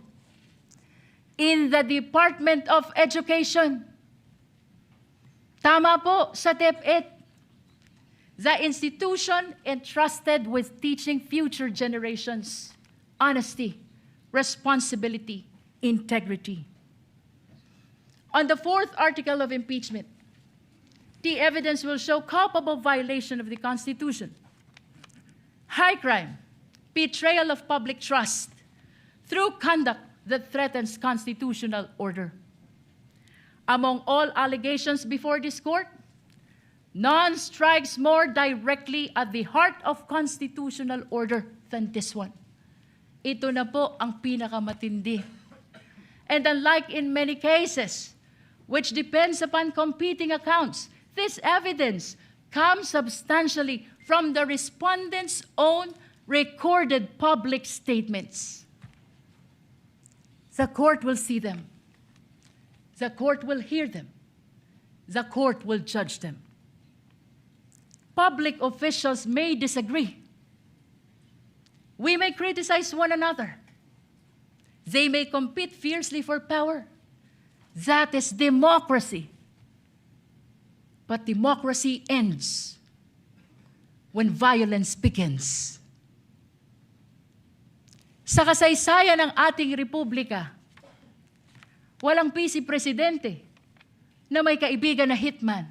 In the Department of Education, Tama po sa DepEd. The institution entrusted with teaching future generations honesty, responsibility, integrity. On the fourth article of impeachment, the evidence will show culpable violation of the Constitution, high crime, betrayal of public trust through conduct that threatens constitutional order. Among all allegations before this court, none strikes more directly at the heart of constitutional order than this one. Ito na po ang pinakamatindi. And unlike in many cases, which depends upon competing accounts, this evidence comes substantially from the respondent's own recorded public statements. The court will see them. The court will hear them. The court will judge them. Public officials may disagree. We may criticize one another. They may compete fiercely for power. That is democracy. But democracy ends when violence begins. Sa kasaysayan ng ating republika, walang vice presidente na may kaibigan na hitman.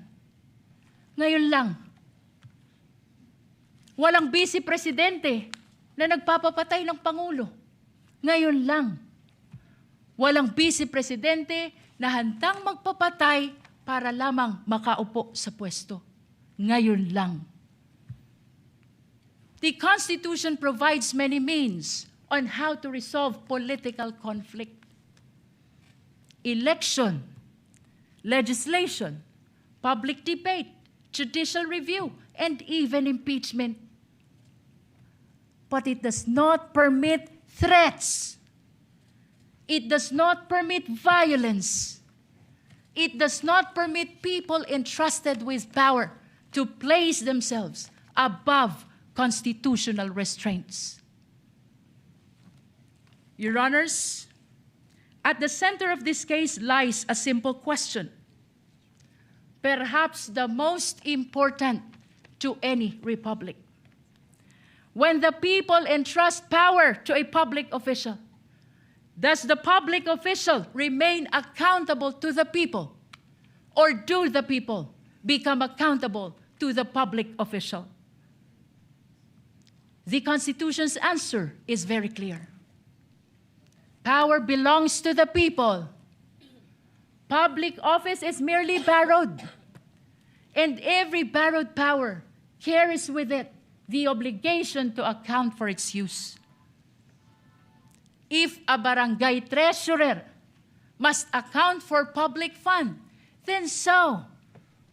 Ngayon lang. Walang vice presidente na nagpapapatay ng Pangulo. Ngayon lang. Walang vice presidente na handang magpapatay para lamang makaupo sa pwesto. Ngayon lang. The Constitution provides many means on how to resolve political conflict. Election, legislation, public debate, judicial review, and even impeachment. But it does not permit threats. It does not permit violence. It does not permit people entrusted with power to place themselves above constitutional restraints. Your Honors, at the center of this case lies a simple question, perhaps the most important to any republic. When the people entrust power to a public official, does the public official remain accountable to the people, or do the people become accountable to the public official? The Constitution's answer is very clear. Power belongs to the people. Public office is merely borrowed. And every borrowed power carries with it the obligation to account for its use. If a barangay treasurer must account for public fund, then so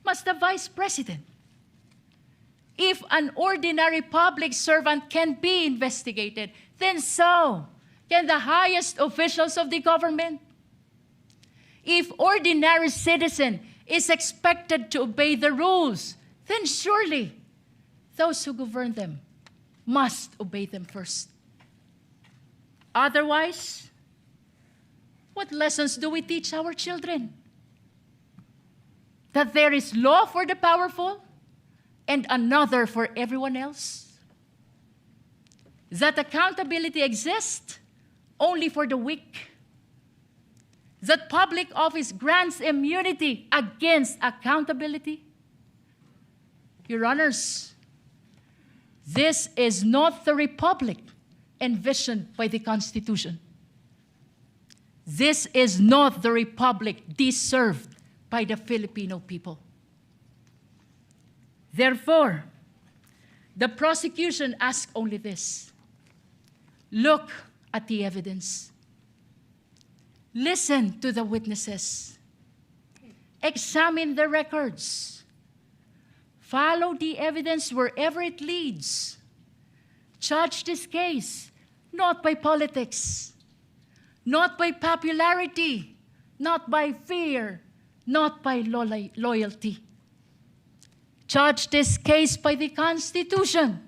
must the vice president. If an ordinary public servant can be investigated, then so can the highest officials of the government. If ordinary citizen is expected to obey the rules, then surely those who govern them must obey them first. Otherwise, what lessons do we teach our children? That there is law for the powerful and another for everyone else? That accountability exists only for the weak? That public office grants immunity against accountability? Your Honors, this is not the republic envisioned by the Constitution. This is not the republic deserved by the Filipino people. Therefore, the prosecution asks only this: look at the evidence. Listen to the witnesses. Examine the records. Follow the evidence wherever it leads. Judge this case not by politics, not by popularity, not by fear, not by loyalty. Judge this case by the Constitution.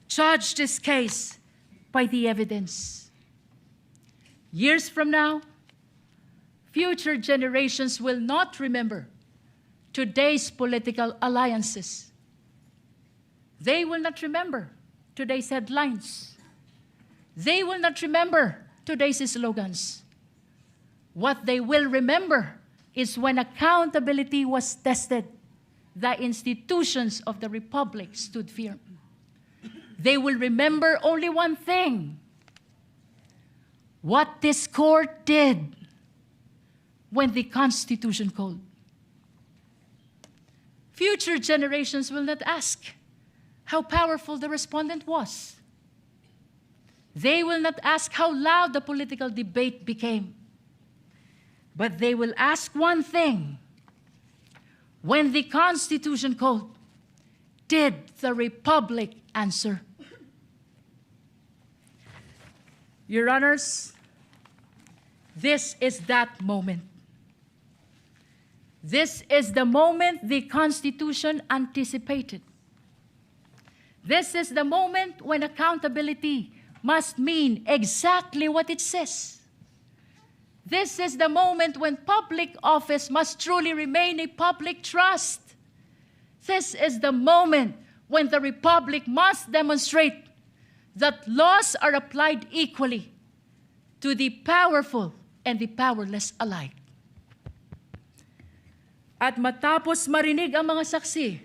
Judge this case by the evidence. Years from now, future generations will not remember today's political alliances. They will not remember today's headlines. They will not remember today's slogans. What they will remember is when accountability was tested, the institutions of the Republic stood firm. They will remember only one thing: what this court did when the Constitution called. Future generations will not ask how powerful the respondent was. They will not ask how loud the political debate became. But they will ask one thing: when the Constitution called, did the Republic answer? Your Honors, this is that moment. This is the moment the Constitution anticipated. This is the moment when accountability must mean exactly what it says. This is the moment when public office must truly remain a public trust. This is the moment when the Republic must demonstrate that laws are applied equally to the powerful and the powerless alike. At matapos marinig ang mga saksi,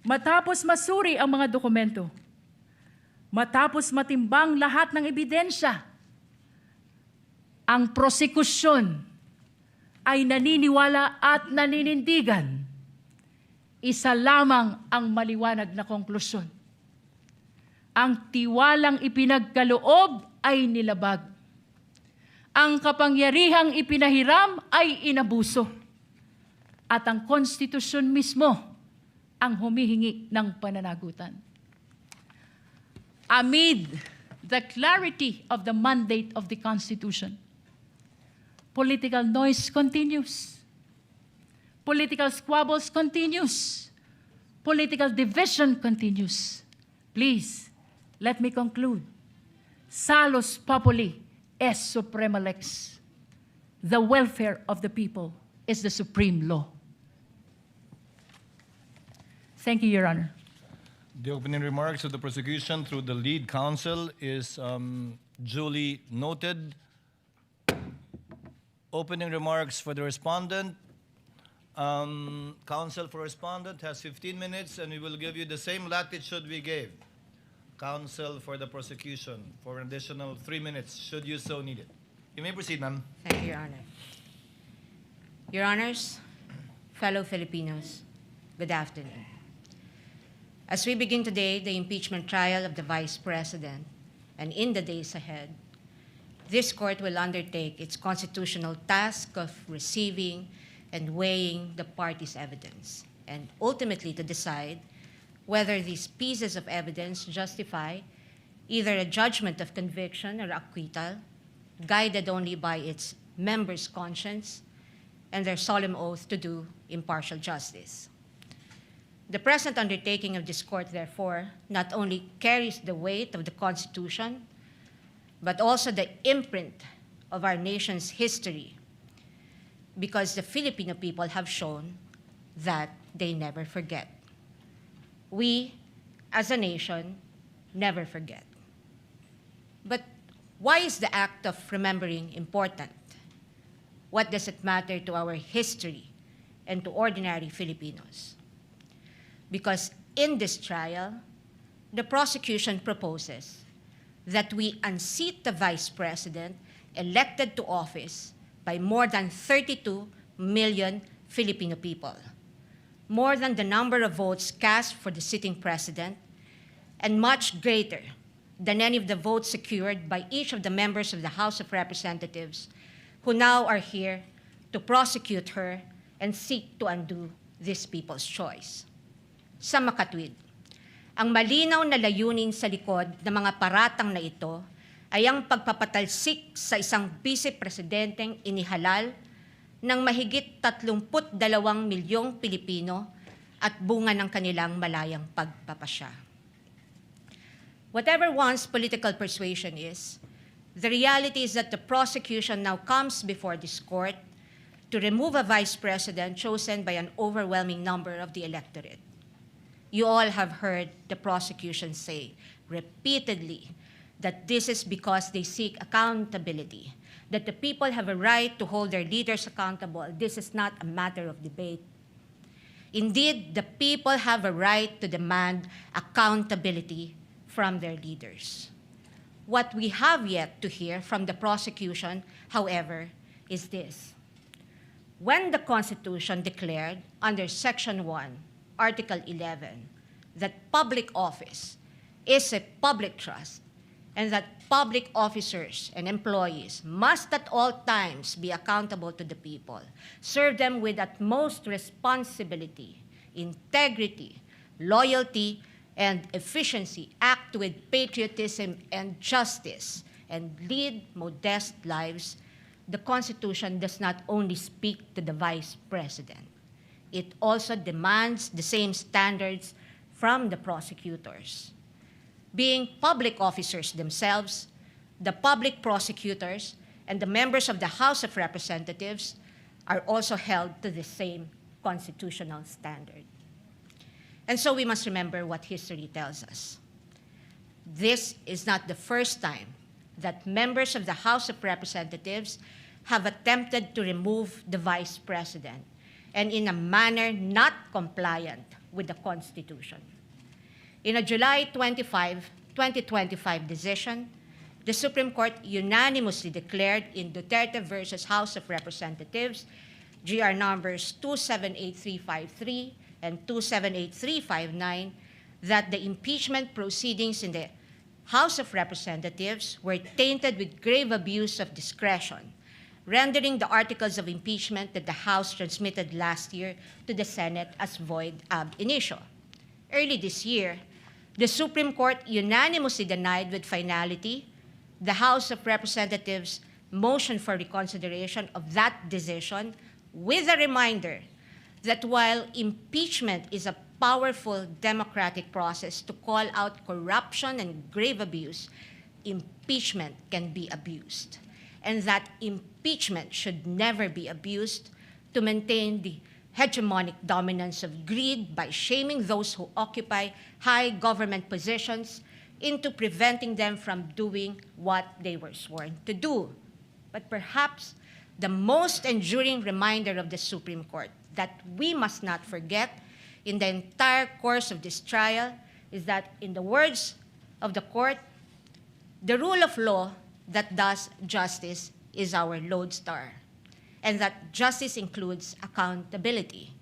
matapos masuri ang mga dokumento, matapos matimbang lahat ng ebidensya, ang prosekusyon ay naniniwala at naninindigan. Isa lamang ang maliwanag na konklusyon: ang tiwalang ipinagkaloob ay nilabag. Ang kapangyarihang ipinahiram ay inabuso. At ang konstitusyon mismo ang humihingi ng pananagutan. Amid the clarity of the mandate of the Constitution, political noise continues. Political squabbles continues. Political division continues. Please, let me conclude. Salus populi est suprema lex. The welfare of the people is the supreme law. Thank you, Your Honor. The opening remarks of the prosecution through the lead counsel is duly noted. Opening remarks for the respondent. Counsel for respondent has 15 minutes, and we will give you the same latitude we gave counsel for the prosecution for an additional 3 minutes, should you so need it. You may proceed, ma'am. Thank you, Your Honor. Your Honors, fellow Filipinos, good afternoon. As we begin today the impeachment trial of the Vice President, and in the days ahead, this court will undertake its constitutional task of receiving and weighing the parties' evidence, and ultimately to decide whether these pieces of evidence justify either a judgment of conviction or acquittal, guided only by its members' conscience and their solemn oath to do impartial justice. The present undertaking of this court, therefore, not only carries the weight of the Constitution, but also the imprint of our nation's history, because the Filipino people have shown that they never forget. We, as a nation, never forget. But why is the act of remembering important? What does it matter to our history and to ordinary Filipinos? Because in this trial, the prosecution proposes that we unseat the Vice President elected to office by more than 32 million Filipino people, more than the number of votes cast for the sitting president, and much greater than any of the votes secured by each of the members of the House of Representatives who now are here to prosecute her and seek to undo this people's choice. Sa makatwid, ang malinaw na layunin sa likod ng mga paratang na ito ay ang pagpapatalsik sa isang vice-presidenteng inihalal ng mahigit 32 milyong Pilipino at bunga ng kanilang malayang pagpapasya. Whatever one's political persuasion is, the reality is that the prosecution now comes before this court to remove a vice president chosen by an overwhelming number of the electorate. You all have heard the prosecution say repeatedly that this is because they seek accountability, that the people have a right to hold their leaders accountable. This is not a matter of debate. Indeed, the people have a right to demand accountability from their leaders. What we have yet to hear from the prosecution, however, is this. When the Constitution declared under Section 1, Article 11, that public office is a public trust and that public officers and employees must at all times be accountable to the people, serve them with utmost responsibility, integrity, loyalty, and efficiency, act with patriotism and justice, and lead modest lives, the Constitution does not only speak to the Vice President. It also demands the same standards from the prosecutors. Being public officers themselves, the public prosecutors and the members of the House of Representatives are also held to the same constitutional standard. And so we must remember what history tells us. This is not the first time that members of the House of Representatives have attempted to remove the Vice President, and in a manner not compliant with the Constitution. In a July 25, 2025 decision, the Supreme Court unanimously declared in Duterte versus House of Representatives, GR numbers 278353 and 278359, that the impeachment proceedings in the House of Representatives were tainted with grave abuse of discretion, rendering the articles of impeachment that the House transmitted last year to the Senate as void ab initio. Early this year, the Supreme Court unanimously denied with finality the House of Representatives' motion for reconsideration of that decision, with a reminder that while impeachment is a powerful democratic process to call out corruption and grave abuse, impeachment can be abused, and that impeachment should never be abused to maintain the hegemonic dominance of greed by shaming those who occupy high government positions into preventing them from doing what they were sworn to do. But perhaps the most enduring reminder of the Supreme Court that we must not forget in the entire course of this trial is that, in the words of the court, the rule of law that does justice is our lodestar, and that justice includes accountability.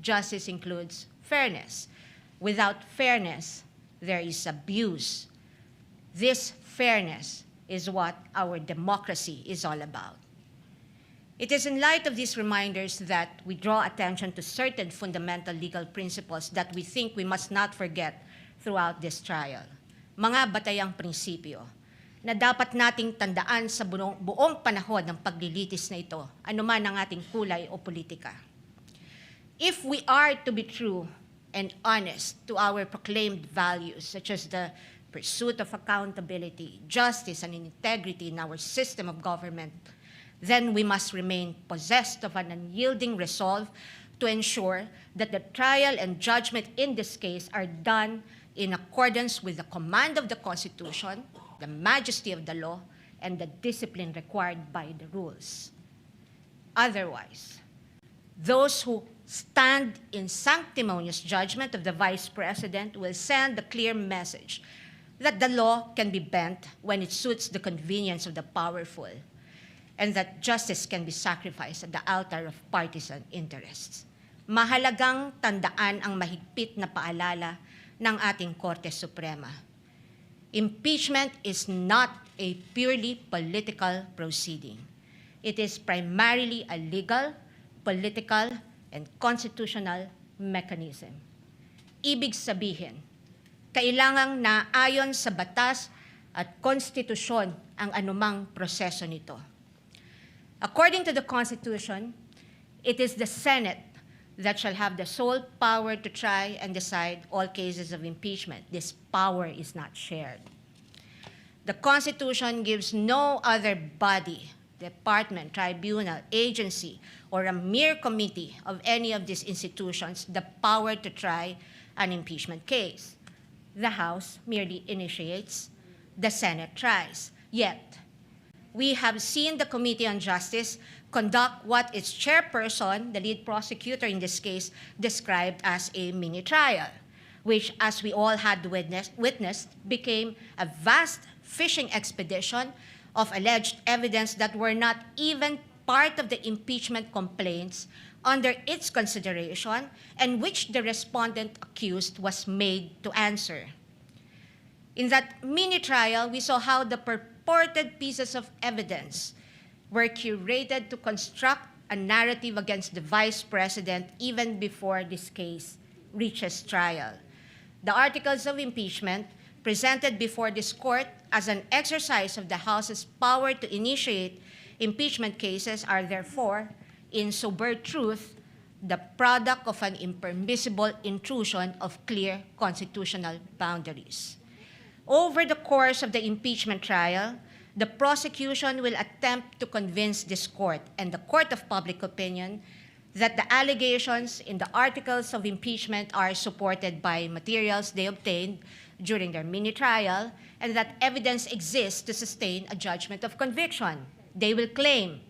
Justice includes fairness. Without fairness, there is abuse. This fairness is what our democracy is all about. It is in light of these reminders that we draw attention to certain fundamental legal principles that we think we must not forget throughout this trial. Mga batayang prinsipyo na dapat nating tandaan sa buong panahon ng paglilitis na ito, anuman ang ating kulay o politika. If we are to be true and honest to our proclaimed values, such as the pursuit of accountability, justice, and integrity in our system of government, then we must remain possessed of an unyielding resolve to ensure that the trial and judgment in this case are done in accordance with the command of the Constitution, the majesty of the law, and the discipline required by the rules. Otherwise, those who stand in sanctimonious judgment of the Vice President will send a clear message that the law can be bent when it suits the convenience of the powerful, and that justice can be sacrificed at the altar of partisan interests. Mahalagang tandaan ang mahigpit na paalala ng ating Korte Suprema. Impeachment is not a purely political proceeding. It is primarily a legal, political, and constitutional mechanism. Ibig sabihin, kailangang naayon sa batas at konstitusyon ang anumang proseso nito. According to the Constitution, it is the Senate that shall have the sole power to try and decide all cases of impeachment. This power is not shared. The Constitution gives no other body department, tribunal, agency, or a mere committee of any of these institutions the power to try an impeachment case. The House merely initiates, the Senate tries. Yet, we have seen the Committee on Justice conduct what its chairperson, the lead prosecutor in this case, described as a mini trial, which, as we all had witnessed, became a vast fishing expedition of alleged evidence that were not even part of the impeachment complaints under its consideration and which the respondent accused was made to answer. In that mini trial, we saw how the purported pieces of evidence were curated to construct a narrative against the Vice President even before this case reaches trial. The articles of impeachment presented before this court as an exercise of the House's power to initiate impeachment cases are therefore, in sober truth, the product of an impermissible intrusion of clear constitutional boundaries. Over the course of the impeachment trial, the prosecution will attempt to convince this court and the court of public opinion that the allegations in the articles of impeachment are supported by materials they obtained during their mini trial and that evidence exists to sustain a judgment of conviction. They will claim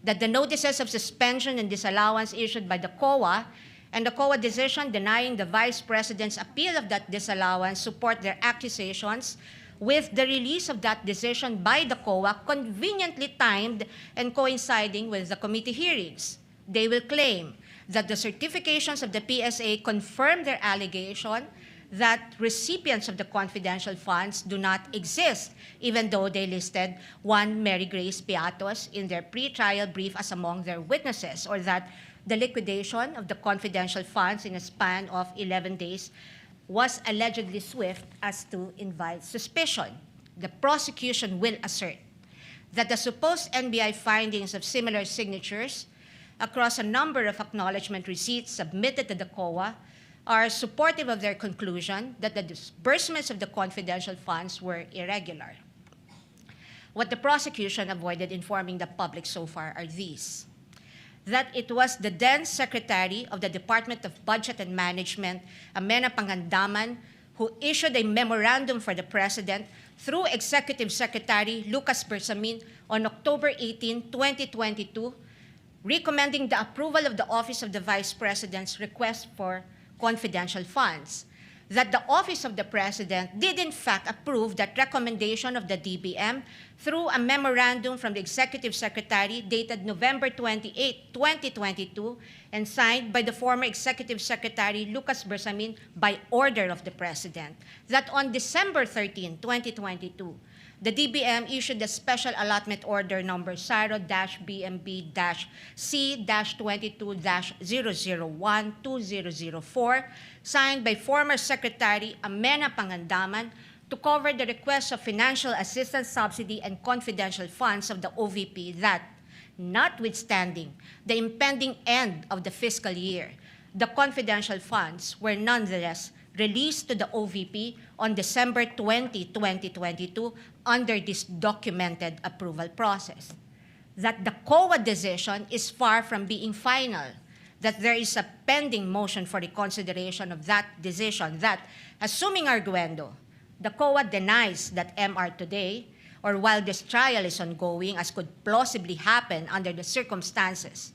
that the notices of suspension and disallowance issued by the COA and the COA decision denying the Vice President's appeal of that disallowance support their accusations, with the release of that decision by the COA conveniently timed and coinciding with the committee hearings. They will claim that the certifications of the PSA confirm their allegation that recipients of the confidential funds do not exist, even though they listed one Mary Grace Piatos in their pre-trial brief as among their witnesses, or that the liquidation of the confidential funds in a span of 11 days was allegedly swift as to invite suspicion. The prosecution will assert that the supposed NBI findings of similar signatures across a number of acknowledgement receipts submitted to the COA are supportive of their conclusion that the disbursements of the confidential funds were irregular. What the prosecution avoided informing the public so far are these: that it was the then Secretary of the Department of Budget and Management, Amena Pangandaman, who issued a memorandum for the President through Executive Secretary Lucas Bersamin on October 18, 2022, recommending the approval of the Office of the Vice President's request for confidential funds. That the Office of the President did in fact approve that recommendation of the DBM through a memorandum from the Executive Secretary dated November 28, 2022, and signed by the former Executive Secretary Lucas Bersamin by order of the President. That on December 13, 2022, the DBM issued a special allotment order number SARO-BMB-C-22-001-2004, signed by former Secretary Amena Pangandaman to cover the request of financial assistance, subsidy, and confidential funds of the OVP that, notwithstanding the impending end of the fiscal year, the confidential funds were nonetheless released to the OVP on December 20, 2022 under this documented approval process. That the COA decision is far from being final, that there is a pending motion for reconsideration of that decision, that, assuming arguendo, the COA denies that MR today, or while this trial is ongoing, as could plausibly happen under the circumstances,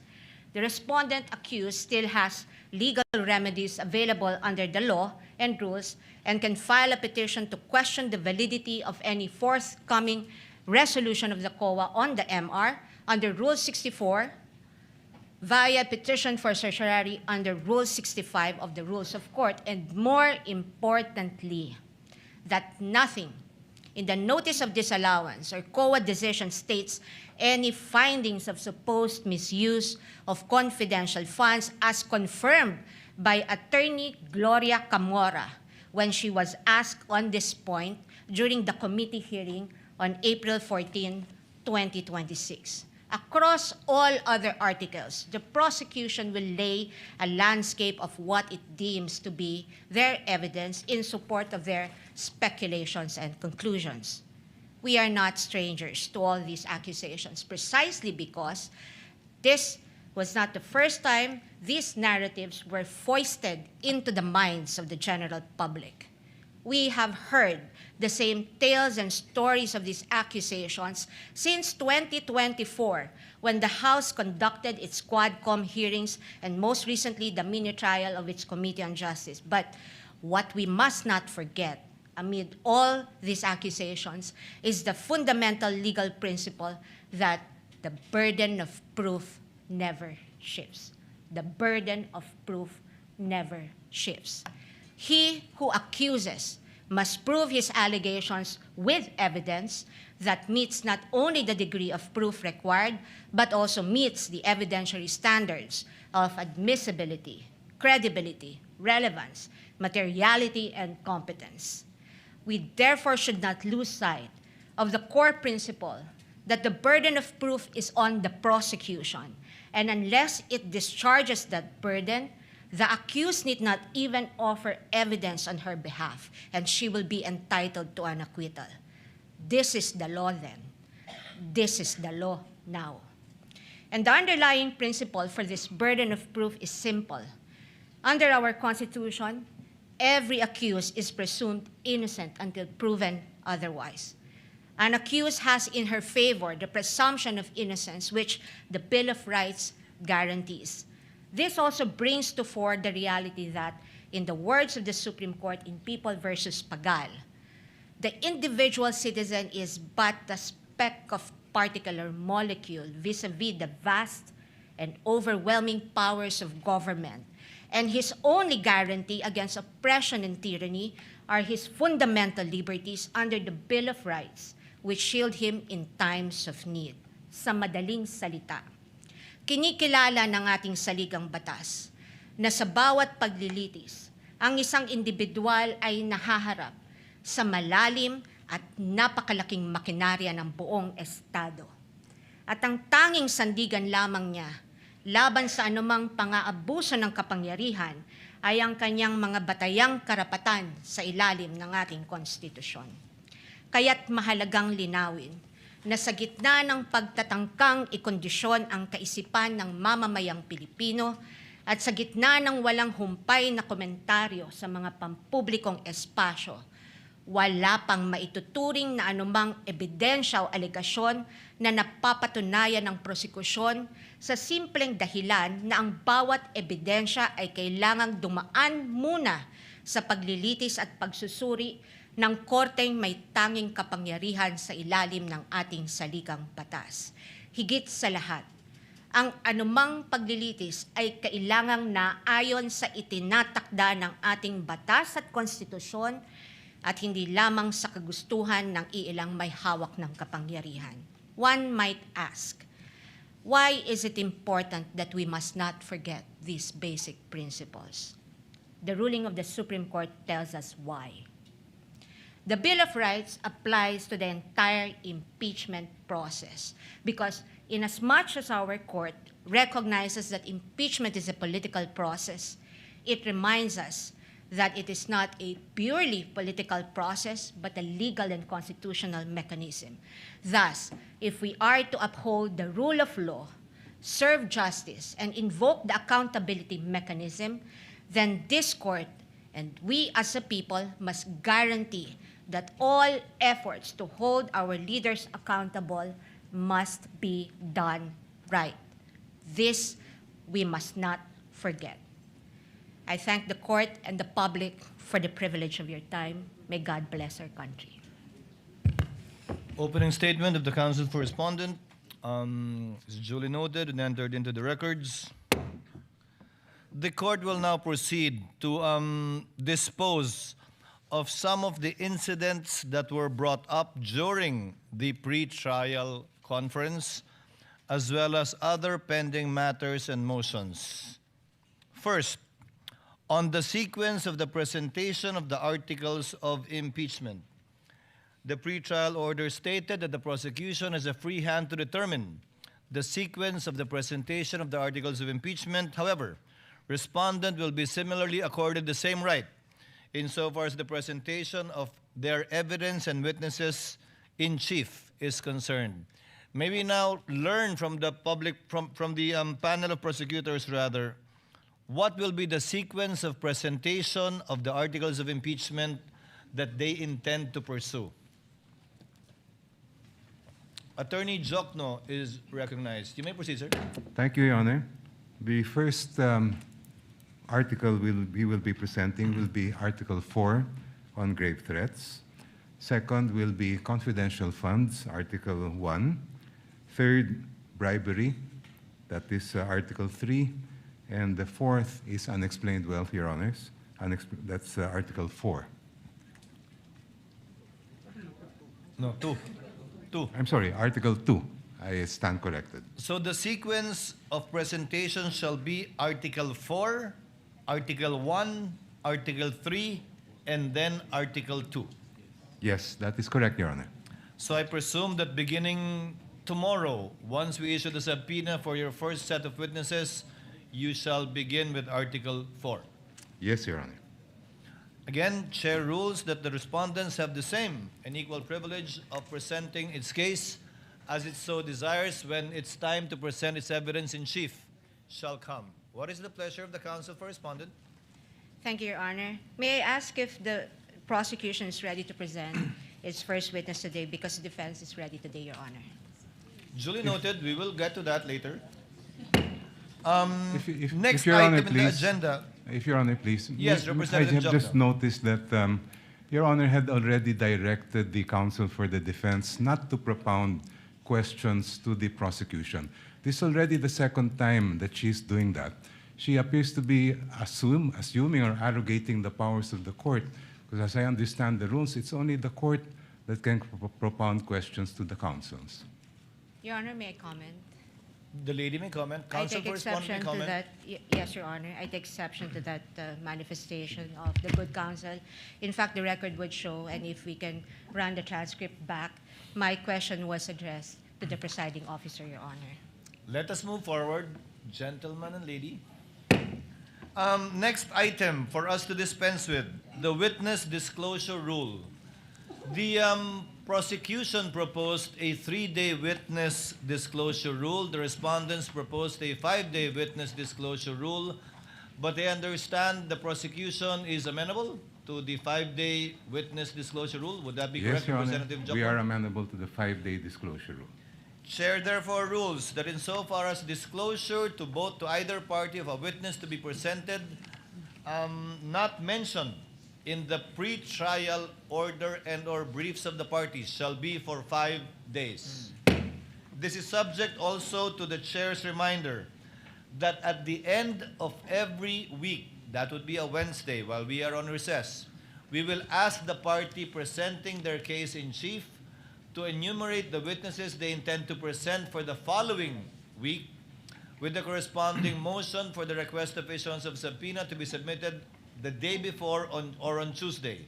the respondent accused still has legal remedies available under the law and rules and can file a petition to question the validity of any forthcoming resolution of the COA on the MR under Rule 64 via petition for certiorari under Rule 65 of the Rules of Court, and more importantly, that nothing in the notice of disallowance or COA decision states any findings of supposed misuse of confidential funds as confirmed by Attorney Gloria Camora when she was asked on this point during the committee hearing on April 14, 2026. Across all other articles, the prosecution will lay a landscape of what it deems to be their evidence in support of their speculations and conclusions. we are not strangers to all these accusations, precisely because this was not the first time these narratives were foisted into the minds of the general public. We have heard the same tales and stories of these accusations since 2024, when the House conducted its Quadcom hearings and most recently the mini trial of its Committee on Justice. But what we must not forget amid all these accusations is the fundamental legal principle that the burden of proof never shifts. The burden of proof never shifts. He who accuses must prove his allegations with evidence that meets not only the degree of proof required, but also meets the evidentiary standards of admissibility, credibility, relevance, materiality, and competence. We therefore should not lose sight of the core principle that the burden of proof is on the prosecution, and unless it discharges that burden, the accused need not even offer evidence on her behalf, and she will be entitled to an acquittal. This is the law then. This is the law now. And the underlying principle for this burden of proof is simple. Under our Constitution, every accused is presumed innocent until proven otherwise. An accused has in her favor the presumption of innocence, which the Bill of Rights guarantees. This also brings to fore the reality that, in the words of the Supreme Court in People versus Pagal, the individual citizen is but a speck of particular molecule vis-a-vis the vast and overwhelming powers of government, and his only guarantee against oppression and tyranny are his fundamental liberties under the Bill of Rights, which shield him in times of need. Sa madaling salita, kinikilala ng ating saligang batas na sa bawat paglilitis, ang isang individual ay nahaharap sa malalim at napakalaking makinarya ng buong Estado. At ang tanging sandigan lamang niya laban sa anumang pang-aabuso ng kapangyarihan ay ang kanyang mga batayang karapatan sa ilalim ng ating konstitusyon. Kaya't mahalagang linawin na sa gitna ng pagtatangkang ikondisyon ang kaisipan ng mamamayang Pilipino at sa gitna ng walang humpay na komentaryo sa mga pampublikong espasyo, wala pang maituturing na anumang ebidensya o alegasyon na napapatunayan ng prosekusyon sa simpleng dahilan na ang bawat ebidensya ay kailangang dumaan muna sa paglilitis at pagsusuri ng korteng may tanging kapangyarihan sa ilalim ng ating saligang batas. Higit sa lahat, ang anumang paglilitis ay kailangang naayon sa itinatakda ng ating batas at konstitusyon at hindi lamang sa kagustuhan ng iilang may hawak ng kapangyarihan. One might ask, why is it important that we must not forget these basic principles? The ruling of the Supreme Court tells us why. The Bill of Rights applies to the entire impeachment process because inasmuch as our court recognizes that impeachment is a political process, it reminds us that it is not a purely political process but a legal and constitutional mechanism. Thus, if we are to uphold the rule of law, serve justice, and invoke the accountability mechanism, then this court and we as a people must guarantee that all efforts to hold our leaders accountable must be done right. This we must not forget. I thank the court and the public for the privilege of your time. May God bless our country. Opening statement of the Counsel for Respondent is duly noted and entered into the records. The court will now proceed to dispose of some of the incidents that were brought up during the pre-trial conference, as well as other pending matters and motions. First, on the sequence of the presentation of the articles of impeachment. The pre-trial order stated that the prosecution has a free hand to determine the sequence of the presentation of the articles of impeachment. However, respondent will be similarly accorded the same right insofar as the presentation of their evidence and witnesses in chief is concerned, may we now learn from the public, from the panel of prosecutors rather, what will be the sequence of presentation of the articles of impeachment that they intend to pursue? Attorney Jokno is recognized. You may proceed, sir. Thank you, Your Honor. The first article we will be presenting will be Article 4 on grave threats. Second will be confidential funds, Article 1. Third, bribery, that is Article 3. And the fourth is unexplained wealth, Your Honors. That's Article 4. No, 2. I'm sorry, Article 2. I stand corrected. So the sequence of presentation shall be Article 4, Article 1, Article 3, and then Article 2. Yes, that is correct, Your Honor. So I presume that beginning tomorrow, once we issue the subpoena for your first set of witnesses, you shall begin with Article 4. Yes, Your Honor. Again, Chair rules that the respondents have the same and equal privilege of presenting its case as it so desires when it's time to present its evidence in chief shall come. What is the pleasure of the counsel for respondent? Thank you, Your Honor. May I ask if the prosecution is ready to present its first witness today because the defense is ready today, Your Honor? Duly noted. We will get to that later. If Next Your item Honor, in the please, agenda. If Your Honor, please. Yes, I Representative have just Jokno. noticed that Your Honor had already directed the counsel for the defense not to propound questions to the prosecution. This is already the second time that she's doing that. She appears to be assuming or arrogating the powers of the court, because as I understand the rules, it's only the court that can propound questions to the counsels. Your Honor, may I comment? The lady may comment. I Counsel take for respondent may exception to comment. that. Yes, Your Honor. I take exception to that manifestation of the good counsel. In fact, the record would show, and if we can run the transcript back, my question was addressed to the presiding officer, Your Honor. Let us move forward, gentleman and lady. Next item for us to dispense with, the witness disclosure rule. The prosecution proposed a 3-day witness disclosure rule. The respondents proposed a 5-day witness disclosure rule. But I understand the prosecution is amenable to the 5-day witness disclosure rule. Would that be Yes, correct, Your Honor. Representative Jokno? We are amenable to the 5-day disclosure rule. Chair therefore rules that insofar as disclosure to both to either party of a witness to be presented not mentioned in the pre-trial order and or briefs of the parties shall be for 5 days. This is subject also to the chair's reminder that at the end of every week, that would be a Wednesday while we are on recess, we will ask the party presenting their case in chief to enumerate the witnesses they intend to present for the following week with the corresponding motion for the request of issuance of subpoena to be submitted the day before or on Tuesday,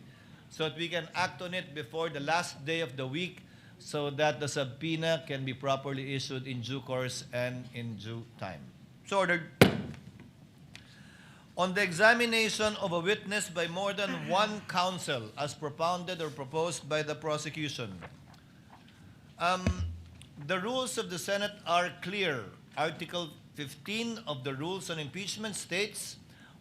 so that we can act on it before the last day of the week so that the subpoena can be properly issued in due course and in due time. So ordered. On the examination of a witness by more than one counsel as propounded or proposed by the prosecution, the rules of the Senate are clear. Article 15 of the Rules on Impeachment states,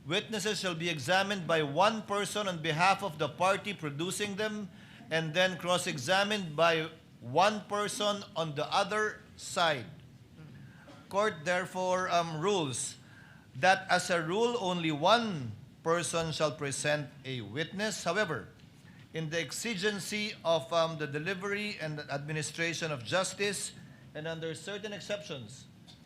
witnesses shall be examined by one person on behalf of the party producing them and then cross-examined by one person on the other side. Court therefore rules that as a rule, only one person shall present a witness. However, in the exigency of the delivery and administration of justice, and under certain exceptions,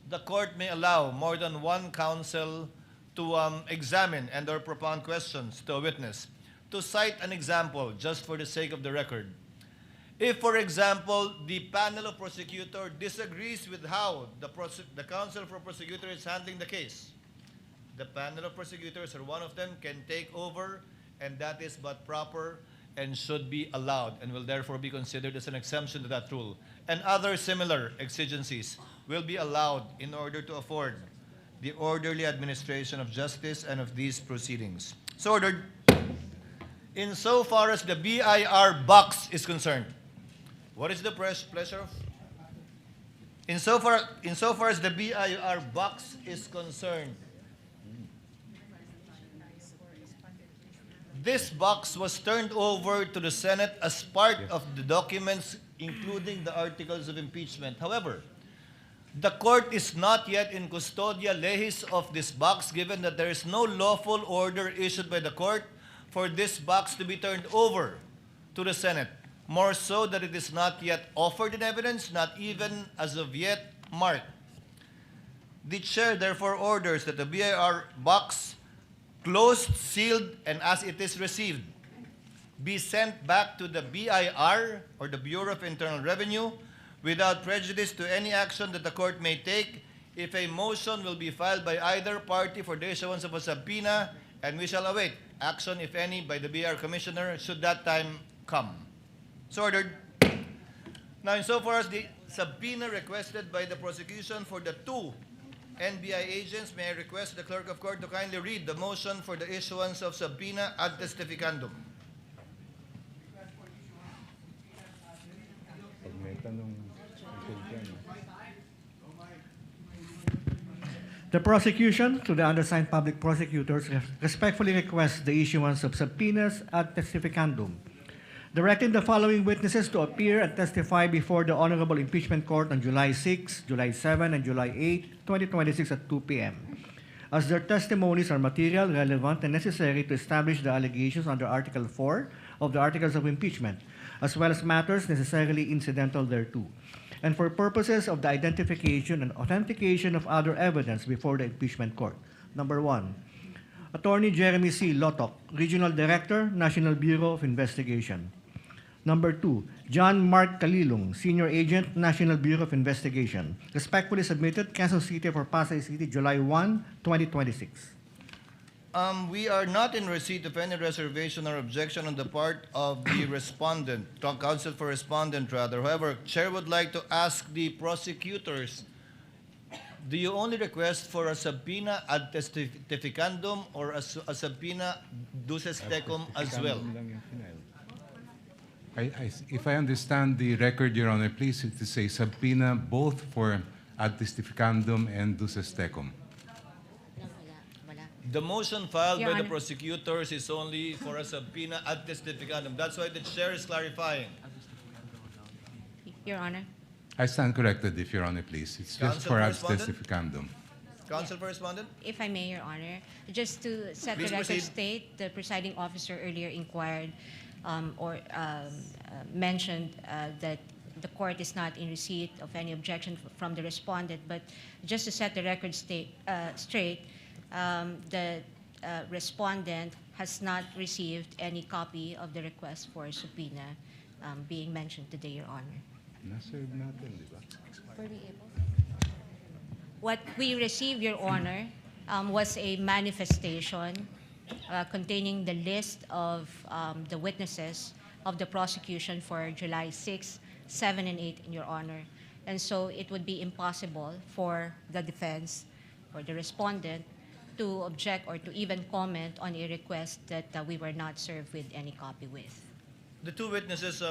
the court may allow more than one counsel to examine and or propound questions to a witness. To cite an example, just for the sake of the record, if, for example, the panel of prosecutor disagrees with how the counsel for prosecutor is handling the case, the panel of prosecutors or one of them can take over, and that is but proper and should be allowed and will therefore be considered as an exemption to that rule. And other similar exigencies will be allowed in order to afford the orderly administration of justice and of these proceedings. So ordered. Insofar as the BIR box is concerned, What is the pleasure of? Insofar as the BIR box is concerned, this box was turned over to the Senate as part of the documents, including the articles of impeachment. However, the court is not yet in custodia lehis of this box, given that there is no lawful order issued by the court for this box to be turned over to the Senate. More so that it is not yet offered in evidence, not even as of yet marked. The chair therefore orders that the BIR box, closed, sealed, and as it is received, be sent back to the BIR, or the Bureau of Internal Revenue, without prejudice to any action that the court may take if a motion will be filed by either party for the issuance of a subpoena, and we shall await action, if any, by the BIR Commissioner should that time come. So ordered. Now, insofar as the subpoena requested by the prosecution for the two NBI agents, may I request the clerk of court to kindly read the motion for the issuance of subpoena ad testificandum. The prosecution, to the undersigned public prosecutors, respectfully requests the issuance of subpoenas ad testificandum, directing the following witnesses to appear and testify before the Honorable Impeachment Court on July 6, July 7, and July 8, 2026 at 2 p.m., as their testimonies are material, relevant, and necessary to establish the allegations under Article 4 of the Articles of Impeachment, as well as matters necessarily incidental thereto, and for purposes of the identification and authentication of other evidence before the Impeachment Court. Number 1, Attorney Jeremy C. Lotok, Regional Director, National Bureau of Investigation. Number 2, John Mark Kalilong, Senior Agent, National Bureau of Investigation. Respectfully submitted, Quezon City for Pasay City, July 1, 2026. We are not in receipt of any reservation or objection on the part of the respondent, counsel for respondent rather. However, Chair would like to ask the prosecutors, do you only request for a subpoena ad testificandum or a subpoena duces tecum as well? If I understand the record, Your Honor, please, it is a subpoena both for ad testificandum and duces tecum. The motion filed Your by the Honor. prosecutors is only for a subpoena ad testificandum. That's why the chair is clarifying. Your Honor. I stand corrected, if Your Honor, please. It's just Counsel for for ad respondent? testificandum. Counsel for respondent? If I may, Your Honor, just to set Please the record proceed. straight, the presiding officer earlier inquired mentioned that the court is not in receipt of any objection from the respondent. But just to set the record straight, the respondent has not received any copy of the request for subpoena being mentioned today, Your Honor. What we received, Your Honor, was a manifestation containing the list of the witnesses of the prosecution for July 6, 7, and 8, Your Honor. And so it would be impossible for the defense or the respondent to object or to even comment on a request that we were not served with any copy with. The two witnesses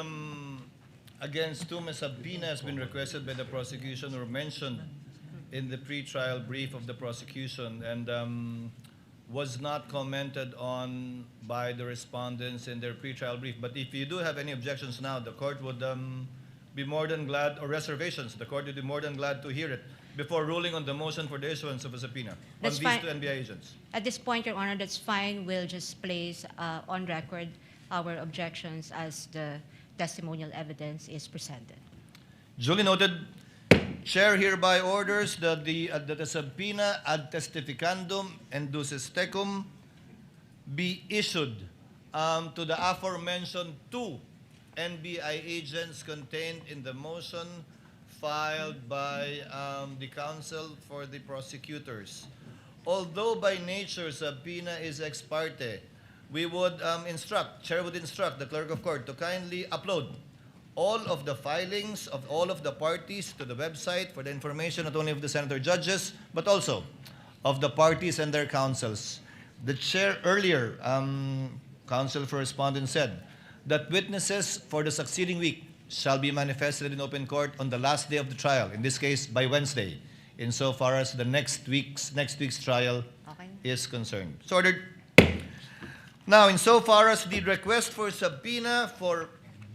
against whom a subpoena has been requested by the prosecution were mentioned in the pretrial brief of the prosecution and was not commented on by the respondents in their pretrial brief. But if you do have any objections now, the court would be more than glad, or reservations, the court would be more than glad to hear it before ruling on the motion for the issuance of a subpoena That's on fine. these two NBI agents. At this point, Your Honor, that's fine. We'll just place on record our objections as the testimonial evidence is presented. Duly noted. Chair hereby orders that the subpoena ad testificandum and duces tecum be issued to the aforementioned two NBI agents contained in the motion filed by the counsel for the prosecutors. Although by nature subpoena is ex parte, we would Chair would instruct the clerk of court to kindly upload all of the filings of all of the parties to the website for the information not only of the senator judges, but also of the parties and their counsels. The chair earlier, counsel for respondent, said that witnesses for the succeeding week shall be manifested in open court on the last day of the trial, in this case by Wednesday, insofar as the next week's trial is concerned. So ordered. Now, insofar as the request for subpoena for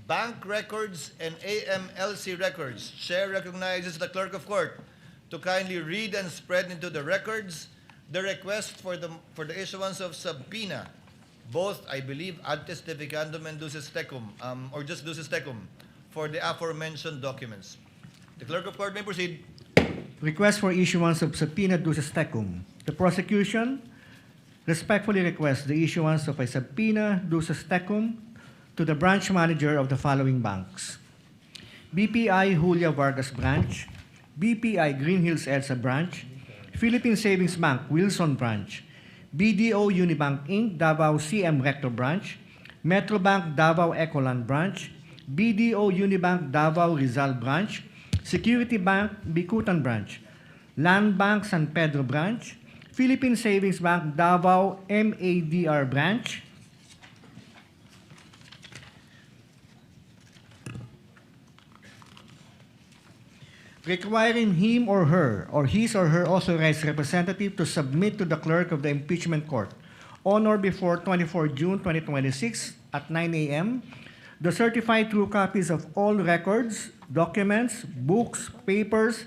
bank records and AMLC records, Chair recognizes the Clerk of Court to kindly read and spread into the records the request for the issuance of subpoena, both, I believe, ad testificandum and duces tecum, or just duces tecum, for the aforementioned documents. The Clerk of Court may proceed. Request for issuance of subpoena duces tecum. The prosecution respectfully requests the issuance of a subpoena duces tecum to the branch manager of the following banks: BPI Julia Vargas Branch, BPI Green Hills EDSA Branch, Philippine Savings Bank Wilson Branch, BDO Unibank Inc. Davao CM Recto Branch, Metrobank Davao Ecoland Branch, BDO Unibank Davao Rizal Branch, Security Bank Bicutan Branch, Land Bank San Pedro Branch, Philippine Savings Bank Davao MADR Branch, requiring him or her or his or her authorized representative to submit to the clerk of the impeachment court on or before 24 June 2026 at 9 a.m. the certified true copies of all records, documents, books, papers,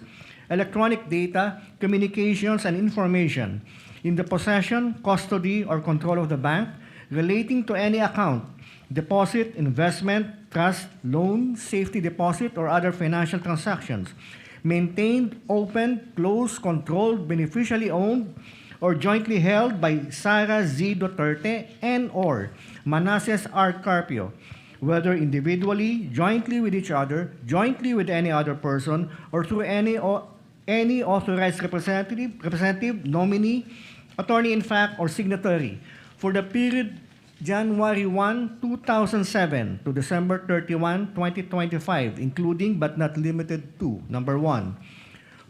electronic data, communications, and information in the possession, custody, or control of the bank relating to any account, deposit, investment, trust, loan, safety deposit, or other financial transactions maintained, opened, closed, controlled, beneficially owned, or jointly held by Sara Z. Duterte and or Manasseh R. Carpio, whether individually, jointly with each other, jointly with any other person, or through any authorized representative, nominee, attorney-in-fact, or signatory for the period January 1, 2007 to December 31, 2025, including but not limited to: number 1,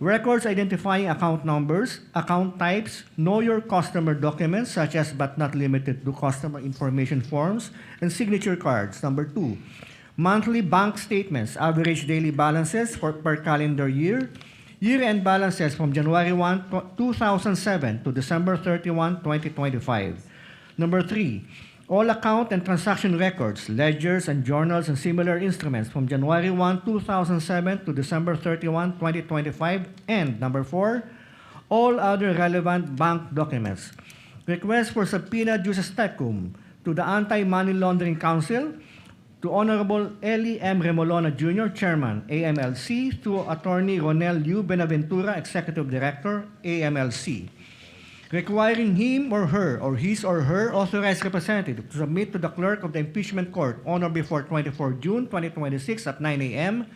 records identifying account numbers, account types, know your customer documents such as but not limited to customer information forms and signature cards. Number 2, monthly bank statements, average daily balances per calendar year, year-end balances from January 1, 2007 to December 31, 2025. Number 3, all account and transaction records, ledgers, and journals and similar instruments from January 1, 2007 to December 31, 2025. And number 4, all other relevant bank documents. Request for subpoena duces tecum to the Anti-Money Laundering Council, to Honorable Eli M. Remolona Jr., Chairman, AMLC, to Attorney Ronel U. Benaventura, Executive Director, AMLC, requiring him or her or his or her authorized representative to submit to the clerk of the impeachment court on or before 24 June 2026 at 9 a.m.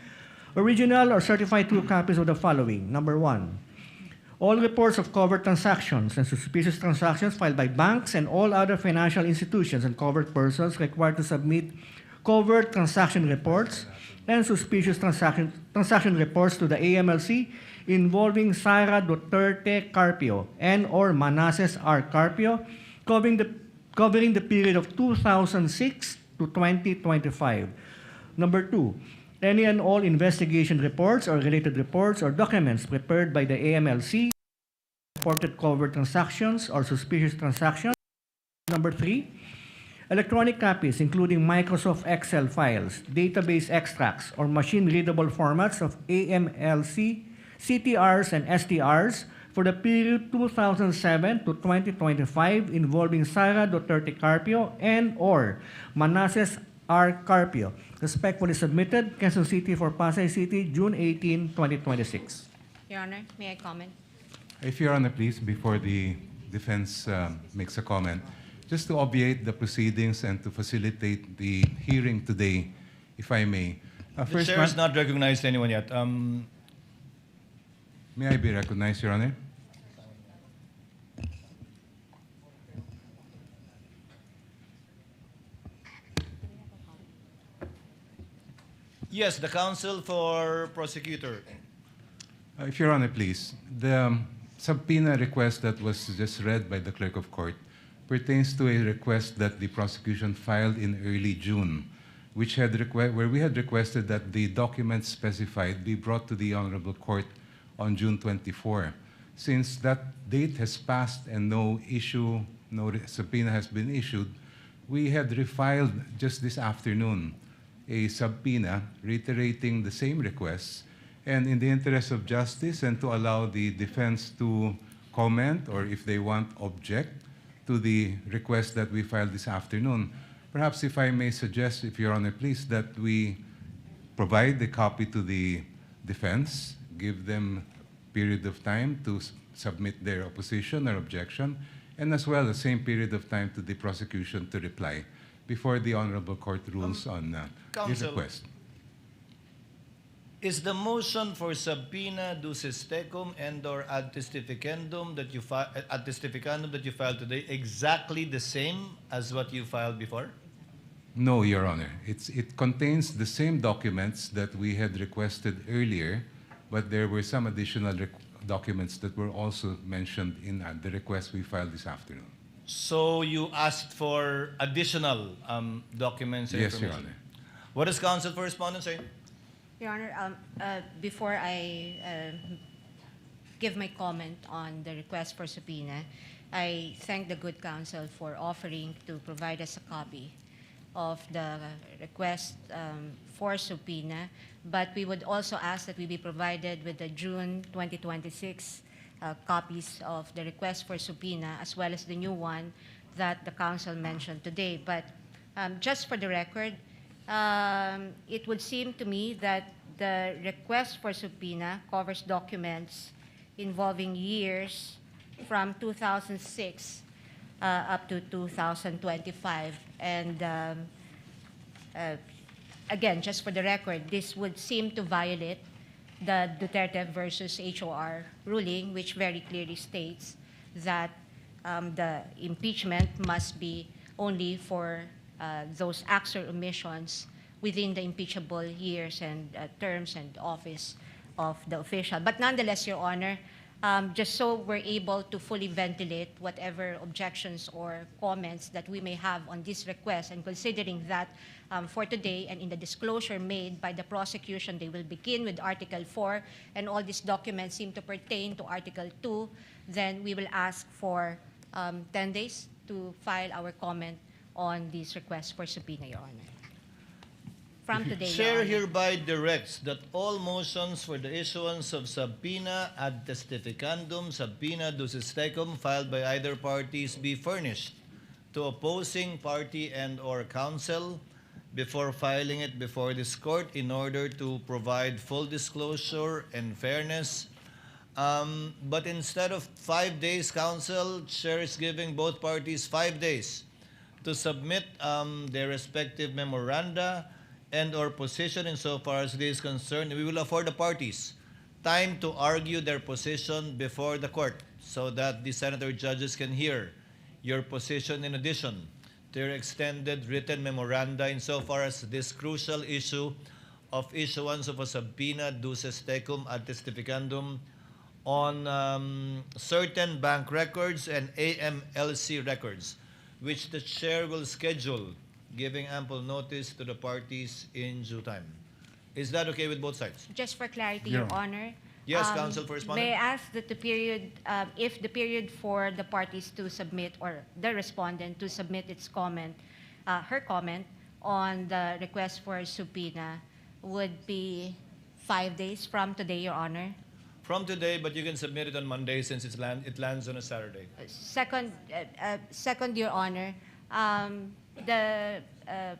original or certified true copies of the following: number 1, all reports of covered transactions and suspicious transactions filed by banks and all other financial institutions and covered persons required to submit covered transaction reports and suspicious transaction reports to the AMLC involving Sara Duterte Carpio and or Manasseh R. Carpio, covering the period of 2006 to 2025. Number 2, any and all investigation reports or related reports or documents prepared by the AMLC reported covered transactions or suspicious transactions. Number 3, electronic copies including Microsoft Excel files, database extracts, or machine-readable formats of AMLC, CTRs, and STRs for the period 2007 to 2025 involving Sara Duterte Carpio and or Manasseh R. Carpio. Respectfully submitted, Quezon City for Pasay City, June 18, 2026. Your Honor, may I comment? If Your Honor, please, before the defense makes a comment, just to obviate the proceedings and to facilitate the hearing today, if I may. The chair has not recognized anyone yet. May I be recognized, Your Honor? Yes, the counsel for prosecutor. If Your Honor, please. The subpoena request that was just read by the clerk of court pertains to a request that the prosecution filed in early June where we had requested that the documents specified be brought to the Honorable Court on June 24. Since that date has passed and no subpoena has been issued, we had refiled just this afternoon a subpoena reiterating the same requests. And in the interest of justice and to allow the defense to comment or if they want object to the request that we filed this afternoon, perhaps if I may suggest, if Your Honor please, that we provide the copy to the defense, give them a period of time to submit their opposition or objection, and as well the same period of time to the prosecution to reply before the Honorable Court rules on this Counsel, request. Is the motion for subpoena ducis tecum and/or ad testificandum that you filed today exactly the same as what you filed before? No, Your Honor. It contains the same documents that we had requested earlier, but there were some additional documents that were also mentioned in the request we filed this afternoon. So you asked for additional documents and Yes, information? Your Honor. What does counsel for respondent say? Your Honor, before I give my comment on the request for subpoena, I thank the good counsel for offering to provide us a copy of the request for subpoena, but we would also ask that we be provided with the June 2026 copies of the request for subpoena as well as the new one that the counsel mentioned today. But just for the record, it would seem to me that the request for subpoena covers documents involving years from 2006 up to 2025. And again, just for the record, this would seem to violate the Duterte versus HOR ruling, which very clearly states that the impeachment must be only for those acts or omissions within the impeachable years and terms and office of the official. But nonetheless, Your Honor, just so we're able to fully ventilate whatever objections or comments that we may have on this request, and considering that for today and in the disclosure made by the prosecution, they will begin with Article 4, and all these documents seem to pertain to Article 2, then we will ask for 10 days to file our comment on this request for subpoena, Your Honor. From today, Your Chair Honor. hereby directs that all motions for the issuance of subpoena ad testificandum, subpoena ducis tecum filed by either parties be furnished to opposing party and/or counsel before filing it before this court in order to provide full disclosure and fairness. But instead of 5 days, counsel, Chair is giving both parties 5 days to submit their respective memoranda and/or position insofar as this is concerned. We will afford the parties time to argue their position before the court so that the senator judges can hear your position in addition to your extended written memoranda insofar as this crucial issue of issuance of a subpoena ducis tecum ad testificandum on certain bank records and AMLC records, which the chair will schedule, giving ample notice to the parties in due time. Is that okay with both sides? Just for clarity, Yeah. Your Honor. Yes, counsel for respondent. May I ask that the period, if the period for the parties to submit or the respondent to submit its comment, her comment on the request for subpoena would be 5 days from today, Your Honor? From today, but you can submit it on Monday since it lands on a Saturday. Second, Your Honor, the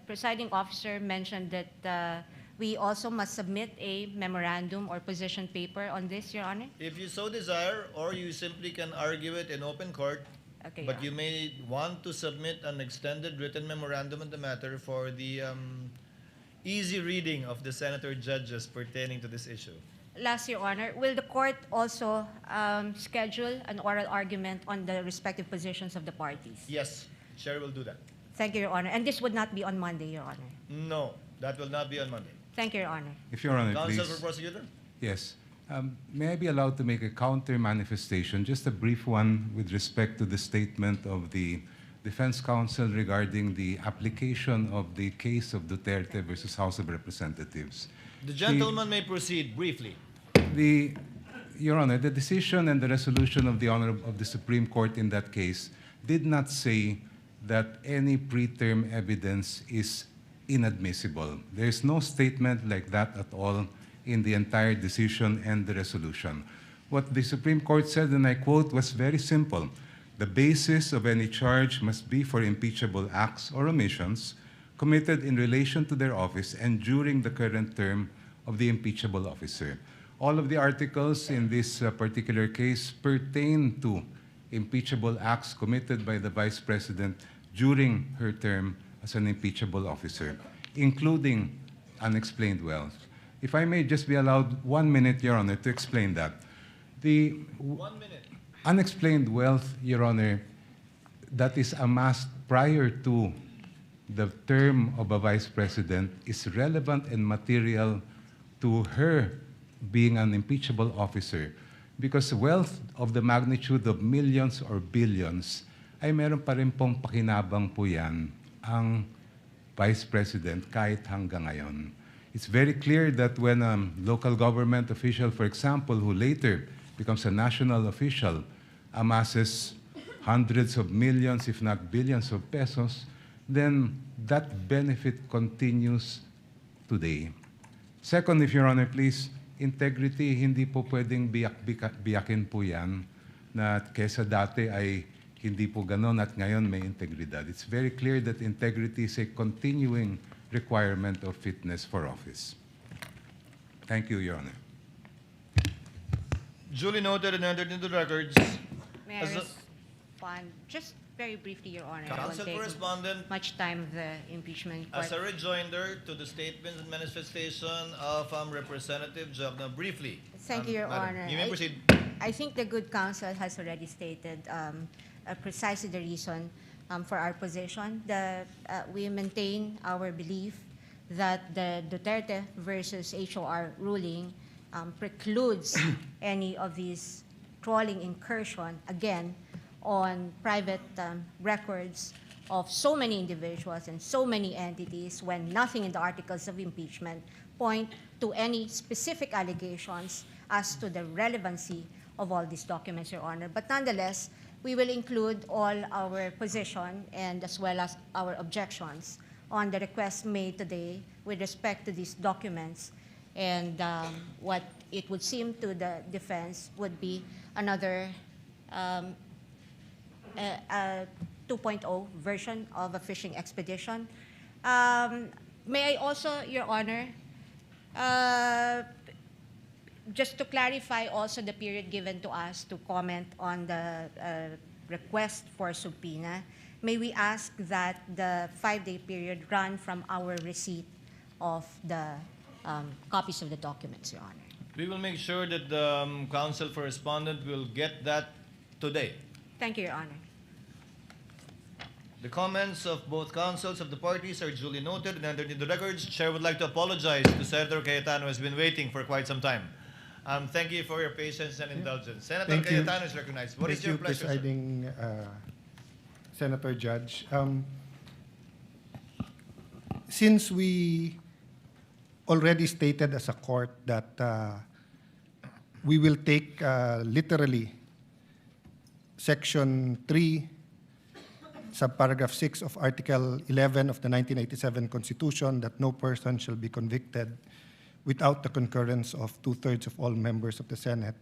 presiding officer mentioned that we also must submit a memorandum or position paper on this, Your Honor. If you so desire, or you simply can argue it in open court, Okay, but Your you may want to submit an extended written memorandum on the matter for the easy reading of the senator judges pertaining to this issue. Last, Your Honor, will the court also schedule an oral argument on the respective positions of the parties? Yes, Chair will do that. Thank you, Your Honor. And this would not be on Monday, Your Honor. No, that will not be on Monday. Thank you, Your Honor. If Your Honor, Counsel please. for prosecutor? Yes. May I be allowed to make a counter manifestation, just a brief one with respect to the statement of the defense counsel regarding the application of the case of Duterte versus House of Representatives. The gentleman may proceed briefly. Your Honor, the decision and the resolution of the Supreme Court in that case did not say that any preterm evidence is inadmissible. There is no statement like that at all in the entire decision and the resolution. What the Supreme Court said, and I quote, was very simple. The basis of any charge must be for impeachable acts or omissions committed in relation to their office and during the current term of the impeachable officer. All of the articles in this particular case pertain to impeachable acts committed by the Vice President during her term as an impeachable officer, including unexplained wealth. If I may just be allowed 1 minute, Your Honor, to explain that. The 1 minute. Unexplained wealth, Your Honor, that is amassed prior to the term of a Vice President is relevant and material to her being an impeachable officer, because wealth of the magnitude of millions or billions ay meron pa rin pong pakinabang po yan ang Vice President kahit hanggang ngayon. It's very clear that when a local government official, for example, who later becomes a national official, amasses hundreds of millions, if not billions of pesos, then that benefit continues today. Second, if Your Honor, please, integrity, hindi po pwedeng biyakin po yan na kesa dati ay hindi po ganon at ngayon may integridad. It's very clear that integrity is a continuing requirement of fitness for office. Thank you, Your Honor. Duly noted and entered into the records. May I respond? Just very briefly, Your Honor. Counsel I won't Correspondent. take much time of the impeachment court. As a rejoinder to the statements and manifestation of Representative Jovna, briefly. Thank you, Your Madam, Honor. You may proceed. I think the good counsel has already stated precisely the reason for our position. We maintain our belief that the Duterte versus HOR ruling precludes any of these trawling incursion, again, on private records of so many individuals and so many entities when nothing in the articles of impeachment point to any specific allegations as to the relevancy of all these documents, Your Honor. But nonetheless, we will include all our position and as well as our objections on the request made today with respect to these documents, and what it would seem to the defense would be another 2.0 version of a fishing expedition. May I also, Your Honor, just to clarify also the period given to us to comment on the request for subpoena, may we ask that the 5-day period run from our receipt of the copies of the documents, Your Honor. We will make sure that the counsel for respondent will get that today. Thank you, Your Honor. The comments of both counsels of the parties are duly noted and entered into the records. Chair would like to apologize to Senator Cayetano, who has been waiting for quite some time. Thank you for your patience and indulgence. Senator Cayetano is recognized. What is your pleasure, sir? Presiding Senator Judge. Since we already stated as a court that we will take literally Section 3, subparagraph 6 of Article 11 of the 1987 Constitution, that no person shall be convicted without the concurrence of 2/3 of all members of the Senate,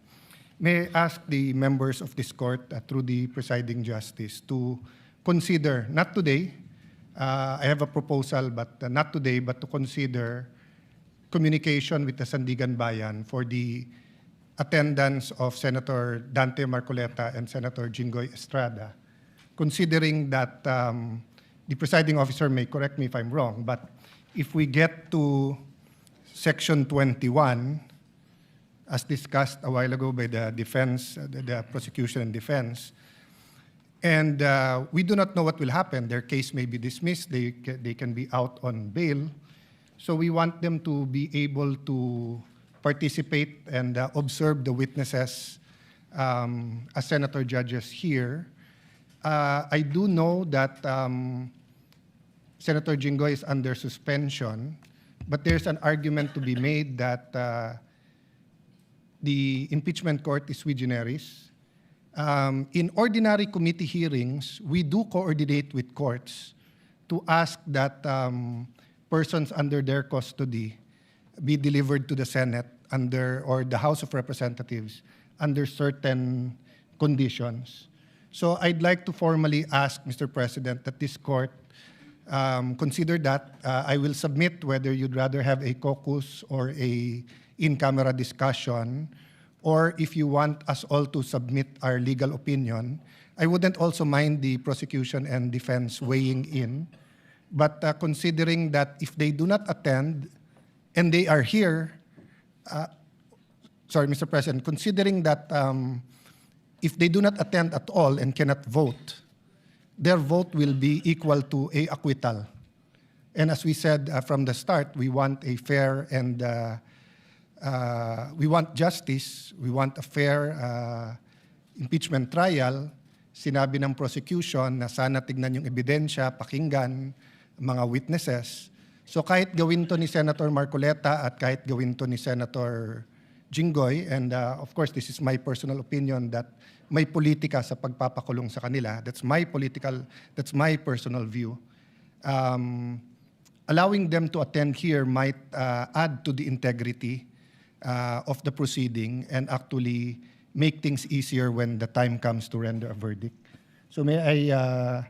may I ask the members of this court, through the presiding justice, to consider, not today, I have a proposal, but not today, but to consider communication with the Sandigan Bayan for the attendance of Senator Dante Marcoleta and Senator Jinggoy Estrada, considering that the presiding officer may correct me if I'm wrong, but if we get to Section 21, as discussed a while ago by the defense, the prosecution and defense, and we do not know what will happen. Their case may be dismissed. They can be out on bail. So we want them to be able to participate and observe the witnesses as senator judges here. I do know that Senator Jinggoy is under suspension, but there's an argument to be made that the impeachment court is sui generis. In ordinary committee hearings, we do coordinate with courts to ask that persons under their custody be delivered to the Senate or the House of Representatives under certain conditions. So I'd like to formally ask, Mr. President, that this court consider that. I will submit whether you'd rather have a caucus or a in-camera discussion, or if you want us all to submit our legal opinion. I wouldn't also mind the prosecution and defense weighing in, but considering that if they do not attend and they are here, sorry, Mr. President, considering that if they do not attend at all and cannot vote, their vote will be equal to a acquittal. And as we said from the start, we want a fair and we want justice, we want a fair impeachment trial. Sinabi ng prosecution na sana tignan yung ebidensya, pakinggan mga witnesses. So kahit gawin to ni Senator Marcoleta at kahit gawin to ni Senator Jinggoy, and of course this is my personal opinion that may politika sa pagpapakulong sa kanila. That's my personal view. Allowing them to attend here might add to the integrity of the proceeding and actually make things easier when the time comes to render a verdict. So may I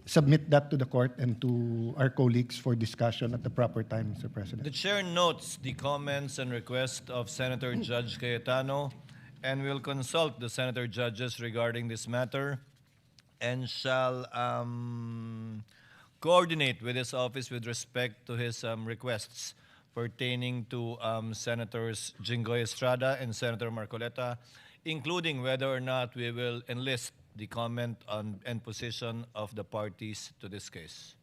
submit that to the court and to our colleagues for discussion at the proper time, Mr. President. The chair notes the comments and requests of Senator Judge Cayetano and will consult the senator judges regarding this matter and shall coordinate with his office with respect to his requests pertaining to Senators Jinggoy Estrada and Senator Marcoleta, including whether or not we will enlist the comment on and position of the parties to this case.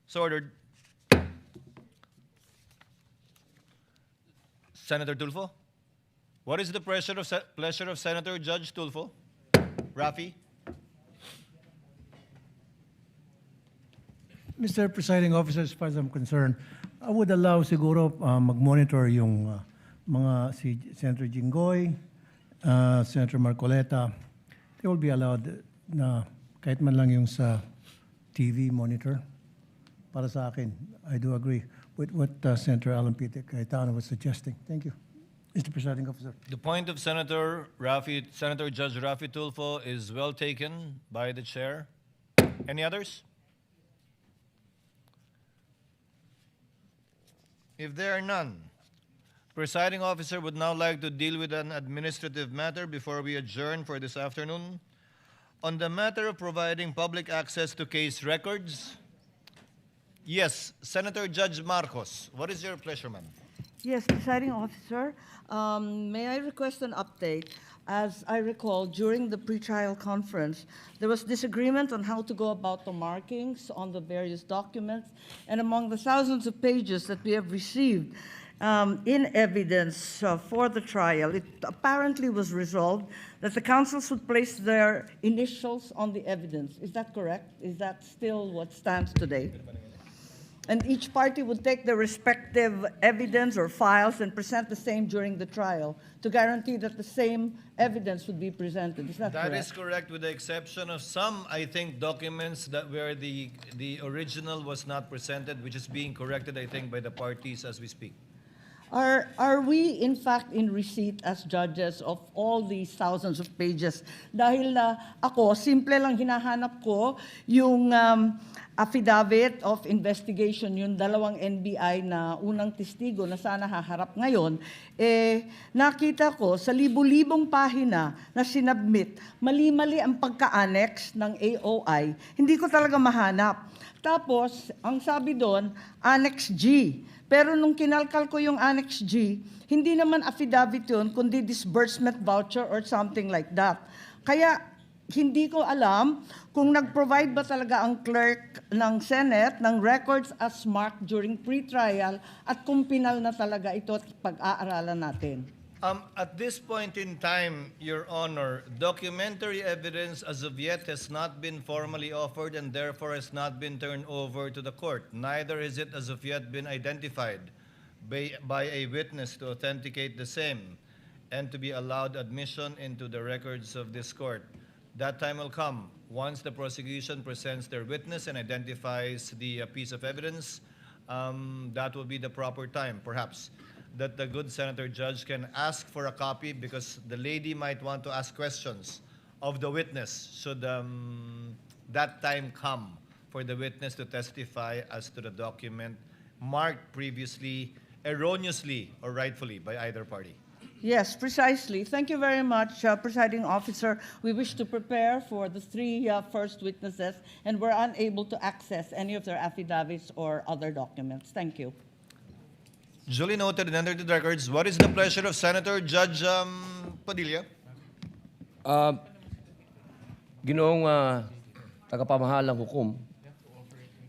So ordered. Senator Tulfo? What is the pleasure of Senator Judge Tulfo? Rafi? Mr. Presiding Officer, as far as I'm concerned, I would allow siguro mag-monitor yung mga si Senator Jinggoy, Senator Marcoleta. They will be allowed na kahit man lang yung sa TV monitor. Para sa akin, I do agree with what Senator Alan Peter Cayetano was suggesting. Thank you, Mr. Presiding Officer. The point of Senator Judge Rafi Tulfo is well taken by the chair. Any others? If there are none, Presiding Officer would now like to deal with an administrative matter before we adjourn for this afternoon. On the matter of providing public access to case records, yes, Senator Judge Marcos, what is your pleasure, ma'am? Yes, Presiding Officer, may I request an update? As I recall, during the pretrial conference, there was disagreement on how to go about the markings on the various documents, and among the thousands of pages that we have received in evidence for the trial, it apparently was resolved that the counsels would place their initials on the evidence. Is that correct? Is that still what stands today? And each party would take their respective evidence or files and present the same during the trial to guarantee that the same evidence would be presented. Is that correct? That is correct, with the exception of some, I think, documents that where the original was not presented, which is being corrected, I think, by the parties as we speak. Are we, in fact, in receipt as judges of all these thousands of pages? Dahil ako, simple lang hinahanap ko yung affidavit of investigation, yung dalawang NBI na unang testigo na sana haharap ngayon, nakita ko sa libu-libong pahina na sinubmit, mali-mali ang pagka-annex ng AOI. Hindi ko talaga mahanap. Tapos, ang sabi doon, Annex G. Pero nung kinalkal ko yung Annex G, hindi naman affidavit yun, kundi disbursement voucher or something like that. Kaya hindi ko alam kung nag-provide ba talaga ang clerk ng Senate ng records as marked during pre-trial at kung pinal na talaga ito at pag-aaralan natin. At this point in time, Your Honor, documentary evidence as of yet has not been formally offered and therefore has not been turned over to the court. Neither has it as of yet been identified by a witness to authenticate the same and to be allowed admission into the records of this court. That time will come once the prosecution presents their witness and identifies the piece of evidence. That will be the proper time, perhaps, that the good Senator Judge can ask for a copy because the lady might want to ask questions of the witness should that time come for the witness to testify as to the document marked previously erroneously or rightfully by either party. Yes, precisely. Thank you very much, Presiding Officer. We wish to prepare for the three first witnesses, and we're unable to access any of their affidavits or other documents. Thank you. Duly noted and entered into the records. What is the pleasure of Senator Judge Padilla? Ginoong tagapamahalang hukom,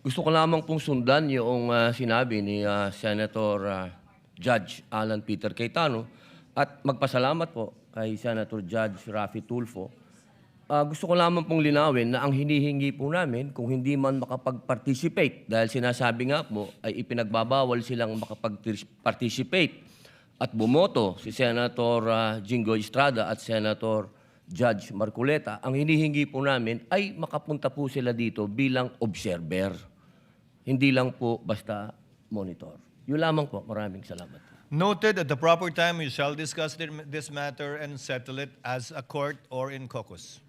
gusto ko lamang pong sundan yung sinabi ni Senator Judge Alan Peter Cayetano at magpasalamat po kay Senator Judge Raffy Tulfo. Gusto ko lamang pong linawin na ang hinihingi po namin kung hindi man makapag-participate dahil sinasabi nga po ay ipinagbabawal silang makapag-participate at bumoto si Senator Jinggoy Estrada at Senator Judge Marcoleta. Ang hinihingi po namin ay makapunta po sila dito bilang observer. Hindi lang po basta monitor. Yun lamang po. Maraming salamat. Noted, at the proper time we shall discuss this matter and settle it as a court or in caucus.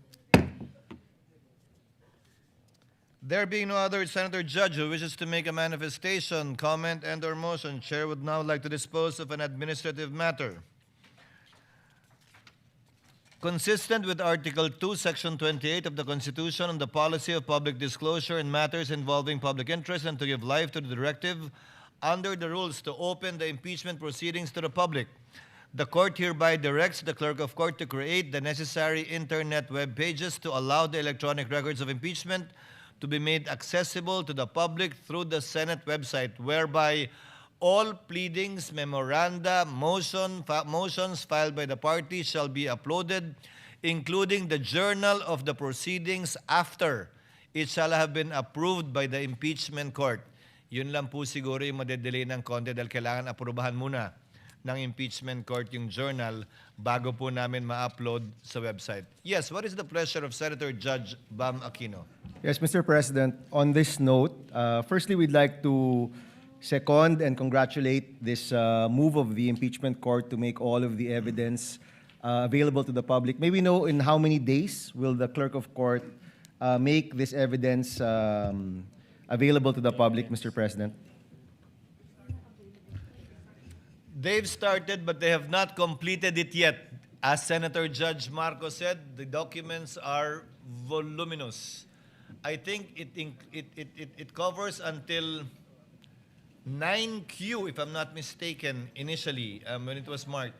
There being no other Senator Judge who wishes to make a manifestation, comment, and/or motion, Chair would now like to dispose of an administrative matter. Consistent with Article 2, Section 28 of the Constitution on the policy of public disclosure in matters involving public interest and to give life to the directive under the rules to open the impeachment proceedings to the public, the court hereby directs the clerk of court to create the necessary internet web pages to allow the electronic records of impeachment to be made accessible to the public through the Senate website, whereby all pleadings, memoranda, motions filed by the party shall be uploaded, including the journal of the proceedings after it shall have been approved by the impeachment court. Yun lang po siguro yung madedelay ng konti dahil kailangan aprubahan muna ng impeachment court yung journal bago po namin ma-upload sa website. Yes, what is the pleasure of Senator Judge Bam Aquino? Yes, Mr. President, on this note, firstly, we'd like to second and congratulate this move of the impeachment court to make all of the evidence available to the public. May we know in how many days will the clerk of court make this evidence available to the public, Mr. President? They've started, but they have not completed it yet. As Senator Judge Marco said, the documents are voluminous. I think it covers until 9Q, if I'm not mistaken, initially, when it was marked.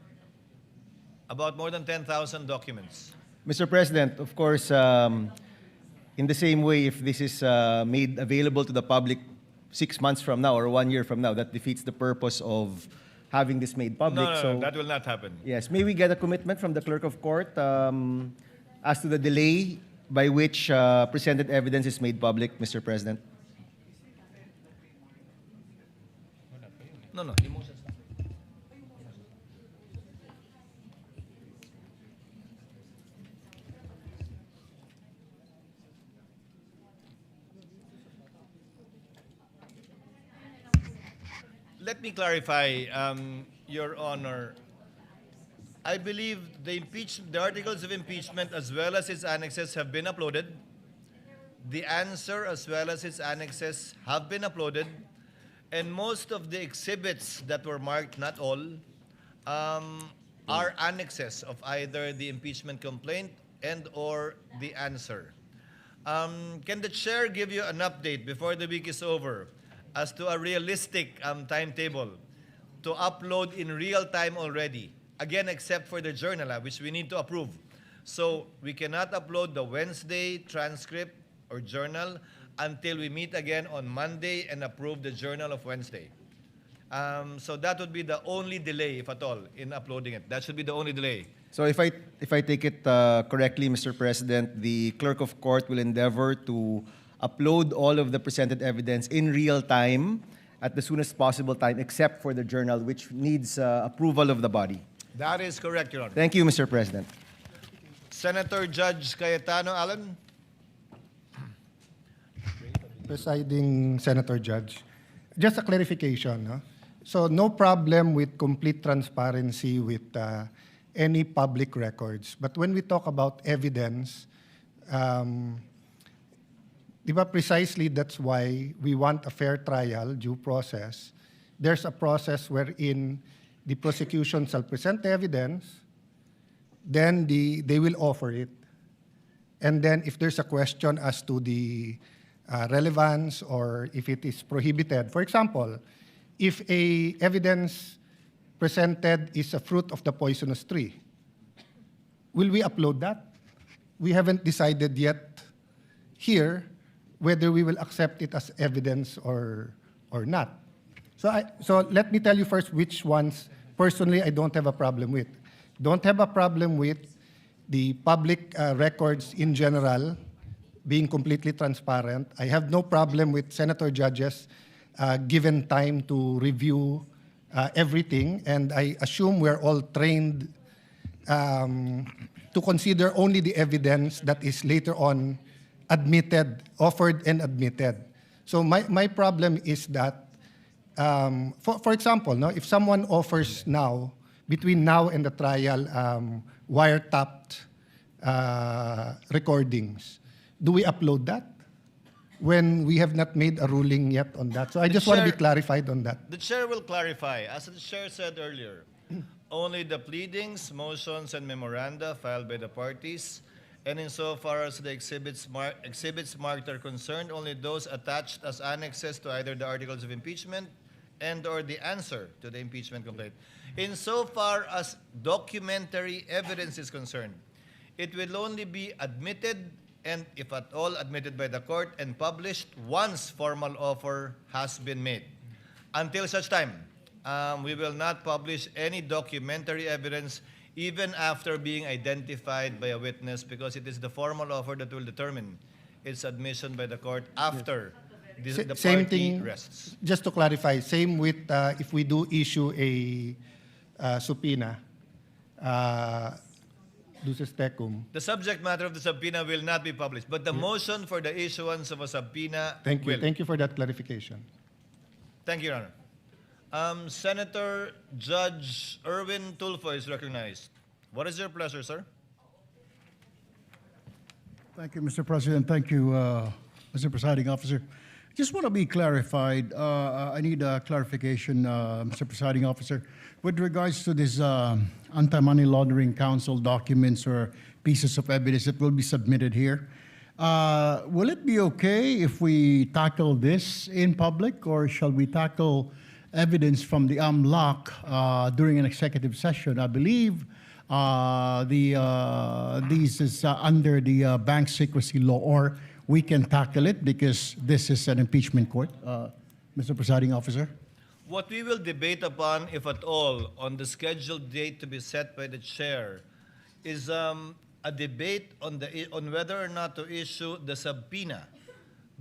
About more than 10,000 documents. Mr. President, of course, in the same way, if this is made available to the public 6 months from now or 1 year from now, that defeats the purpose of having this made public. No, that will not happen. Yes, may we get a commitment from the clerk of court as to the delay by which presented evidence is made public, Mr. President? No. Let me clarify, Your Honor. I believe the articles of impeachment as well as its annexes have been uploaded. The answer as well as its annexes have been uploaded. And most of the exhibits that were marked, not all, are annexes of either the impeachment complaint and or the answer. Can the chair give you an update before the week is over as to a realistic timetable to upload in real time already? Again, except for the journal, which we need to approve. So we cannot upload the Wednesday transcript or journal until we meet again on Monday and approve the journal of Wednesday. So that would be the only delay, if at all, in uploading it. That should be the only delay. So if I take it correctly, Mr. President, the clerk of court will endeavor to upload all of the presented evidence in real time at the soonest possible time, except for the journal, which needs approval of the body. That is correct, Your Honor. Thank you, Mr. President. Senator Judge Cayetano Allen. Presiding Senator Judge, just a clarification. No? So no problem with complete transparency with any public records. But when we talk about evidence, precisely that's why we want a fair trial, due process. There's a process wherein the prosecution shall present evidence, then they will offer it. And then if there's a question as to the relevance or if it is prohibited. For example, if a evidence presented is a fruit of the poisonous tree, will we upload that? We haven't decided yet here whether we will accept it as evidence or not. So let me tell you first which ones personally I don't have a problem with. Don't have a problem with the public records in general being completely transparent. I have no problem with senator judges given time to review everything, and I assume we're all trained to consider only the evidence that is later on admitted, offered and admitted. So my problem is that, for example, no, if someone offers now, between now and the trial, wiretapped recordings, do we upload that when we have not made a ruling yet on that? So I just want to be clarified on that. The chair will clarify. As the chair said earlier, only the pleadings, motions, and memoranda filed by the parties, and insofar as the exhibits marked are concerned, only those attached as annexes to either the articles of impeachment and or the answer to the impeachment complaint. Insofar as documentary evidence is concerned, it will only be admitted, and if at all admitted by the court, and published once formal offer has been made. Until such time, we will not publish any documentary evidence even after being identified by a witness, because it is the formal offer that will determine its admission by the court after the Same party thing, rests. just to clarify, same with if we do issue a subpoena, duces tecum. The subject matter of the subpoena will not be published, but the motion for the issuance of a subpoena Thank you. will. Thank you for that clarification. Thank you, Your Honor. Senator Judge Erwin Tulfo is recognized. What is your pleasure, sir? Thank you, Mr. President. Thank you, Mr. Presiding Officer. Just want to be clarified. I need a clarification, Mr. Presiding Officer, with regards to this Anti-Money Laundering Council documents or pieces of evidence that will be submitted here. Will it be okay if we tackle this in public, or shall we tackle evidence from the AMLAC during an executive session? I believe these is under the bank secrecy law, or we can tackle it because this is an impeachment court, Mr. Presiding Officer. What we will debate upon, if at all, on the scheduled date to be set by the chair is a debate on whether or not to issue the subpoena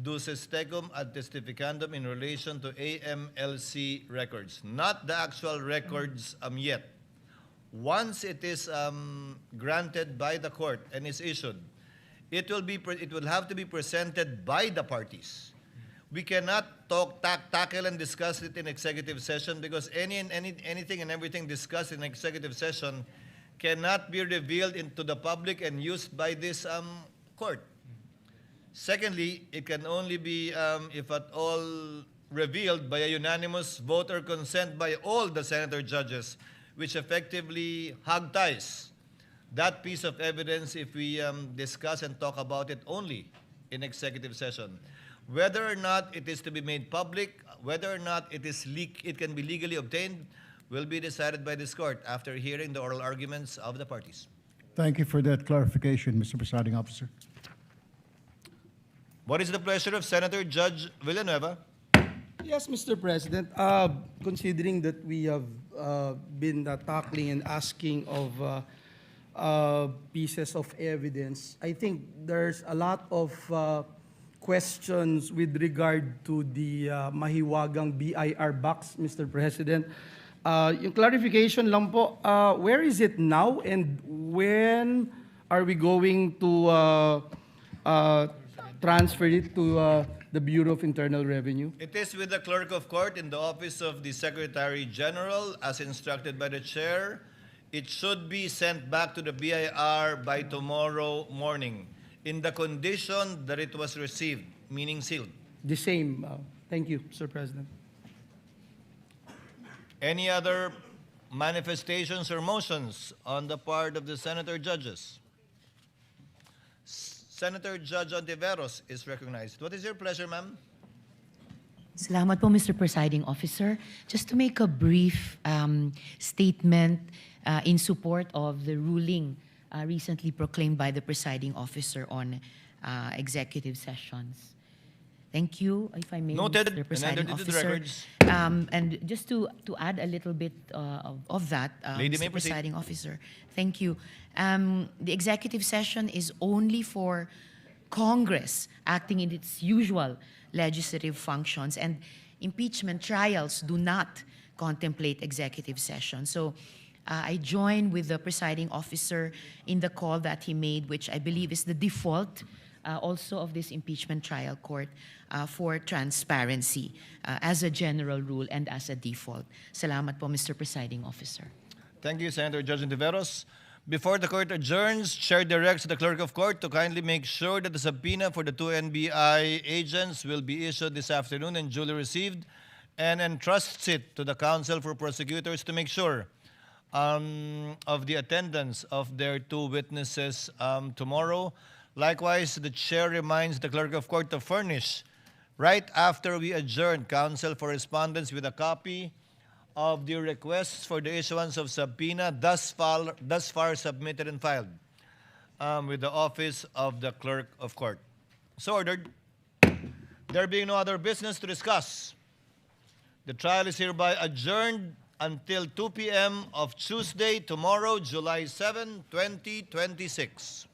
duces tecum ad testificandum in relation to AMLC records, not the actual records yet. Once it is granted by the court and is issued, it will have to be presented by the parties. We cannot tackle and discuss it in executive session, because anything and everything discussed in executive session cannot be revealed into the public and used by this court. Secondly, it can only be, if at all, revealed by a unanimous vote or consent by all the senator judges, which effectively hog ties that piece of evidence if we discuss and talk about it only in executive session. Whether or not it is to be made public, whether or not it can be legally obtained, will be decided by this court after hearing the oral arguments of the parties. Thank you for that clarification, Mr. Presiding Officer. What is the pleasure of Senator Judge Villanueva? Yes, Mr. President. Considering that we have been tackling and asking of pieces of evidence, I think there's a lot of questions with regard to the mahiwagang BIR box, Mr. President. Yung clarification lang po, where is it now and when are we going to transfer it to the Bureau of Internal Revenue? It is with the Clerk of Court in the Office of the Secretary General as instructed by the Chair. It should be sent back to the BIR by tomorrow morning in the condition that it was received, meaning sealed. The same. Thank you, Mr. President. Any other manifestations or motions on the part of the Senator Judges? Senator Judge Ontiveros is recognized. What is your pleasure, ma'am? Salamat po, Mr. Presiding Officer. Just to make a brief statement in support of the ruling recently proclaimed by the Presiding Officer on executive sessions. Thank you, if I may, Noted. Mr. Presiding And entered into the Officer. records. And just to add a little bit of that, Lady may Mr. proceed. Presiding Officer, thank you. The executive session is only for Congress acting in its usual legislative functions, and impeachment trials do not contemplate executive session. So I join with the presiding officer in the call that he made, which I believe is the default also of this impeachment trial court for transparency as a general rule and as a default. Salamat po, Mr. Presiding Officer. Thank you, Senator Judge Ontiveros. Before the court adjourns, Chair directs the Clerk of Court to kindly make sure that the subpoena for the two NBI agents will be issued this afternoon and duly received, and entrusts it to the Counsel for Prosecutors to make sure of the attendance of their two witnesses tomorrow. Likewise, the Chair reminds the Clerk of Court to furnish, right after we adjourn, Counsel for Respondents with a copy of the requests for the issuance of subpoena thus far submitted and filed with the Office of the Clerk of Court. So ordered. There being no other business to discuss, the trial is hereby adjourned until 2 p.m. of Tuesday, tomorrow, July 7, 2026.